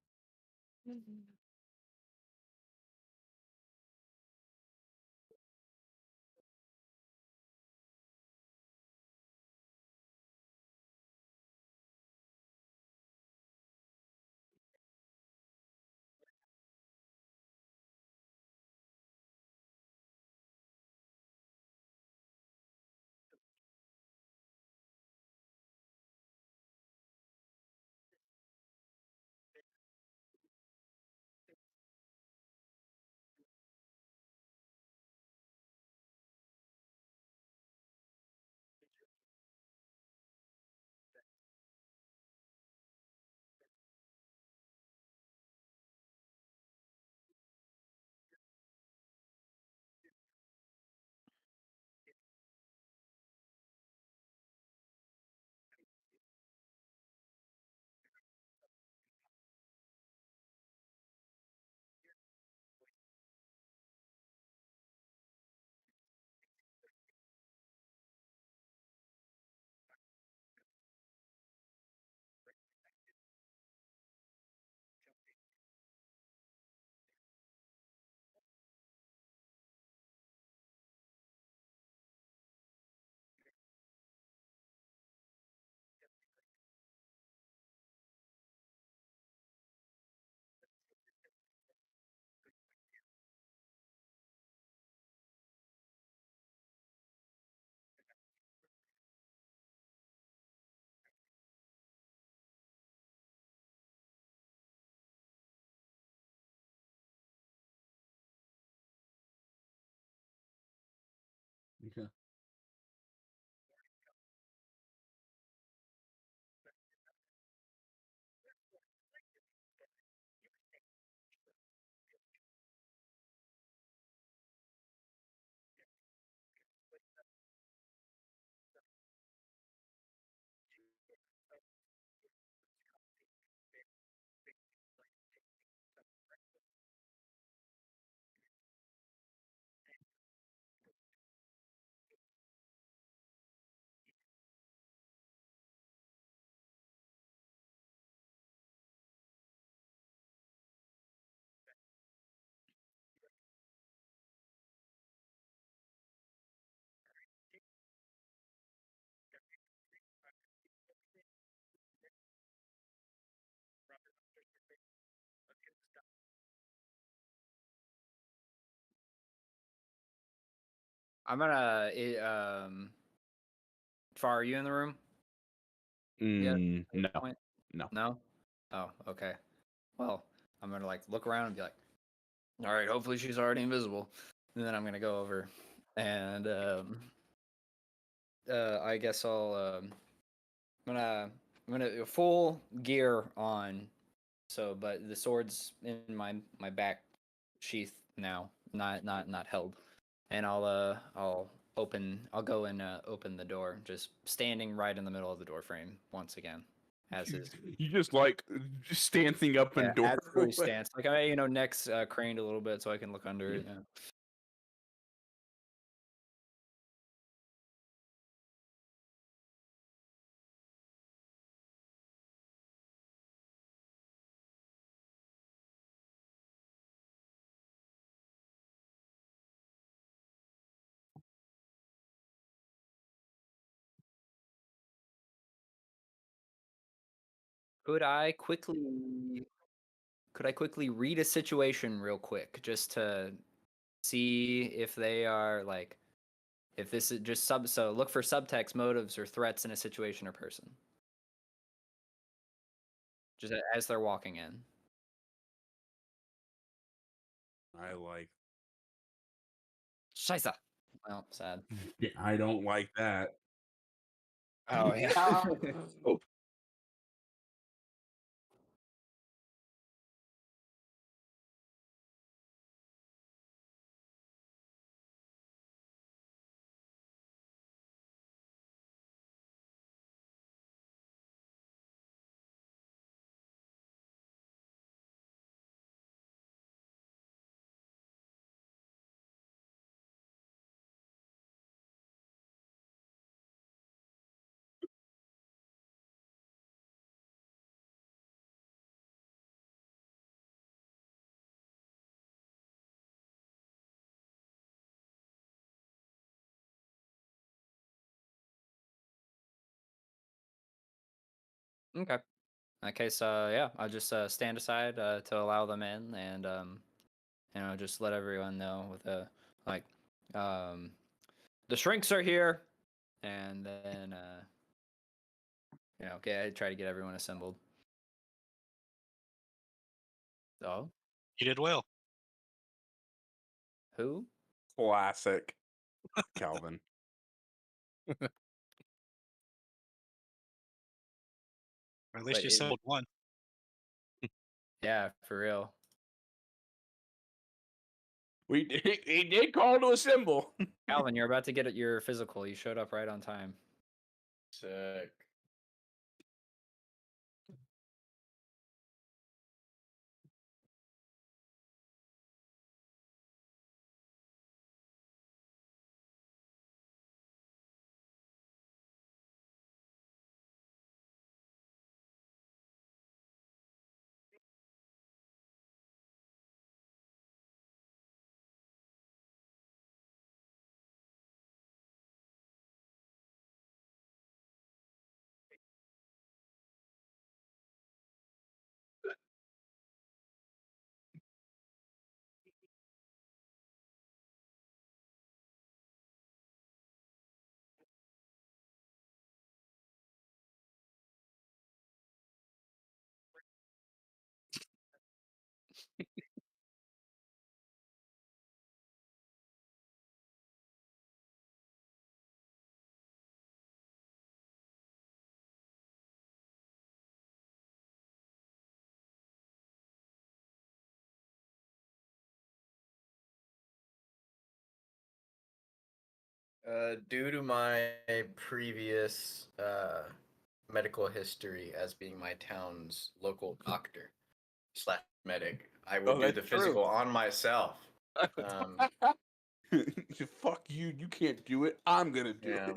Okay. I'm gonna. Far, are you in the room? Yeah. No. Point? No. No. Oh, okay. Well, I'm gonna like look around and be like, all right. Hopefully she's already invisible. And then I'm gonna go over, and I guess I'm gonna full gear on. So, but the sword's in my back sheath now, not held, and I'll go and open the door, just standing right in the middle of the door frame once again, as is. You just like just stancing up Yeah, and door. absolutely stance. Like I, neck's craned a little bit so I can look under it. Yeah. Could I quickly read a situation real quick just to see if they are like if this is just so look for subtext, motives, or threats in a situation or person. Just as they're walking in. I like. Scheiße. Well, sad. Yeah, I don't like that. Oh yeah. Oh, Okay. In that case, yeah, I'll just stand aside to allow them in, and just let everyone know with like, um, the shrinks are here, and then okay, I try to get everyone assembled. Oh, You did well. who? Classic Calvin. Or at least But you it- sold one. Yeah, for real. He did call to assemble. Calvin, you're about to get your physical. You showed up right on time. Sick. Due to my previous medical history as being my town's local doctor slash medic, I will Oh, do that's the true. physical on myself. Um, Fuck you! You can't do it. I'm gonna do yeah,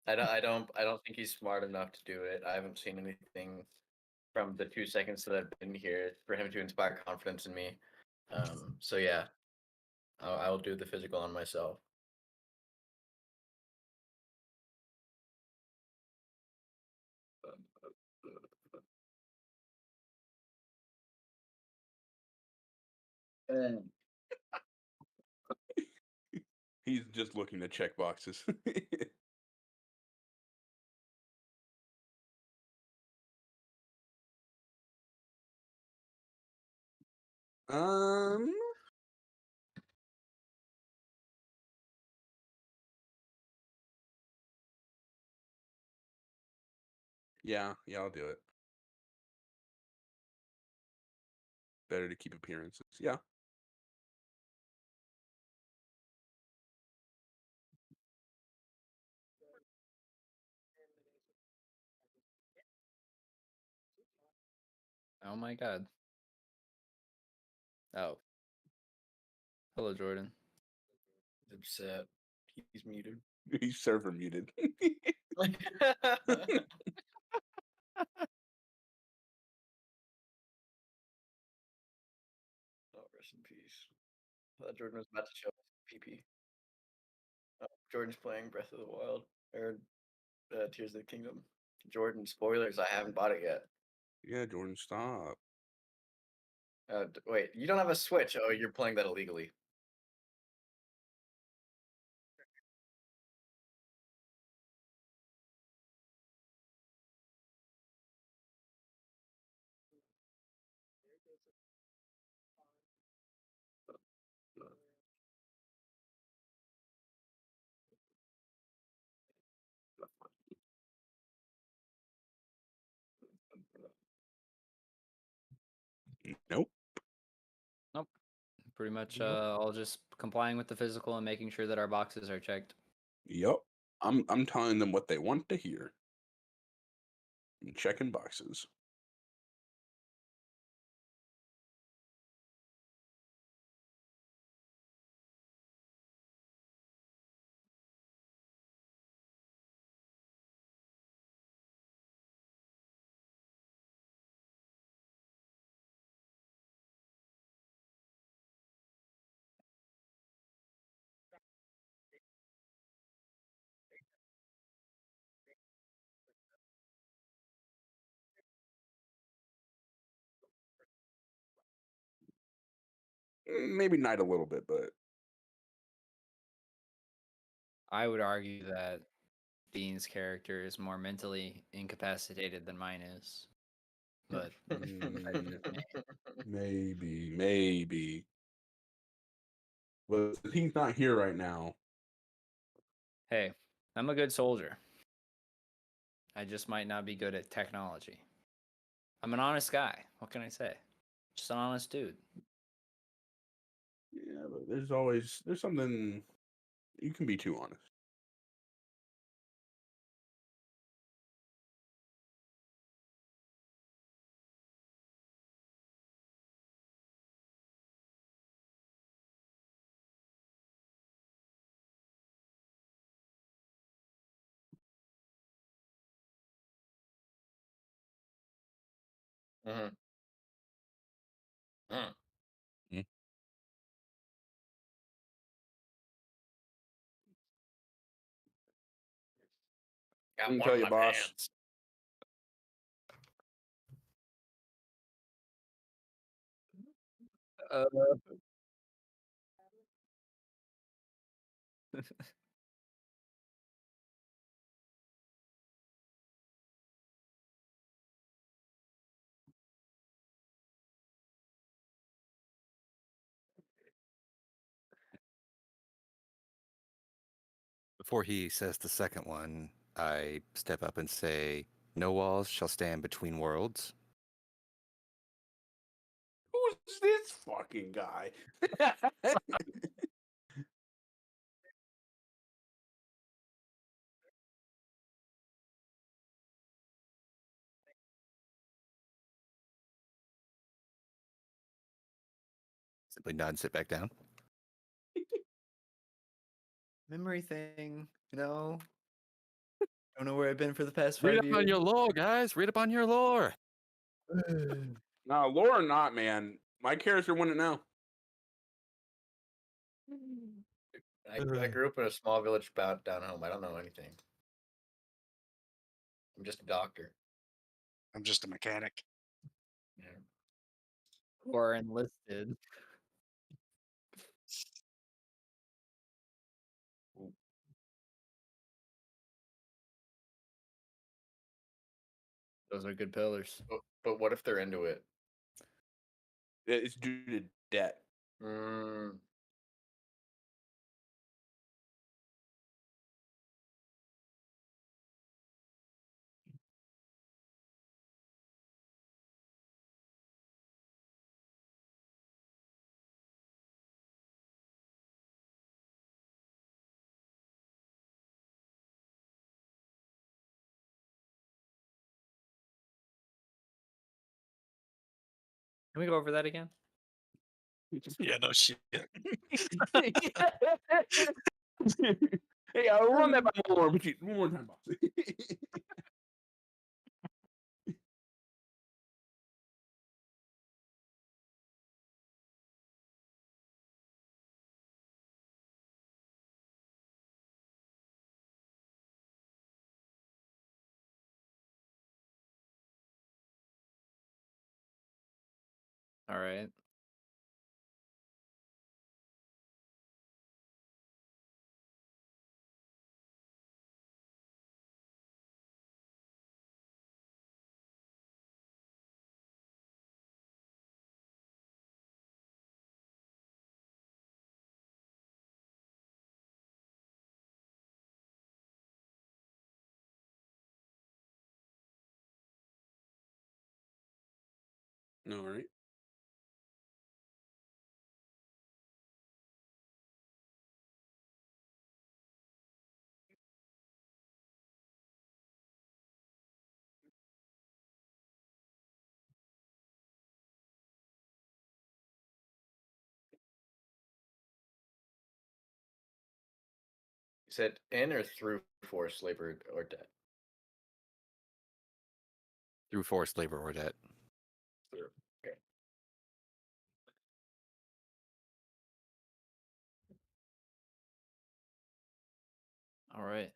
it. I don't think he's smart enough to do it. I haven't seen anything from the 2 seconds that I've been here for him to inspire confidence in me. So yeah, I will do the physical on myself. He's just looking to check boxes. um. Yeah, I'll do it. Better to keep appearances. Yeah. Oh my god. Oh, hello, Jordan. He's upset. He's muted. He's server muted. Oh, rest in peace. I thought Jordan was about to show us PP. Oh, Jordan's playing Breath of the Wild or Tears of the Kingdom. Jordan, spoilers, I haven't bought it yet. Yeah, Jordan, stop. Wait, you don't have a Switch. Oh, you're playing that illegally. Nope. Nope. Pretty much Yep. all just complying with the physical and making sure that our boxes are checked. Yep. I'm telling them what they want to hear. I'm checking boxes. maybe Knight a little bit, but I would argue that Dean's character is more mentally incapacitated than mine is. But maybe. But he's not here right now. hey, I'm a good soldier. I just might not be good at technology. I'm an honest guy. What can I say? Just an honest dude. Yeah, but there's something you can be too honest. Mhm. Mm. Got Let me one tell in you, my boss. pants. Uh, Before he says the second one, I step up and say, "No walls shall stand between worlds." Who's this fucking guy? Simply nod and sit back down. memory thing, Don't know where I've been for the past Read 5 up years. on your lore, guys. Read up on your lore. Nah, lore or not, man. My character wouldn't know. I grew up in a small village down home. I don't know anything. I'm just a doctor. I'm just a mechanic. Yeah. Who are enlisted. Those are good pillars. But what if they're into it? It's due to debt. Mm, Can we go over that again? Yeah, no shit. Hey, I'll run that by one more time, boss. All right. All right. you said in or through forced labor or debt? Through forced labor or debt. Through. Okay. All right.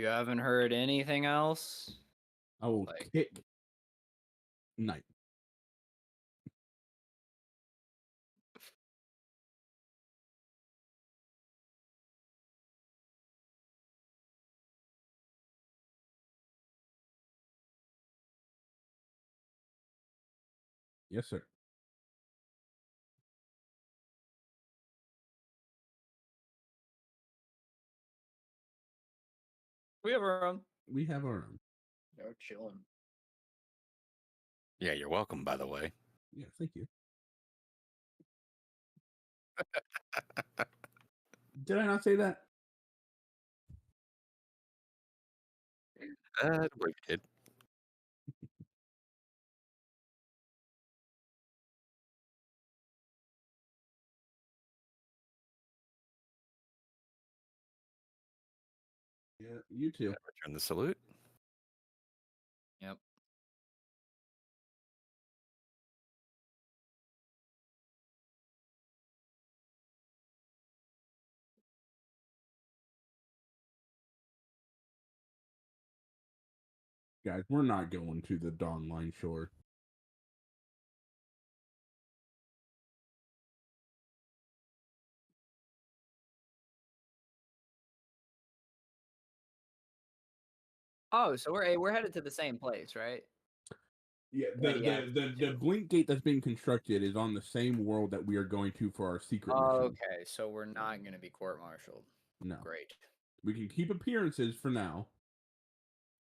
You haven't heard anything else? I will Like- kick Knight. Yes, sir. We have our own. We have our own. They're chilling. Yeah, you're welcome, by the way. Yeah, thank you. Did I not say that? Don't worry, kid. Yeah, you too. Return the salute. Yep. Guys, we're not going to the Dawn Line Shore. Oh, so we're headed to the same place, right? Yeah, Ready the blink gate that's being constructed is on the same world that we are going to for our secret Oh, mission. okay, so we're not going to be court-martialed. No, Great. we can keep appearances for now,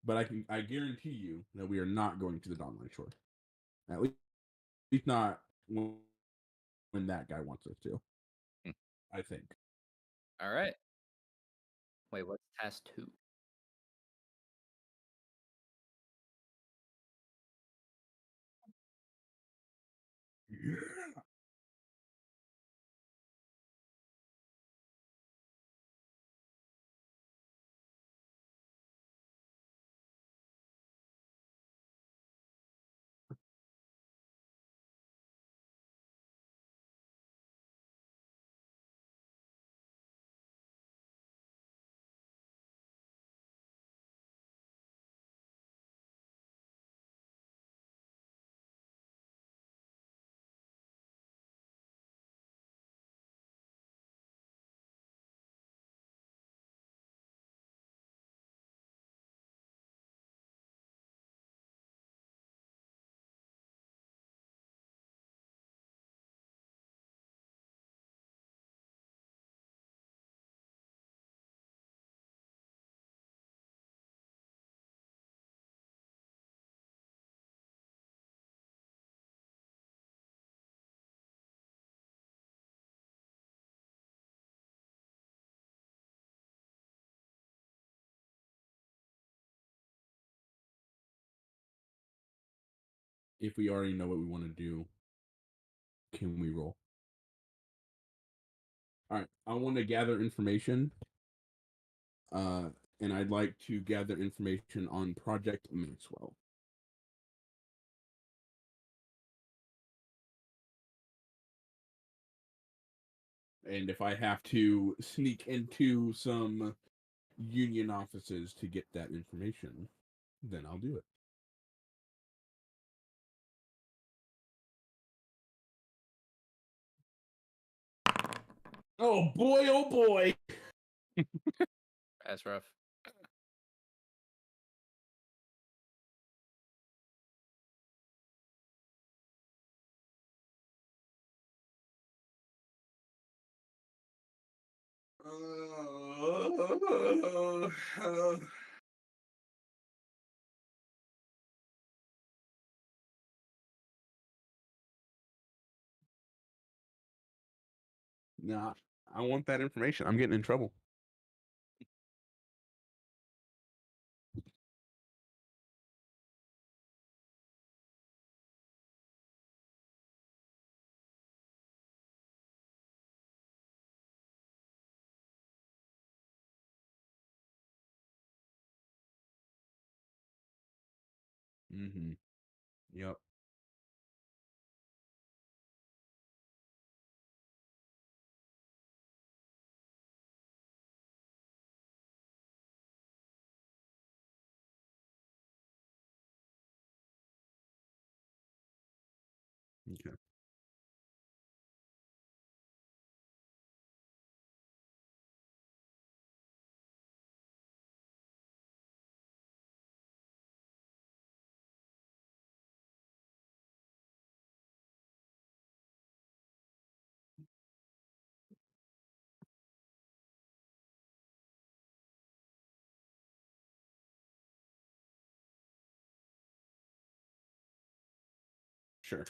but I guarantee you that we are not going to the Dawn Line Shore. At least not when that guy wants us to. Hmm. I think. All right. Wait, what's task 2? Yeah. If we already know what we want to do, can we roll? All right, I want to gather information. And I'd like to gather information on Project Maxwell. And if I have to sneak into some union offices to get that information, then I'll do it. Oh boy, oh boy. That's rough. Nah, I want that information. I'm getting in trouble. Mm-hmm. Yep. Okay. Sure.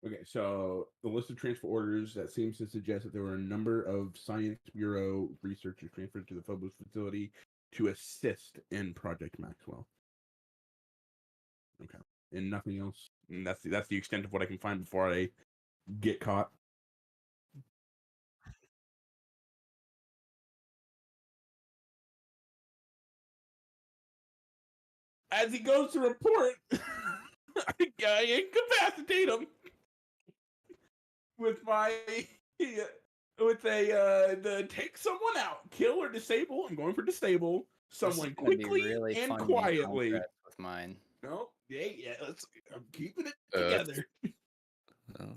Okay, so the list of transfer orders that seems to suggest that there were a number of Science Bureau researchers transferred to the Phobos facility to assist in Project Maxwell. Okay, and nothing else. And that's the extent of what I can find before I get caught. As he goes to report, I incapacitate him with my the take someone out, kill or disable. I'm going for disable someone This is gonna be quickly really and fun in quietly. contrast with mine. No, yeah. I'm keeping it Uh, together.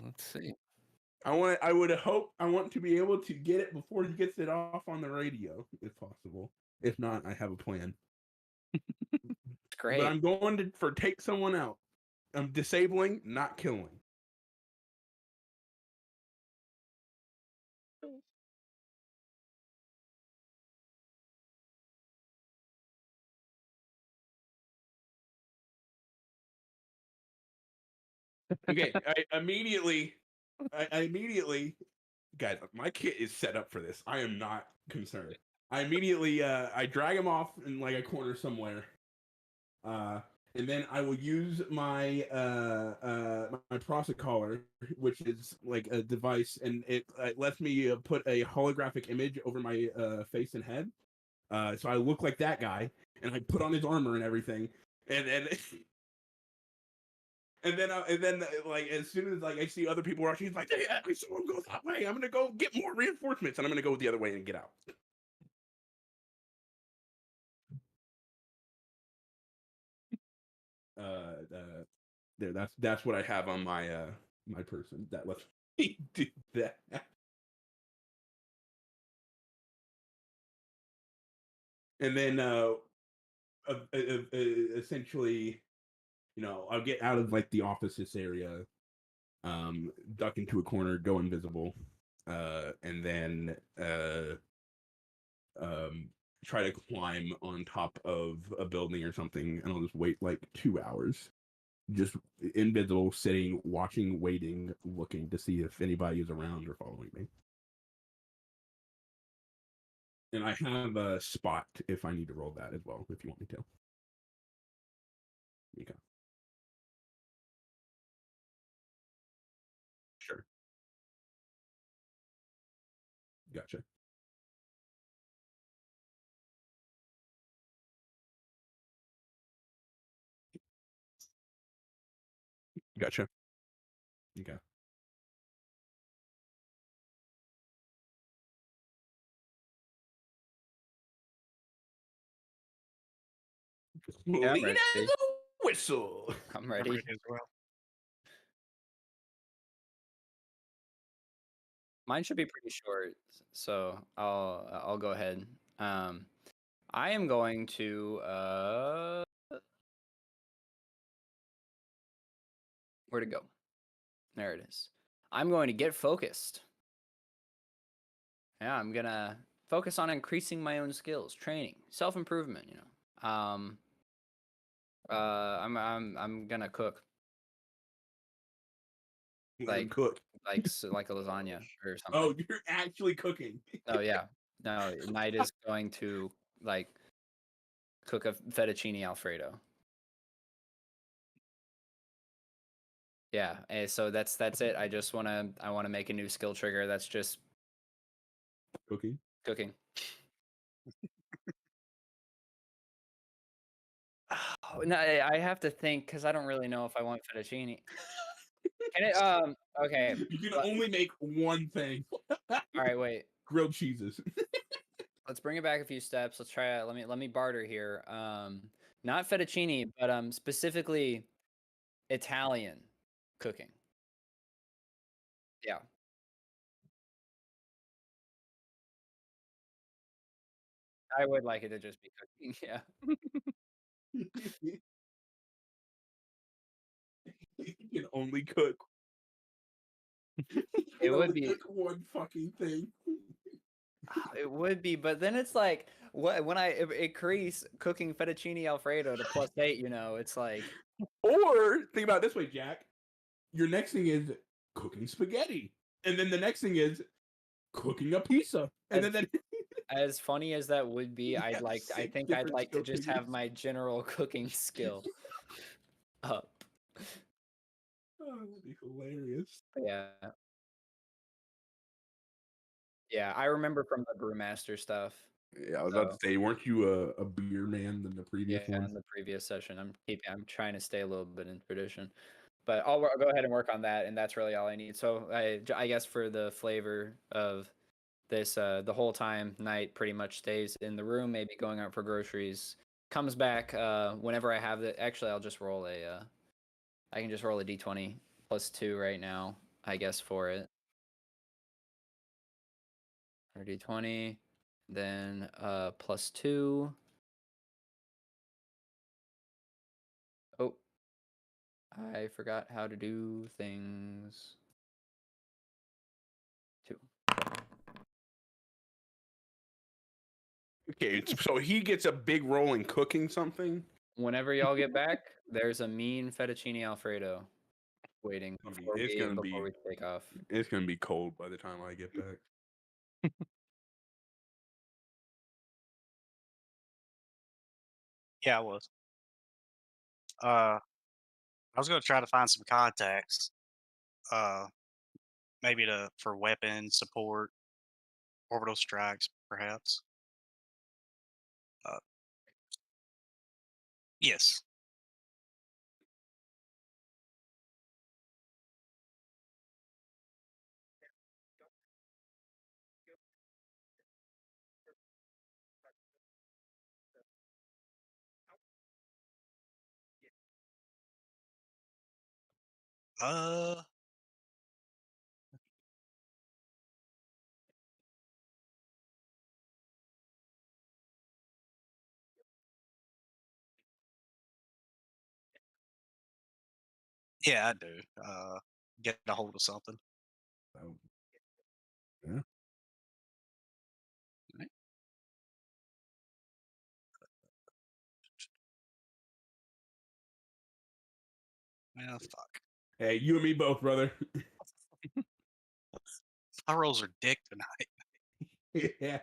Let's see. I want to be able to get it before he gets it off on the radio, if possible. If not, I have a plan. It's great. But I'm going for take someone out. I'm disabling, not killing. Okay, I immediately, guys, my kit is set up for this. I am not concerned. I immediately, I drag him off in like a corner somewhere, and then I will use my my process collar, which is like a device, and it lets me put a holographic image over my face and head, so I look like that guy, and I put on his armor and everything, and and then, like as soon as like I see other people rushing, it's like, hey, someone goes that way. I'm gonna go get more reinforcements, and I'm gonna go the other way and get out. There. That's what I have on my my person that lets me do that. And then essentially, I'll get out of like the offices area, duck into a corner, go invisible, and then try to climb on top of a building or something, and I'll just wait like 2 hours, just invisible, sitting, watching, waiting, looking to see if anybody is around or following me. And I have a spot if I need to roll that as well, if you want me to. Okay. Sure. Gotcha. Gotcha. Okay. Yeah, I'm Clean ready. as a whistle. I'm I'm ready. ready as well. Mine should be pretty short, so I'll go ahead. I am going to where to go? There it is. I'm going to get focused. Yeah, I'm gonna focus on increasing my own skills, training, self-improvement. I'm gonna cook. Let him like cook. like a lasagna or something. Oh, you're actually cooking. Oh yeah, no, Knight is going to like cook a fettuccine alfredo. Yeah, and so that's it. I wanna make a new skill trigger that's just Cooking. cooking. Oh, no, I have to think because I don't really know if I want fettuccine. Can it? Okay. You can But, only make one thing. all right, wait. Grilled cheeses. Let's bring it back a few steps. Let's try it. Let me barter here. Not fettuccine, but specifically Italian cooking. Yeah. I would like it to just be cooking. Yeah. You can only cook. You It can would only be. cook one fucking thing. It would be, but then it's like what when I increase cooking fettuccine alfredo to +8, you know, it's like Or think about it this way, Jack. Your next thing is cooking spaghetti, and then the next thing is cooking a pizza, and then as funny as that would be, You I have think 6 I'd different like to skill just have triggers. my general cooking skill up. Oh, that'd be hilarious. Yeah. Yeah, I remember from the brewmaster stuff. Yeah, I was about to say, weren't you a beer man than the previous Yeah, one? in the previous session. I'm trying to stay a little bit in tradition. But I'll go ahead and work on that, and that's really all I need. So I guess for the flavor of this, the whole time Knight pretty much stays in the room, maybe going out for groceries. Comes back whenever I have the. Actually, I'll just roll a. I can just roll a d20 +2 right now, I guess, for it. Or d20, then +2. Oh, I forgot how to do things. 2. Okay, so he gets a big role in cooking something. Whenever y'all get back, there's a mean fettuccine alfredo waiting before It's we gonna be take off. it's gonna be cold by the time I get back. Yeah, I was. I was going to try to find some contacts, uh, maybe for weapon support, orbital strikes, perhaps. Uh, yes. Uh, yeah, I do. Get a hold of something. So, yeah. Right. Well, fuck. Hey, you and me both, brother. My rolls are dick tonight. Yeah.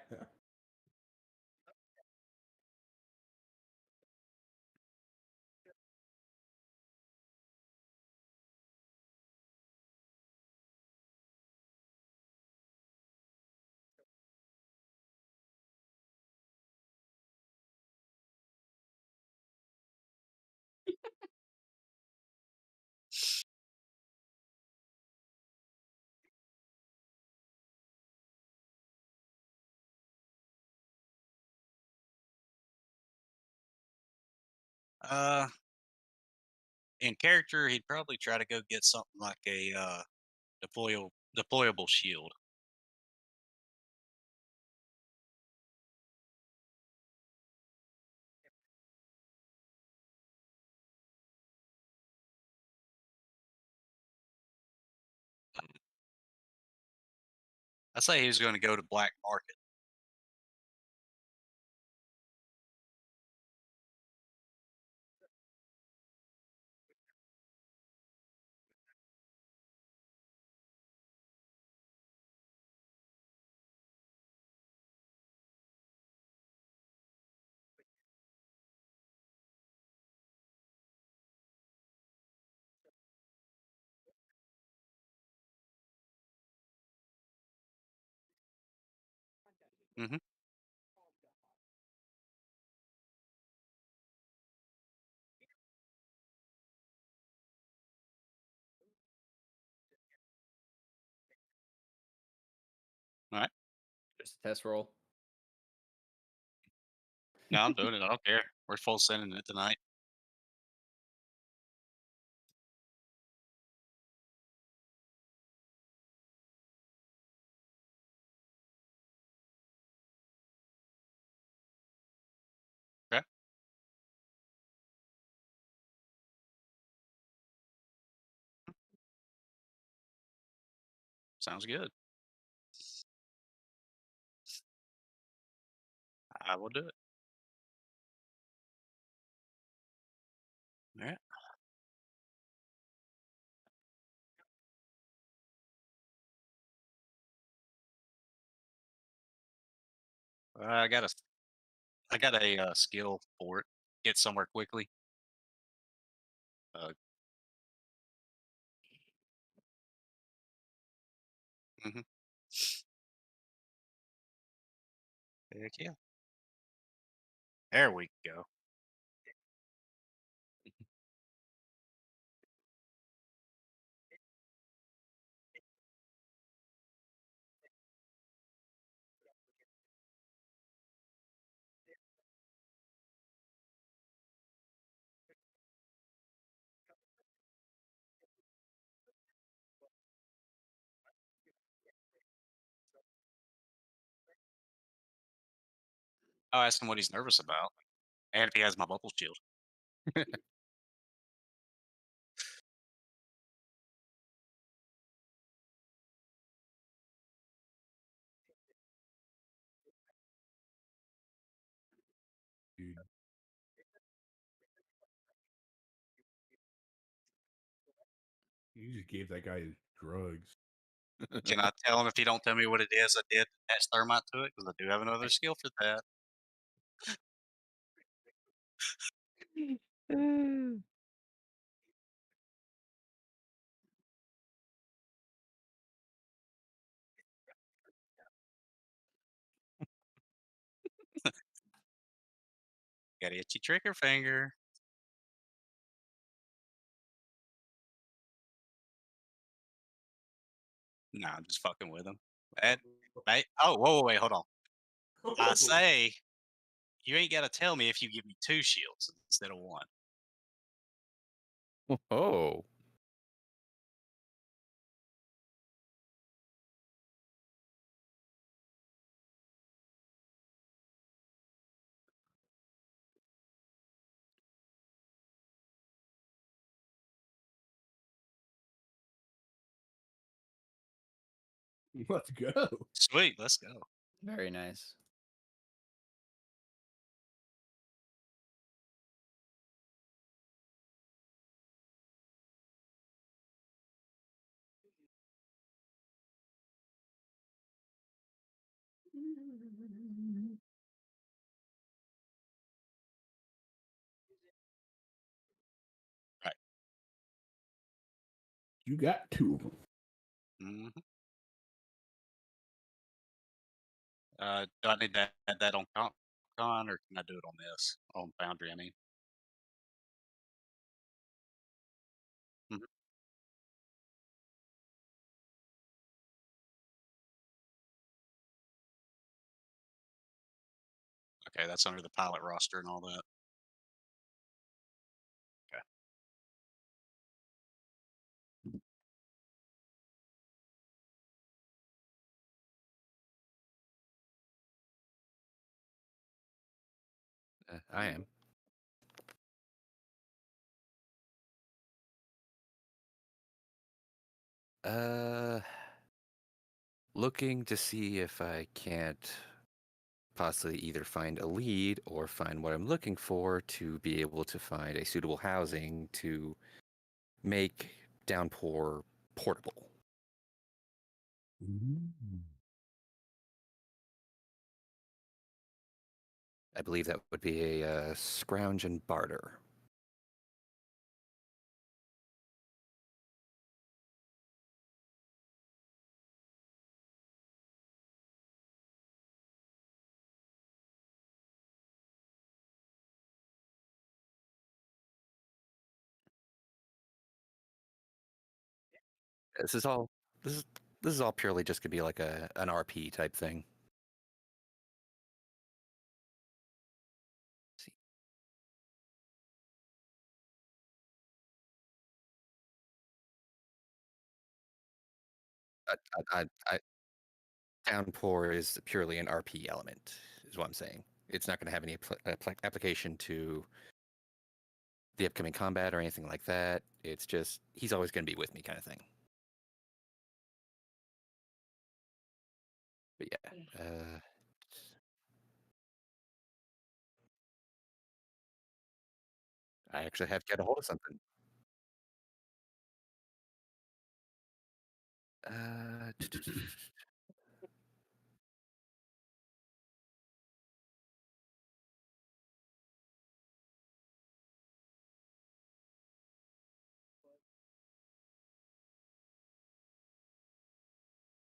Uh, in character, he'd probably try to go get something like a deployable shield. I say he was going to go to black market. Mhm. Alright. Just a test roll. No, I'm doing it. I don't care. We're full sending it tonight. Okay. Sounds good. I will do it. Alright. I got a skill for it. Get somewhere quickly. Uh, mhm. Heck yeah. There we go. I'll ask him what he's nervous about, and if he has my bubble shield. Dude, you just gave that guy his drugs. Can I tell him if he don't tell me what it is I did attach thermite to it? Because I do have another skill for that. Got itchy trigger finger. Nah, I'm just fucking with him. Oh, whoa, wait, hold on. I say you ain't got to tell me if you give me 2 shields instead of 1. Oh, Let's go. Sweet, let's go. Very nice. Right. You got 2 of them. hmm do I need to add that on Con, or can I do it on this? On Foundry, I mean. Mhm. Okay, that's under the pilot roster and all that. Okay. I am. Uh, looking to see if I can't possibly either find a lead or find what I'm looking for to be able to find a suitable housing to make Downpour portable. I believe that would be a scrounge and barter. This is all this is this is all purely just gonna be like an RP type thing. See. I Downpour is purely an RP element, is what I'm saying. It's not going to have any application to the upcoming combat or anything like that. It's just he's always going to be with me, kind of thing. But yeah, I actually have to get a hold of something. Uh,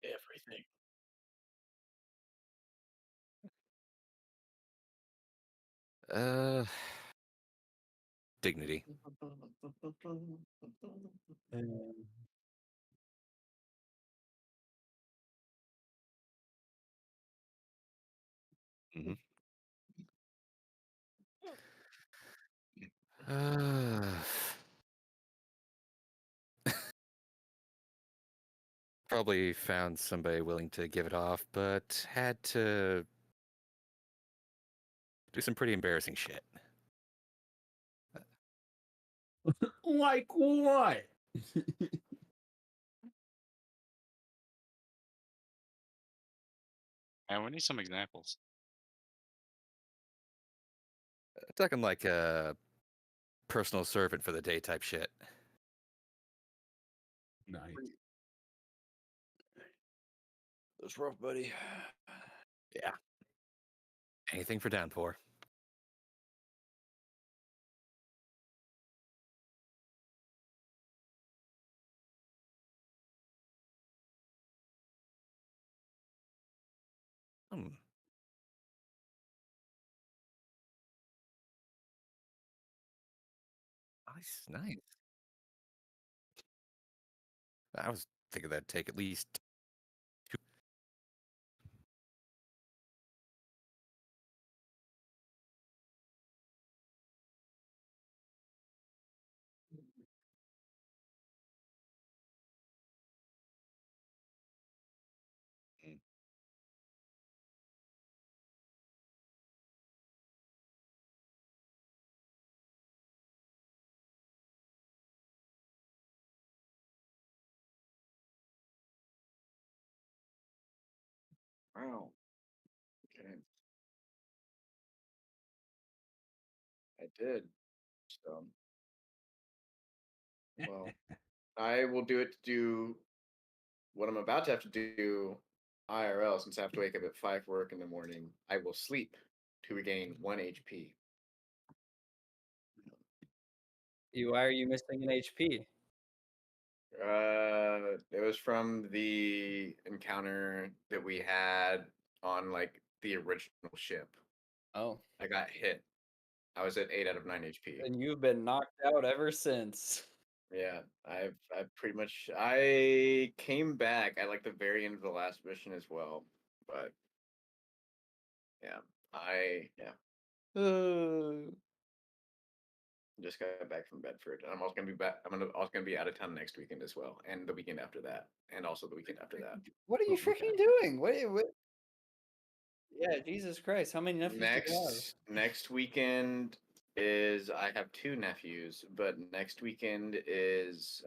Everything. uh, dignity. Hmm. Probably found somebody willing to give it off, but had to do some pretty embarrassing shit. Like what? And we need some examples. Talking like a personal servant for the day type shit. Nice. That's rough, buddy. Yeah. Anything for Downpour. Hmm. Nice. I was thinking that'd take at least 2. Mm. Wow. Okay. I did. So, well, I will do it to do what I'm about to have to do IRL since I have to wake up at 5 for work in the morning. I will sleep to regain 1 HP. Why are you missing an HP? It was from the encounter that we had on like the original ship. Oh, I got hit. I was at 8 out of 9 HP. and you've been knocked out ever since. Yeah, I've pretty much I came back at like the very end of the last mission as well, but yeah, just got back from Bedford, and I'm also gonna be back. Also gonna be out of town next weekend as well, and the weekend after that, and also the weekend after that. What are you Oh, okay. freaking doing? What? Yeah, Jesus Christ! How many nephews do you have? Next weekend is I have 2 nephews, but next weekend is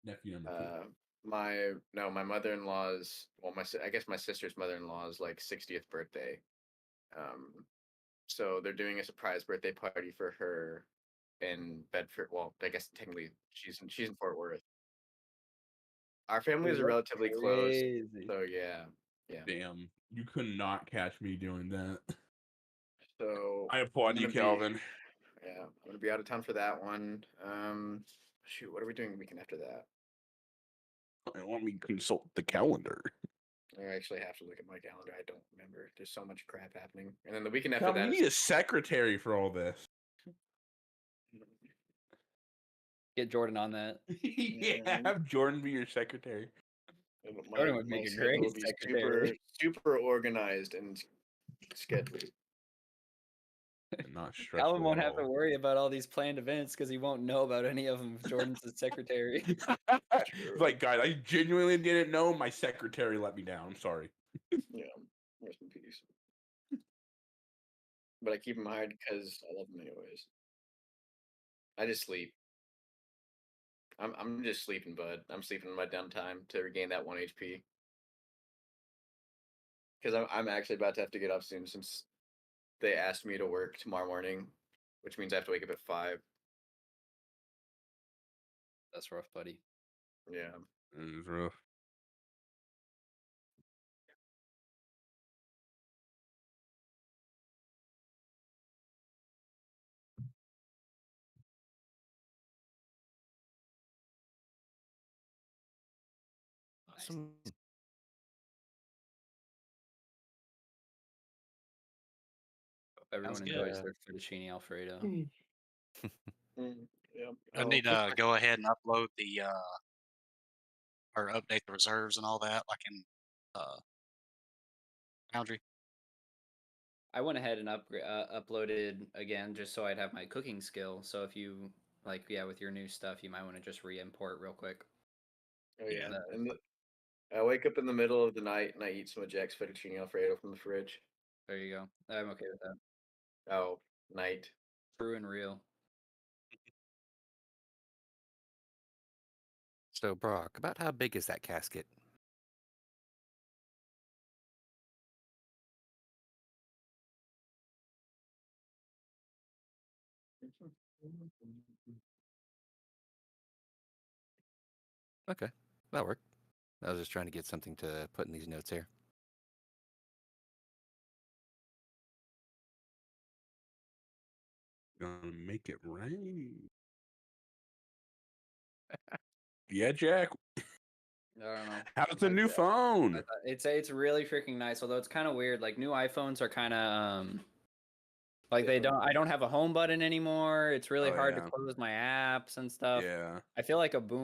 Nephew number 2. my mother-in-law's, well, I guess my sister's mother-in-law's like 60th birthday. So they're doing a surprise birthday party for her in Bedford. Well, I guess technically she's in Fort Worth. Our families are That's relatively close, crazy. so yeah. Damn, you could not catch me doing that. So I applaud I'm you, gonna be- Calvin. Yeah, I'm gonna be out of town for that one. Shoot, what are we doing the weekend after that? Let me consult the calendar. I actually have to look at my calendar. I don't remember. There's so much crap happening. And then the weekend after Calvin, that you is need a secretary for all this. Get Jordan on that. Yeah, have Jordan be your secretary. And Jordan would make a schedule great would be secretary. super organized and scheduled. And not stressful Calvin won't at have to all. worry about all these planned events because he won't know about any of them if Jordan's his secretary. Like, guys, I genuinely didn't know. My secretary let me down. I'm sorry. Yeah, rest in peace. But I keep him hired because I love him anyways. I just sleep. I'm just sleeping, bud. I'm sleeping in my downtime to regain that 1 HP. Because I'm actually about to have to get up soon since they asked me to work tomorrow morning, which means I have to wake up at 5. That's rough, buddy. Yeah. It was rough. Awesome. Hope everyone Sounds enjoys good. their fettuccine alfredo. Yeah. I need to go ahead and upload the or update the reserves and all that, like in Foundry. I went ahead and uploaded again just so I'd have my cooking skill. So if you like, yeah, with your new stuff, you might want to just re-import real quick. Oh Yeah. yeah. And I wake up in the middle of the night and I eat some of Jack's fettuccine alfredo from the fridge. There you go. I'm okay with that. Oh, night. True and real. So, Brock, about how big is that casket? Okay, that'll work. I was just trying to get something to put in these notes here. Gonna make it rain. Yeah, Jack. I don't know. How's the Like, new phone? It's really freaking nice. Although it's kind of weird. Like new iPhones are kind of like I don't have a home button anymore. It's really Oh, hard yeah. to close my apps and stuff. Yeah. I feel like a boom